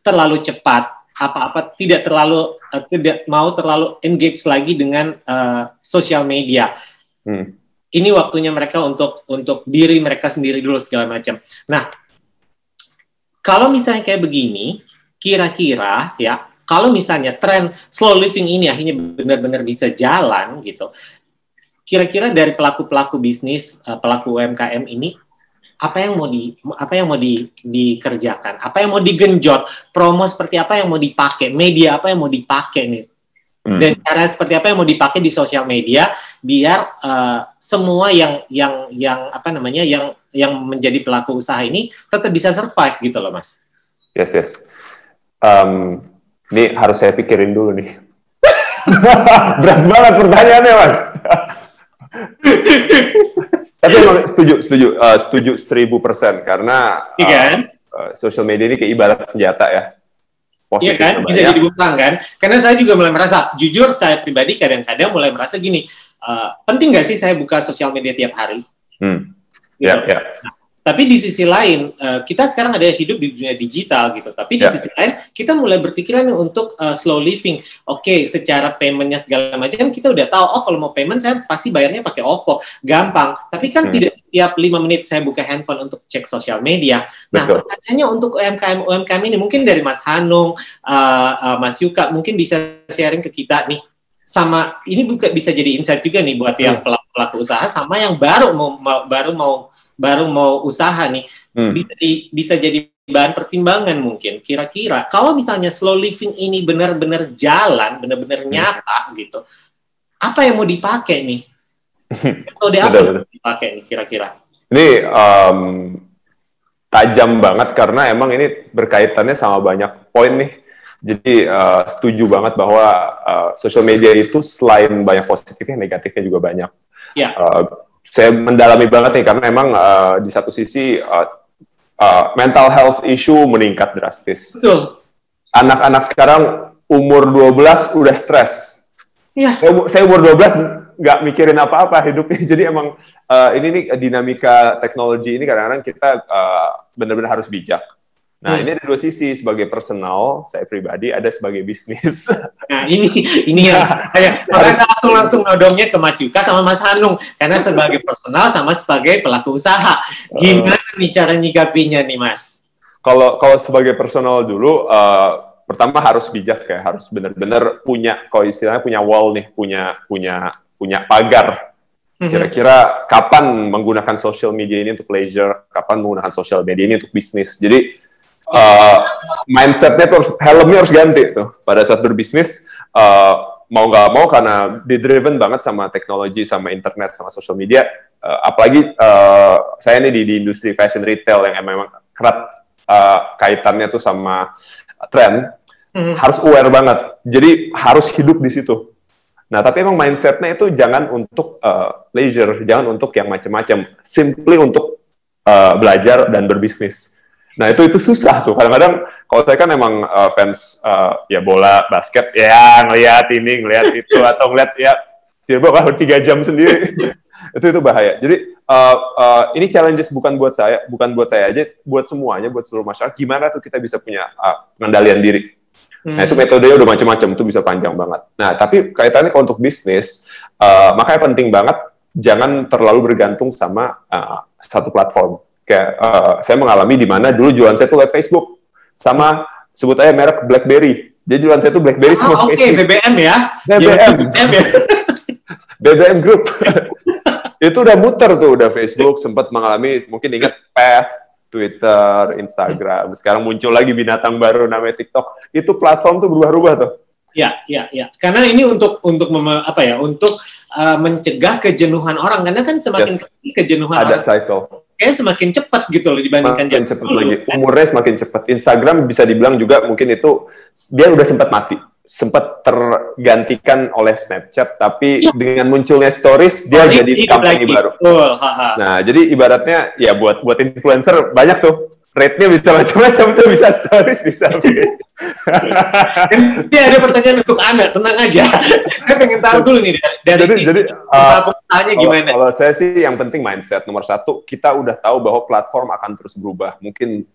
terlalu cepat, tidak mau terlalu engage lagi dengan sosial media. Ini waktunya mereka untuk diri mereka sendiri dulu segala macam. Nah, kalau misalnya kayak begini, kira-kira ya, kalau misalnya tren slow living ini akhirnya benar-benar bisa jalan gitu, kira-kira dari pelaku-pelaku bisnis, pelaku UMKM ini, apa yang mau dikerjakan, apa yang mau digenjot, promo seperti apa yang mau dipakai, media apa yang mau dipakai nih, dan cara seperti apa yang mau dipakai di sosial media biar semua yang menjadi pelaku usaha ini tetap bisa survive gitu loh, Mas. Yes. Ini harus saya pikirin dulu nih. Berat banget pertanyaannya, Mas. Tapi emang setuju 1000% karena social media ini kayak ibarat senjata ya. Iya kan, bisa jadi bukang kan. Karena saya juga mulai merasa, jujur saya pribadi kadang-kadang mulai merasa gini, penting nggak sih saya buka sosial media tiap hari? Gitu. Nah, tapi di sisi lain, kita sekarang ada hidup di dunia digital gitu. Tapi di sisi lain, kita mulai berpikiran untuk slow living. Oke, secara paymentnya segala macam, kita udah tahu, oh kalau mau payment saya pasti bayarnya pakai OVO. Gampang. Tapi kan tidak setiap 5 menit saya buka handphone untuk cek sosial media. Nah, pertanyaannya untuk UMKM ini, mungkin dari Mas Hanung, Mas Yuka, mungkin bisa sharing ke kita nih. Sama, ini bisa jadi insight juga nih buat yang pelaku usaha, sama yang baru mau usaha nih, bisa jadi bahan pertimbangan mungkin. Kira-kira kalau misalnya slow living ini benar-benar jalan, benar-benar nyata gitu, apa yang mau dipakai nih? Metode apa yang mau dipakai nih kira-kira? Ini tajam banget karena emang ini berkaitannya sama banyak poin nih. Jadi setuju banget bahwa social media itu selain banyak positifnya, negatifnya juga banyak. Saya mendalami banget nih karena emang di satu sisi mental health issue meningkat drastis. Betul. Anak-anak sekarang umur 12 udah stres. Iya. Saya umur 12 nggak mikirin apa-apa hidupnya. Jadi emang ini nih dinamika teknologi ini kadang-kadang kita benar-benar harus bijak. Nah, ini ada dua sisi, sebagai personal, saya pribadi, ada sebagai bisnis. Nah, ini ya. Makanya langsung nodongnya ke Mas Yuka sama Mas Hanung, karena sebagai personal sama sebagai pelaku usaha. Gimana nih cara nyikapinya nih, Mas? Kalau sebagai personal dulu, pertama harus bijak ya, harus benar-benar punya, kalau istilahnya punya wall nih, punya pagar. Kira-kira kapan menggunakan social media ini untuk leisure, kapan menggunakan social media ini untuk bisnis. Jadi mindsetnya tuh helmnya harus ganti tuh pada saat berbisnis, mau nggak mau karena di-driven banget sama teknologi, sama internet, sama social media. Apalagi saya nih di industri fashion retail yang memang erat kaitannya tuh sama tren, harus aware banget. Jadi harus hidup di situ. Nah, tapi emang mindsetnya itu jangan untuk leisure, jangan untuk yang macam-macam, simply untuk belajar dan berbisnis. Nah, itu susah tuh. Kadang-kadang kalau saya kan emang fans ya bola, basket, ya ngeliat ini, ngeliat itu, atau ngeliat ya tiba-tiba 3 jam sendiri. itu bahaya. Jadi ini challenges bukan buat saya aja, buat semuanya, buat seluruh masyarakat. Gimana tuh kita bisa punya pengendalian diri. Nah, itu metodenya udah macam-macam, itu bisa panjang banget. Nah, tapi kaitannya kalau untuk bisnis, makanya penting banget jangan terlalu bergantung sama satu platform. Kayak saya mengalami di mana dulu jualan saya tuh lewat Facebook, sama sebut aja merek BlackBerry. Jadi jualan saya tuh BlackBerry sama Facebook. BBM ya? BBM Group. Itu udah muter tuh, udah Facebook, sempat mengalami, mungkin ingat Path, Twitter, Instagram. Sekarang muncul lagi binatang baru namanya TikTok. Itu platform tuh berubah-ubah tuh. Ya. Karena ini untuk mencegah kejenuhan orang. Karena kan semakin kejenuhan ada orang, cycle. Kayak semakin cepat gitu loh dibandingkan semakin cepat lagi. Umurnya semakin cepat. Instagram bisa dibilang juga mungkin itu dia udah sempat mati, sempat tergantikan oleh Snapchat, tapi dengan munculnya stories dia jadi company baru. Nah, jadi ibaratnya ya buat influencer banyak tuh. Rate-nya bisa macam-macam tuh, bisa stories, bisa. Ini ada pertanyaan untuk Anda, tenang aja. Saya pengen tahu dulu nih dari sisi penggunaannya gimana. Kalau saya sih yang penting mindset nomor 1, kita udah tahu bahwa platform akan terus berubah. Mungkin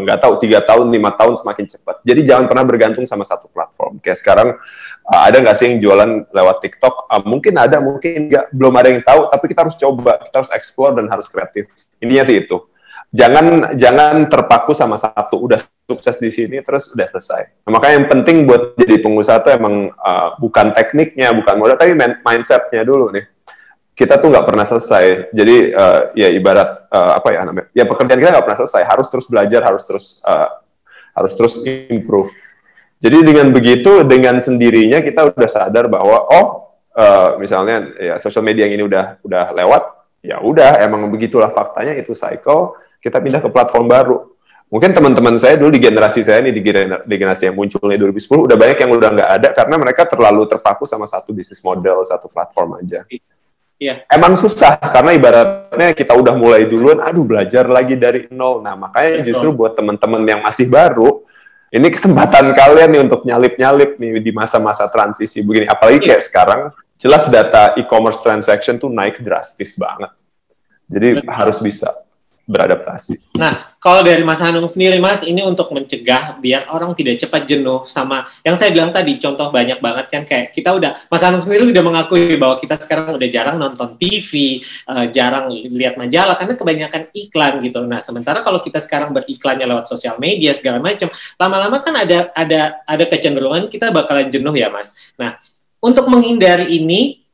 nggak tahu 3 tahun, 5 tahun semakin cepat. Jadi jangan pernah bergantung sama satu platform. Kayak sekarang ada nggak sih yang jualan lewat TikTok? Mungkin ada, mungkin nggak. Belum ada yang tahu. Tapi kita harus coba, kita harus explore dan harus kreatif. Intinya sih itu. Jangan terpaku sama satu, udah sukses di sini terus udah selesai. Nah, makanya yang penting buat jadi pengusaha itu emang bukan tekniknya, bukan modal, tapi mindsetnya dulu nih. Kita tuh nggak pernah selesai. Jadi ya ibarat apa ya namanya? Ya pekerjaan kita nggak pernah selesai. Harus terus belajar, harus terus improve. Jadi dengan begitu, dengan sendirinya kita udah sadar bahwa misalnya ya social media yang ini udah lewat, ya udah emang begitulah faktanya, itu cycle. Kita pindah ke platform baru. Mungkin teman-teman saya dulu di generasi saya nih, di generasi yang munculnya 2010, udah banyak yang udah nggak ada karena mereka terlalu terpaku sama satu bisnis model, satu platform aja. Iya. Emang susah, karena ibaratnya kita udah mulai duluan, belajar lagi dari nol. Nah, makanya justru buat teman-teman yang masih baru, ini kesempatan kalian nih untuk nyalip-nyalip nih di masa-masa transisi begini. Apalagi kayak sekarang, jelas data e-commerce transaction tuh naik drastis banget. Jadi harus bisa beradaptasi. Nah, kalau dari Mas Hanung sendiri, Mas, ini untuk mencegah biar orang tidak cepat jenuh sama yang saya bilang tadi, contoh banyak banget kan, kayak kita Mas Hanung sendiri udah mengakui bahwa kita sekarang udah jarang nonton TV, jarang lihat majalah, karena kebanyakan iklan gitu. Nah, sementara kalau kita sekarang beriklannya lewat sosial media, segala macam, lama-lama kan ada kecenderungan kita bakalan jenuh ya, Mas. Nah, untuk menghindari ini,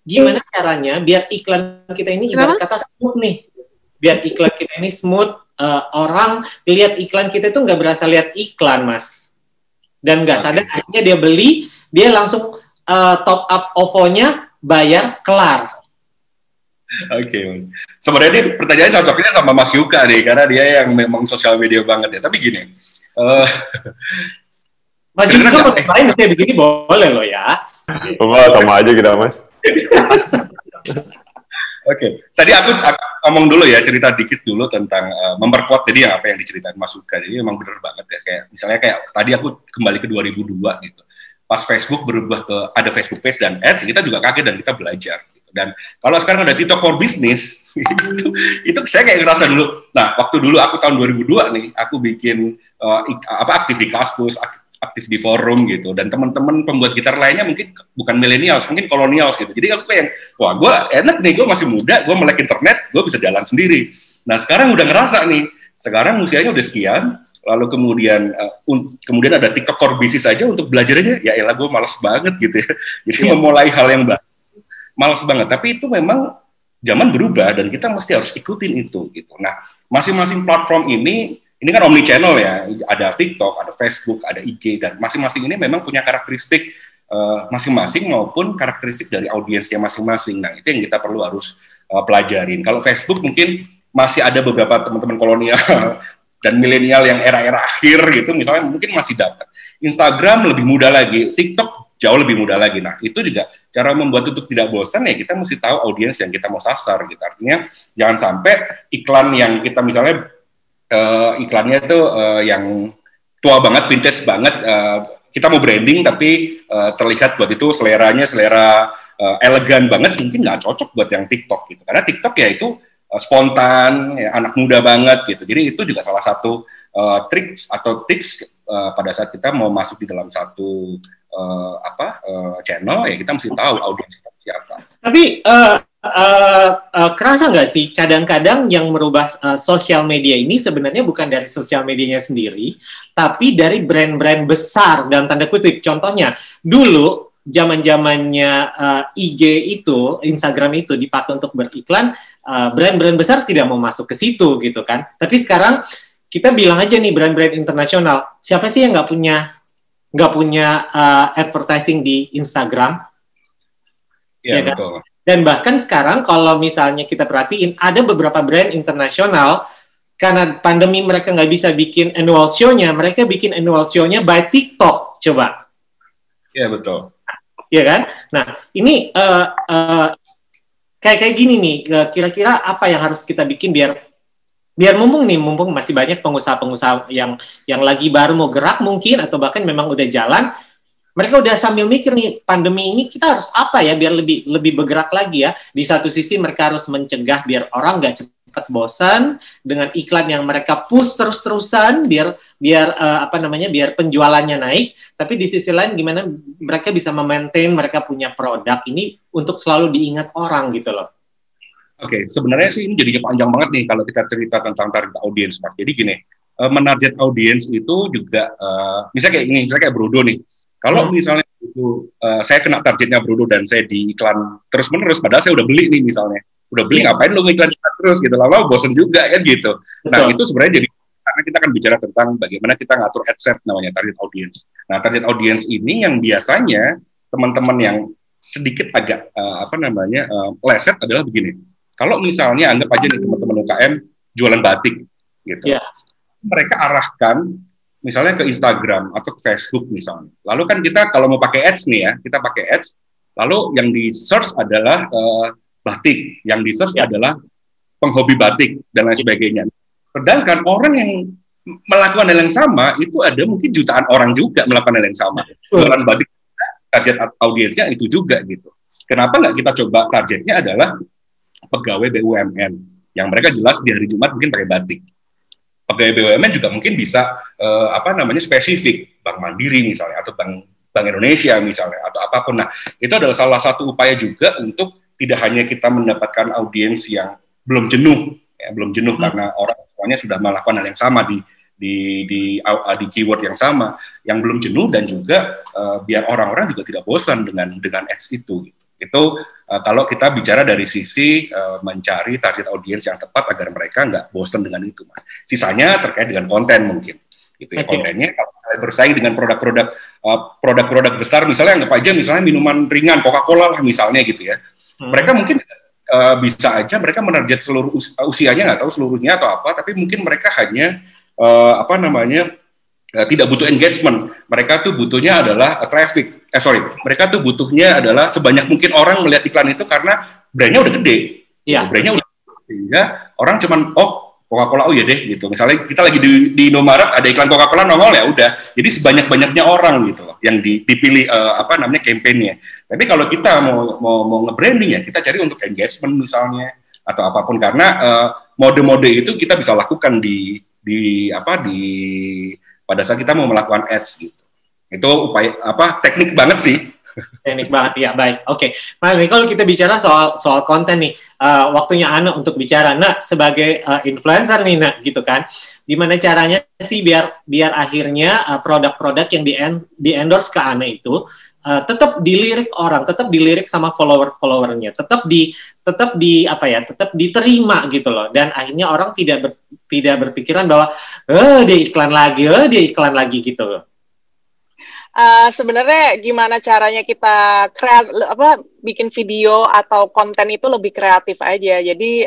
gimana caranya biar iklan kita ini ibarat kata smooth nih, biar iklan kita ini smooth, orang lihat iklan kita itu nggak berasa lihat iklan, Mas, dan nggak sadar akhirnya dia beli, dia langsung top up OVO-nya, bayar, kelar. Oke, Mas. Sebenarnya ini pertanyaan cocoknya sama Mas Yuka nih, karena dia yang memang sosial media banget ya. Tapi gini, Mas Yuka main kayak begini boleh loh ya. Sama aja kita, Mas. Oke, tadi aku ngomong dulu ya, cerita dikit dulu tentang memperkuat tadi yang diceritain Mas Yuka. Jadi memang benar banget ya, kayak misalnya kayak tadi aku kembali ke 2002 gitu. pas Facebook berubah ke ada Facebook Page dan Ads, kita juga kaget dan kita belajar. Dan kalau sekarang ada TikTok for Business, itu saya kayak ngerasa dulu. Nah, waktu dulu aku tahun 2002 nih, aku bikin aktif di Kaskus, aktif di forum gitu. Dan teman-teman pembuat gitar lainnya mungkin bukan millennials, mungkin kolonials gitu. Jadi aku kayak, wah, gue enak nih, gue masih muda, gue melek internet, gue bisa jalan sendiri. Nah, sekarang udah ngerasa nih, sekarang usianya udah sekian, lalu kemudian ada TikTok for Business aja untuk belajar aja. Ya elah, gue malas banget gitu ya. Jadi memulai hal yang baru. Males banget, tapi itu memang zaman berubah dan kita mesti harus ikutin itu gitu. Nah, masing-masing platform ini kan omni channel ya, ada TikTok, ada Facebook, ada IG, dan masing-masing ini memang punya karakteristik masing-masing maupun karakteristik dari audiensnya masing-masing. Nah, itu yang kita perlu harus pelajarin. Kalau Facebook mungkin masih ada beberapa teman-teman kolonial dan milenial yang era-era akhir gitu, misalnya mungkin masih dapat. Instagram lebih mudah lagi, TikTok jauh lebih mudah lagi. Nah, itu juga cara membuat untuk tidak bosan ya, kita mesti tahu audiens yang kita mau sasar gitu. Artinya jangan sampai iklan yang kita misalnya iklannya itu yang tua banget, vintage banget, kita mau branding tapi terlihat buat itu selera elegan banget, mungkin nggak cocok buat yang TikTok gitu. Karena TikTok ya itu spontan, ya, anak muda banget gitu. Jadi itu juga salah satu trik atau tips pada saat kita mau masuk di dalam satu channel, ya kita mesti tahu audiens kita siapa. Tapi kerasa nggak sih kadang-kadang yang merubah sosial media ini sebenarnya bukan dari sosial medianya sendiri, tapi dari brand-brand besar dalam tanda kutip. Contohnya dulu zaman-zamannya IG itu, Instagram itu dipakai untuk beriklan, brand-brand besar tidak mau masuk ke situ gitu kan. Tapi sekarang kita bilang aja nih brand-brand internasional, siapa sih yang nggak punya advertising di Instagram? Ya, kan? betul. Dan bahkan sekarang kalau misalnya kita perhatiin, ada beberapa brand internasional, karena pandemi mereka nggak bisa bikin annual show-nya, mereka bikin annual show-nya by TikTok, coba. Ya, betul. Ya kan? Nah, ini kayak gini nih, kira-kira apa yang harus kita bikin biar mumpung masih banyak pengusaha-pengusaha yang lagi baru mau gerak mungkin, atau bahkan memang udah jalan, mereka udah sambil mikir nih, pandemi ini kita harus apa ya biar lebih bergerak lagi ya. Di satu sisi mereka harus mencegah biar orang nggak cepat bosan dengan iklan yang mereka push terus-terusan biar penjualannya naik. Tapi di sisi lain gimana mereka bisa memaintain mereka punya produk ini untuk selalu diingat orang gitu loh. Oke, sebenarnya sih ini jadinya panjang banget nih kalau kita cerita tentang target audiens, Mas. Jadi gini, menarget audiens itu juga, misalnya kayak Brodo nih. Kalau misalnya itu saya kena targetnya Brodo dan saya di iklan terus-menerus, padahal saya udah beli nih misalnya. Udah beli, ngapain lu ngiklan terus gitu, lama bosen juga kan gitu. Betul. Nah, itu sebenarnya jadi, karena kita akan bicara tentang bagaimana kita ngatur ad set namanya target audience. Nah, target audience ini yang biasanya teman-teman yang sedikit agak leset adalah begini. Kalau misalnya anggap aja nih teman-teman UKM jualan batik gitu. Yeah. Mereka arahkan misalnya ke Instagram atau ke Facebook misalnya. Lalu kan kita kalau mau pakai ads nih ya, kita pakai ads, lalu yang di search adalah batik, yang di search adalah penghobi batik dan lain sebagainya. Sedangkan orang yang melakukan hal yang sama itu ada mungkin jutaan orang juga melakukan hal yang sama. Jualan batik, target audiensnya itu juga gitu. Kenapa nggak kita coba targetnya adalah pegawai BUMN yang mereka jelas di hari Jumat mungkin pakai batik. Pegawai BUMN juga mungkin bisa spesifik, Bank Mandiri misalnya atau Bank Indonesia misalnya atau apapun. Nah, itu adalah salah satu upaya juga untuk tidak hanya kita mendapatkan audiens yang belum jenuh karena orang semuanya sudah melakukan hal yang sama di keyword yang sama, yang belum jenuh dan juga biar orang-orang juga tidak bosan dengan ads itu. Itu kalau kita bicara dari sisi mencari target audiens yang tepat agar mereka nggak bosan dengan itu, Mas. Sisanya terkait dengan konten mungkin. Gitu ya, kontennya kalau misalnya bersaing dengan produk-produk besar, misalnya anggap aja misalnya minuman ringan Coca-Cola lah misalnya gitu ya. Mereka mungkin bisa aja mereka menarget seluruh usianya, nggak tahu seluruhnya atau apa, tapi mungkin mereka hanya tidak butuh engagement. Mereka tuh butuhnya adalah traffic. Mereka tuh butuhnya adalah sebanyak mungkin orang melihat iklan itu karena brandnya udah gede. Brandnya udah gede, sehingga orang cuman Coca-Cola, oh iya deh gitu. Misalnya kita lagi di Indomaret ada iklan Coca-Cola nongol, ya udah. Jadi sebanyak-banyaknya orang gitu loh yang dipilih kampanye-nya. Tapi kalau kita mau nge-branding ya, kita cari untuk engagement misalnya atau apapun, karena mode-mode itu kita bisa lakukan pada saat kita mau melakukan ads gitu. Itu upaya teknik banget sih. Teknik banget ya, baik. Oke. Nah, ini kalau kita bicara soal konten nih, waktunya Ana untuk bicara. Nah, sebagai influencer nih, nah, gitu kan. Gimana caranya sih biar akhirnya produk-produk yang di-endorse ke Ana itu tetap dilirik orang, tetap dilirik sama follower-followernya, tetap diterima gitu loh. Dan akhirnya orang tidak berpikiran bahwa dia iklan lagi gitu loh. Sebenarnya gimana caranya kita bikin video atau konten itu lebih kreatif aja. Jadi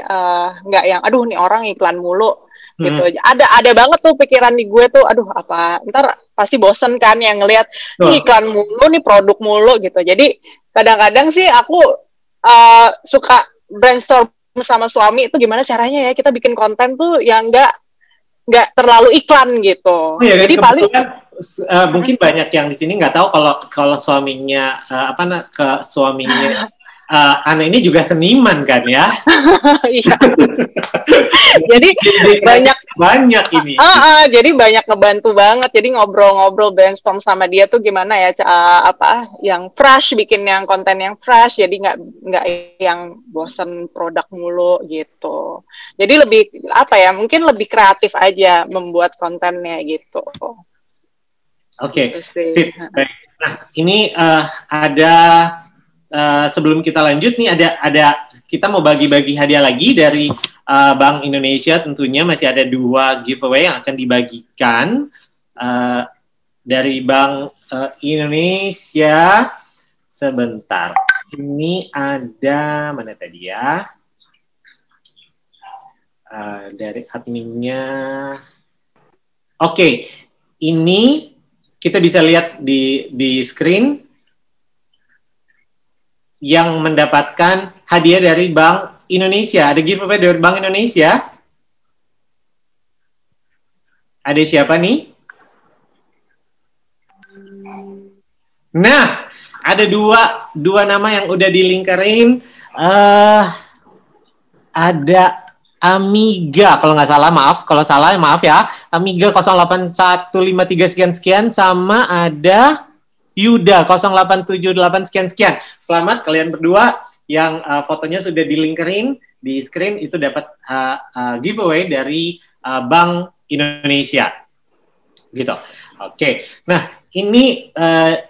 nggak yang aduh nih orang iklan mulu gitu. Ada banget tuh pikiran di gue tuh, aduh apa ntar pasti bosen kan yang ngelihat nih iklan mulu, nih produk mulu gitu. Jadi kadang-kadang sih aku suka brainstorm sama suami itu gimana caranya ya kita bikin konten tuh yang nggak terlalu iklan gitu. Oh, ya, jadi paling mungkin banyak yang di sini nggak tahu kalau suaminya suaminya Ana ini juga seniman kan ya? Iya. Jadi banyak ini. Jadi banyak ngebantu banget. Jadi ngobrol-ngobrol brainstorm sama dia tuh gimana ya yang fresh, bikin yang konten yang fresh. Jadi nggak yang bosen produk mulu gitu. Jadi lebih mungkin lebih kreatif aja membuat kontennya gitu. Oke, sip. Nah, ini ada sebelum kita lanjut nih ada kita mau bagi-bagi hadiah lagi dari Bank Indonesia. Tentunya masih ada 2 giveaway yang akan dibagikan dari Bank Indonesia. Sebentar, ini ada mana tadi ya? Dari adminnya. Oke, ini kita bisa lihat di screen yang mendapatkan hadiah dari Bank Indonesia. Ada giveaway dari Bank Indonesia. Ada siapa nih? Nah, ada dua nama yang udah dilingkarin. Ada Amiga, kalau nggak salah, maaf. Kalau salah, maaf ya. Amiga 08153 sekian-sekian, sama ada Yuda 0878 sekian-sekian. Selamat kalian berdua yang fotonya sudah dilingkerin di screen, itu dapat giveaway dari Bank Indonesia. Gitu. Oke. Nah, ini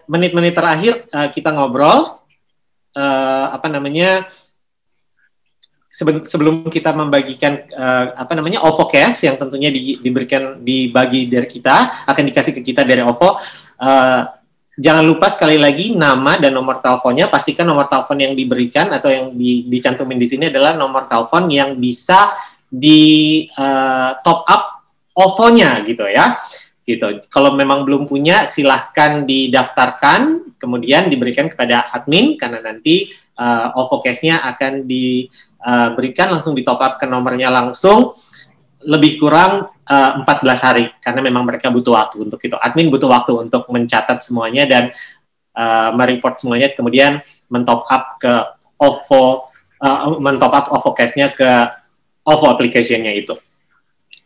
menit-menit terakhir kita ngobrol. Sebelum kita membagikan OVO Cash yang tentunya dibagi dari kita, akan dikasih ke kita dari OVO. Jangan lupa sekali lagi nama dan nomor teleponnya. Pastikan nomor telepon yang diberikan atau yang dicantumin di sini adalah nomor telepon yang bisa di top up OVO-nya gitu ya. Gitu. Kalau memang belum punya, silahkan didaftarkan, kemudian diberikan kepada admin, karena nanti OVO Cash-nya akan diberikan langsung di top up ke nomornya langsung, lebih kurang 14 hari, karena memang mereka butuh waktu untuk itu. Admin butuh waktu untuk mencatat semuanya dan mereport semuanya, kemudian mentop up ke OVO, mentop up OVO Cash-nya ke OVO application-nya itu.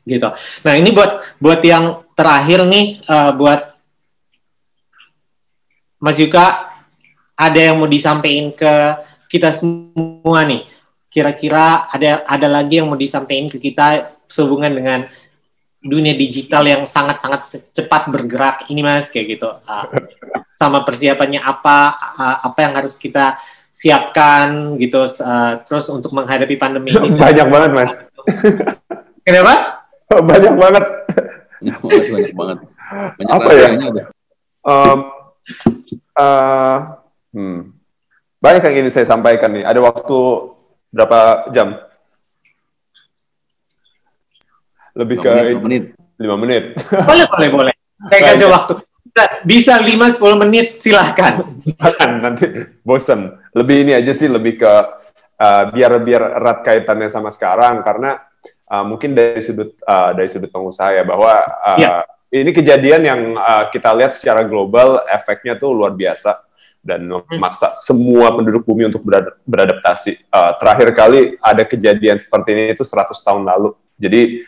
Gitu. Nah, ini buat yang terakhir nih, buat Mas Yuka, ada yang mau disampaikan ke kita semua nih. Kira-kira ada lagi yang mau disampaikan ke kita sehubungan dengan dunia digital yang sangat-sangat cepat bergerak ini, Mas, kayak gitu. Sama persiapannya apa yang harus kita siapkan gitu, terus untuk menghadapi pandemi ini. Banyak banget, Mas. Kenapa? Banyak banget. Banyak banget. Apa ya? Banyak yang ingin saya sampaikan nih. Ada waktu berapa jam? Lebih ke 5 menit. Boleh. Saya kasih waktu. Bisa 5-10 menit, silahkan. Jangan, nanti bosen. Lebih ini aja sih, lebih ke biar erat kaitannya sama sekarang, karena mungkin dari sudut pengusaha ya, bahwa ini kejadian yang kita lihat secara global efeknya tuh luar biasa dan memaksa semua penduduk bumi untuk beradaptasi. Terakhir kali ada kejadian seperti ini itu 100 tahun lalu. Jadi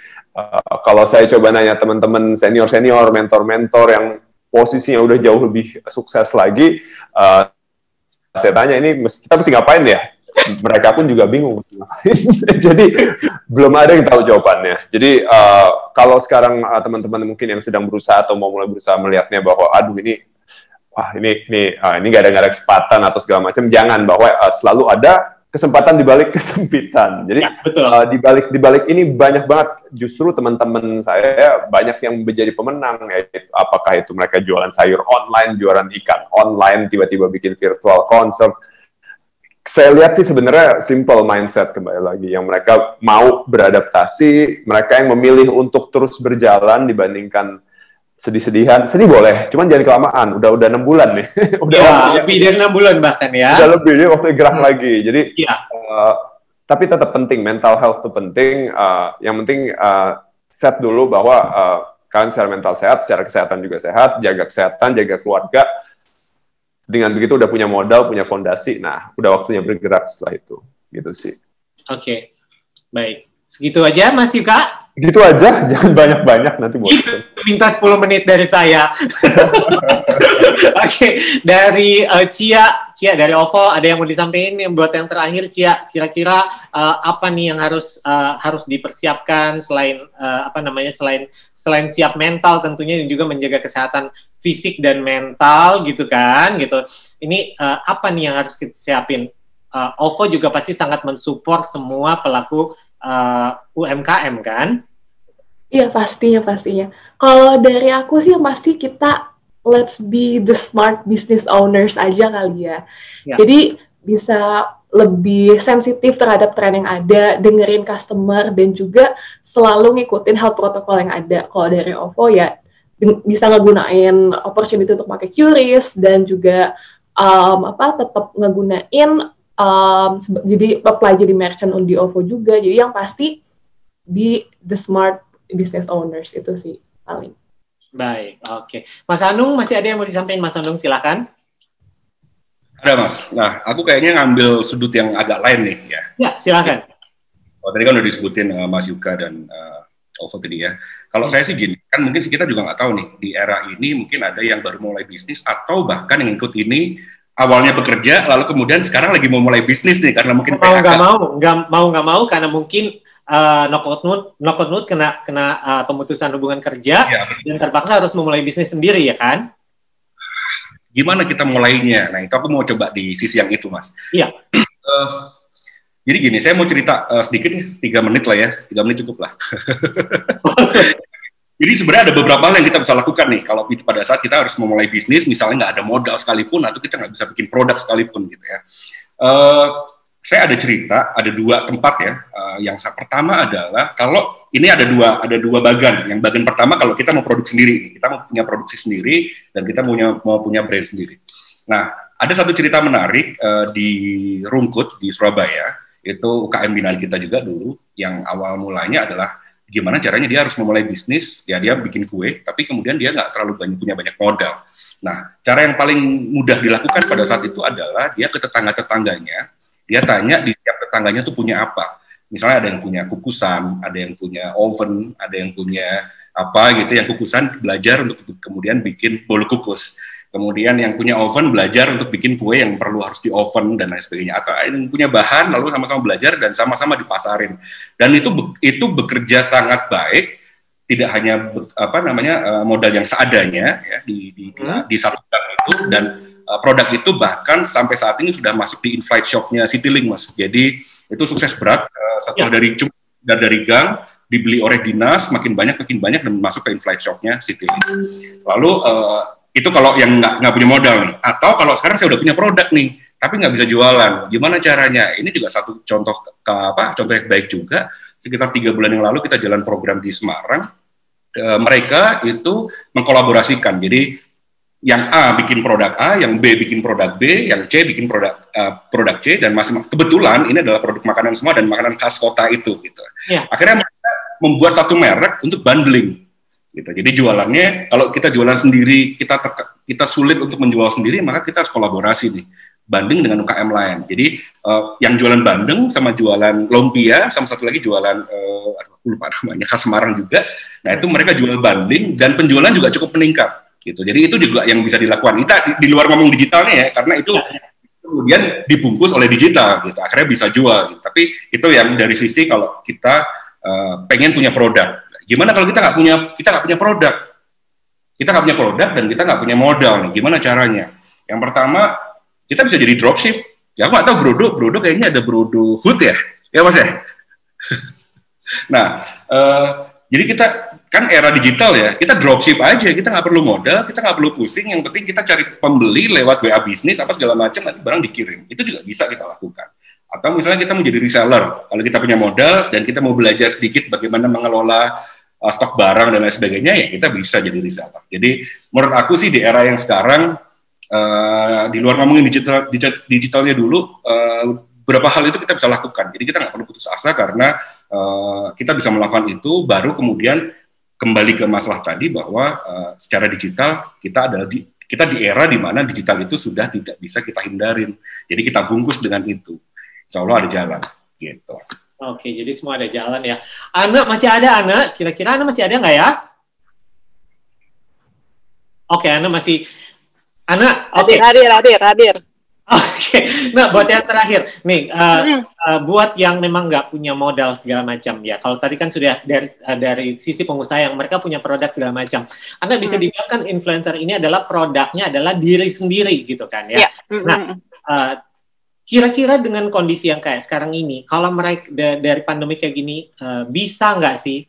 kalau saya coba nanya teman-teman senior-senior, mentor-mentor yang posisinya udah jauh lebih sukses lagi, saya tanya ini kita mesti ngapain ya? Mereka pun juga bingung. Jadi belum ada yang tahu jawabannya. Jadi kalau sekarang teman-teman mungkin yang sedang berusaha atau mau mulai berusaha melihatnya bahwa aduh ini nggak ada kesempatan atau segala macam, jangan, bahwa selalu ada kesempatan di balik kesempitan. Jadi di balik ini banyak banget justru teman-teman saya banyak yang menjadi pemenang, yaitu apakah itu mereka jualan sayur online, jualan ikan online, tiba-tiba bikin virtual concert. Saya lihat sih sebenarnya simple mindset, kembali lagi, yang mereka mau beradaptasi, mereka yang memilih untuk terus berjalan dibandingkan sedih-sedihan. Sedih boleh, cuman jangan kelamaan. Udah 6 bulan nih. Lebih dari 6 bulan bahkan ya. Udah lebih, dia waktu gerak lagi. Jadi, tapi tetap penting, mental health itu penting. Yang penting set dulu bahwa kalian secara mental sehat, secara kesehatan juga sehat, jaga kesehatan, jaga keluarga. Dengan begitu udah punya modal, punya fondasi. Nah, udah waktunya bergerak setelah itu. Gitu sih. Oke, baik. Segitu aja, Mas Yuka? Gitu aja, jangan banyak-banyak, nanti bosan. Minta 10 menit dari saya. Oke, dari Cia dari OVO, ada yang mau disampaikan yang buat yang terakhir, Cia, kira-kira apa nih yang harus dipersiapkan selain selain siap mental tentunya, dan juga menjaga kesehatan fisik dan mental gitu kan, gitu. Ini apa nih yang harus kita siapin? OVO juga pasti sangat mensupport semua pelaku UMKM kan? Iya, pastinya. Kalau dari aku sih yang pasti kita let's be the smart business owners aja kali ya. Jadi bisa lebih sensitif terhadap tren yang ada, dengerin customer, dan juga selalu ngikutin health protokol yang ada. Kalau dari OVO ya bisa ngegunain opportunity untuk pakai QRIS, dan juga tetap ngegunain jadi apply jadi merchant di OVO juga. Jadi yang pasti be the smart business owners, itu sih paling. Baik, oke. Mas Anung, masih ada yang mau disampaikan? Mas Anung, silakan. Ada, Mas. Nah, aku kayaknya ngambil sudut yang agak lain nih ya. Ya, silakan. Tadi kan udah disebutin Mas Yuka dan OVO tadi ya. Kalau saya sih gini, kan mungkin kita juga nggak tahu nih, di era ini mungkin ada yang baru mulai bisnis, atau bahkan yang ikut ini awalnya bekerja, lalu kemudian sekarang lagi mau mulai bisnis nih, karena mungkin nggak mau karena mungkin knock-out kena pemutusan hubungan kerja, dan terpaksa harus memulai bisnis sendiri ya kan? Gimana kita mulainya? Nah, itu aku mau coba di sisi yang itu, Mas. Iya. Jadi gini, saya mau cerita sedikit ya, 3 menit lah ya, 3 menit cukup lah. Jadi sebenarnya ada beberapa hal yang kita bisa lakukan nih, kalau pada saat kita harus memulai bisnis, misalnya nggak ada modal sekalipun, atau kita nggak bisa bikin produk sekalipun gitu ya. Saya ada cerita, ada 2 tempat ya. Yang pertama adalah kalau ini ada dua bagan. Yang bagian pertama kalau kita mau produksi sendiri, kita mau punya produksi sendiri dan kita mau punya brand sendiri. Nah, ada satu cerita menarik di Rungkut di Surabaya, itu UKM binaan kita juga dulu, yang awal mulanya adalah gimana caranya dia harus memulai bisnis, ya dia bikin kue, tapi kemudian dia nggak terlalu punya banyak modal. Nah, cara yang paling mudah dilakukan pada saat itu adalah dia ke tetangga-tetangganya, dia tanya di setiap tetangganya tuh punya apa. Misalnya ada yang punya kukusan, ada yang punya oven, ada yang punya apa gitu, yang kukusan belajar untuk kemudian bikin bolu kukus. Kemudian yang punya oven belajar untuk bikin kue yang perlu harus di oven dan lain sebagainya. Atau yang punya bahan lalu sama-sama belajar dan sama-sama dipasarin. Dan itu bekerja sangat baik, tidak hanya modal yang seadanya ya di satu bank itu, dan produk itu bahkan sampai saat ini sudah masuk di in-flight shop-nya Citylink, Mas. Jadi itu sukses berat setelah dari gang dibeli oleh dinas, makin banyak dan masuk ke in-flight shop-nya Citylink. Lalu itu kalau yang nggak punya modal nih. Atau kalau sekarang saya udah punya produk nih, tapi nggak bisa jualan. Gimana caranya? Ini juga satu contoh yang baik juga. Sekitar 3 bulan yang lalu kita jalan program di Semarang. Mereka itu mengkolaborasikan. Jadi yang A bikin produk A, yang B bikin produk B, yang C bikin produk C, dan kebetulan ini adalah produk makanan semua dan makanan khas kota itu gitu. Yeah. Akhirnya mereka membuat satu merek untuk bundling. Gitu. Jadi jualannya, kalau kita jualan sendiri, kita sulit untuk menjual sendiri, maka kita harus kolaborasi nih, banding dengan UKM lain. Jadi yang jualan bandeng sama jualan lumpia, sama satu lagi jualan, aku lupa namanya, khas Semarang juga. Nah itu mereka jual banding dan penjualan juga cukup meningkat. Gitu. Jadi itu juga yang bisa dilakukan. Kita di luar ngomong digitalnya ya, karena itu kemudian dibungkus oleh digital, gitu. Akhirnya bisa jual. Gitu. Tapi itu yang dari sisi kalau kita pengen punya produk. Gimana kalau kita nggak punya produk? Kita nggak punya produk dan kita nggak punya modal nih. Gimana caranya? Yang pertama, kita bisa jadi dropship. Ya aku nggak tahu Brodo kayaknya ada Brodo Hood ya Mas ya. Nah, jadi kita kan era digital ya, kita dropship aja, kita nggak perlu modal, kita nggak perlu pusing. Yang penting kita cari pembeli lewat WA bisnis apa segala macam, nanti barang dikirim. Itu juga bisa kita lakukan. Atau misalnya kita mau jadi reseller, kalau kita punya modal dan kita mau belajar sedikit bagaimana mengelola stok barang dan lain sebagainya, ya kita bisa jadi reseller. Jadi menurut aku sih di era yang sekarang, di luar ngomongin digitalnya dulu, beberapa hal itu kita bisa lakukan. Jadi kita nggak perlu putus asa karena kita bisa melakukan itu, baru kemudian kembali ke masalah tadi bahwa secara digital kita di era di mana digital itu sudah tidak bisa kita hindarin. Jadi kita bungkus dengan itu. Insya Allah ada jalan. Gitu. Oke, jadi semua ada jalan ya. Ana masih ada, Ana? Kira-kira Ana masih ada nggak ya? Oke, Ana masih. Ana, oke. Hadir. Oke, nah buat yang terakhir, nih, buat yang memang nggak punya modal segala macam ya. Kalau tadi kan sudah dari sisi pengusaha yang mereka punya produk segala macam. Anda bisa dibilang kan influencer ini adalah produknya adalah diri sendiri gitu kan ya. Nah, kira-kira dengan kondisi yang kayak sekarang ini, kalau mereka dari pandemi kayak gini, bisa nggak sih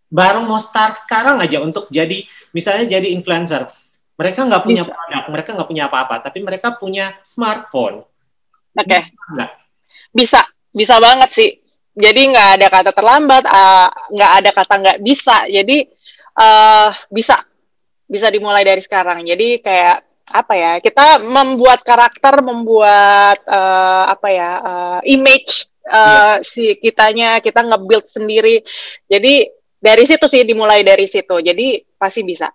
baru mau start sekarang aja untuk jadi, misalnya jadi influencer. Mereka nggak punya produk, mereka nggak punya apa-apa, tapi mereka punya smartphone. Oke. Bisa banget sih. Jadi nggak ada kata terlambat, nggak ada kata nggak bisa. Jadi bisa dimulai dari sekarang. Jadi kayak apa ya? Kita membuat karakter, membuat image si kitanya, kita nge-build sendiri. Jadi dari situ sih, dimulai dari situ. Jadi pasti bisa.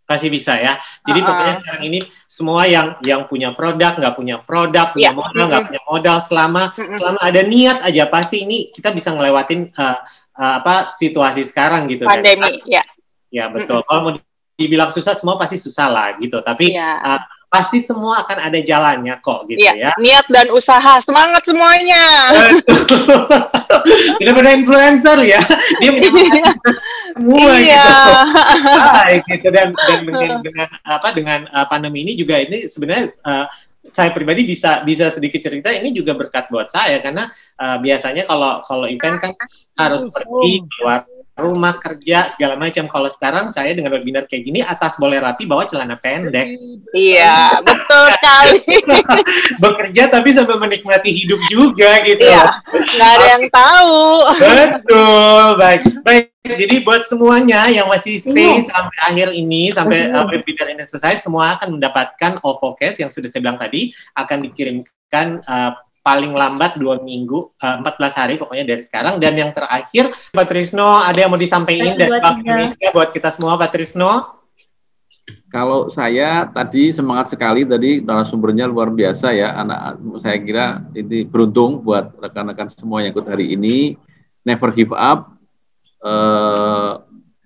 Pasti bisa ya. Jadi pokoknya sekarang ini semua yang punya produk, nggak punya produk, punya modal, nggak punya modal, selama ada niat aja, pasti ini kita bisa ngelewatin situasi sekarang gitu. Pandemi, kan? Ya betul. Kalau mau dibilang susah, semua pasti susah lah gitu. Tapi pasti semua akan ada jalannya kok gitu ya. Niat dan usaha, semangat semuanya. Benar-benar influencer ya. Dia semua gitu. Baik gitu, dan dengan pandemi ini juga, ini sebenarnya saya pribadi bisa sedikit cerita, ini juga berkat buat saya karena biasanya kalau event kan harus pergi keluar rumah, kerja segala macam. Kalau sekarang saya dengan webinar kayak gini, atas boleh rapi, bawa celana pendek. Iya, betul sekali. Bekerja tapi sambil menikmati hidup juga gitu. Iya, nggak ada yang tahu. Betul, baik. Jadi buat semuanya yang masih stay sampai akhir ini, sampai webinar ini selesai, semua akan mendapatkan OVO Cash yang sudah saya bilang tadi, akan dikirimkan paling lambat 2 minggu, 14 hari pokoknya dari sekarang. Dan yang terakhir, Pak Trisno, ada yang mau disampaikan dari Bank Indonesia buat kita semua, Pak Trisno? Kalau saya tadi semangat sekali, tadi narasumbernya luar biasa ya, saya kira ini beruntung buat rekan-rekan semua yang ikut hari ini. Never give up,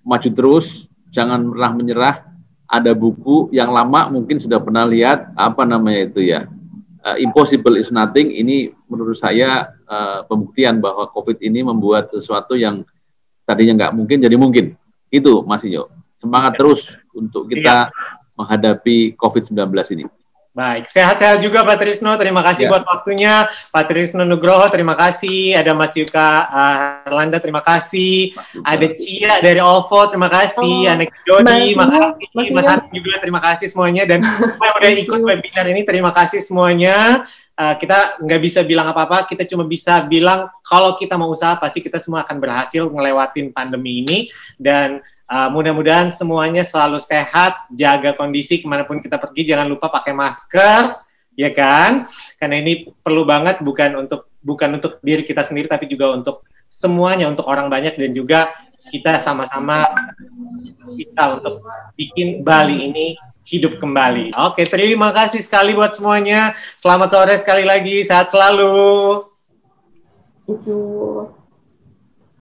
maju terus, jangan pernah menyerah. Ada buku yang lama mungkin sudah pernah lihat, apa namanya itu ya, Impossible is Nothing. Ini menurut saya pembuktian bahwa COVID ini membuat sesuatu yang tadinya nggak mungkin jadi mungkin. Itu Mas Inyo. Semangat terus untuk kita menghadapi COVID-19 ini. Baik, sehat-sehat juga Pak Trisno, terima kasih buat waktunya. Pak Trisno Nugroho, terima kasih. Ada Mas Yuka Erlanda, terima kasih. Ada Cia dari OVO, terima kasih. Ada Jody, terima kasih. Mas Hani juga, terima kasih semuanya. Dan semua yang udah ikut webinar ini, terima kasih semuanya. Kita nggak bisa bilang apa-apa, kita cuma bisa bilang kalau kita mau usaha, pasti kita semua akan berhasil ngelewatin pandemi ini. Dan mudah-mudahan semuanya selalu sehat, jaga kondisi kemanapun kita pergi, jangan lupa pakai masker, ya kan? Karena ini perlu banget, bukan untuk diri kita sendiri, tapi juga untuk semuanya untuk orang banyak, dan juga kita sama-sama kita untuk bikin Bali ini hidup kembali. Oke, terima kasih sekali buat semuanya. Selamat sore sekali lagi, sehat selalu. Itu.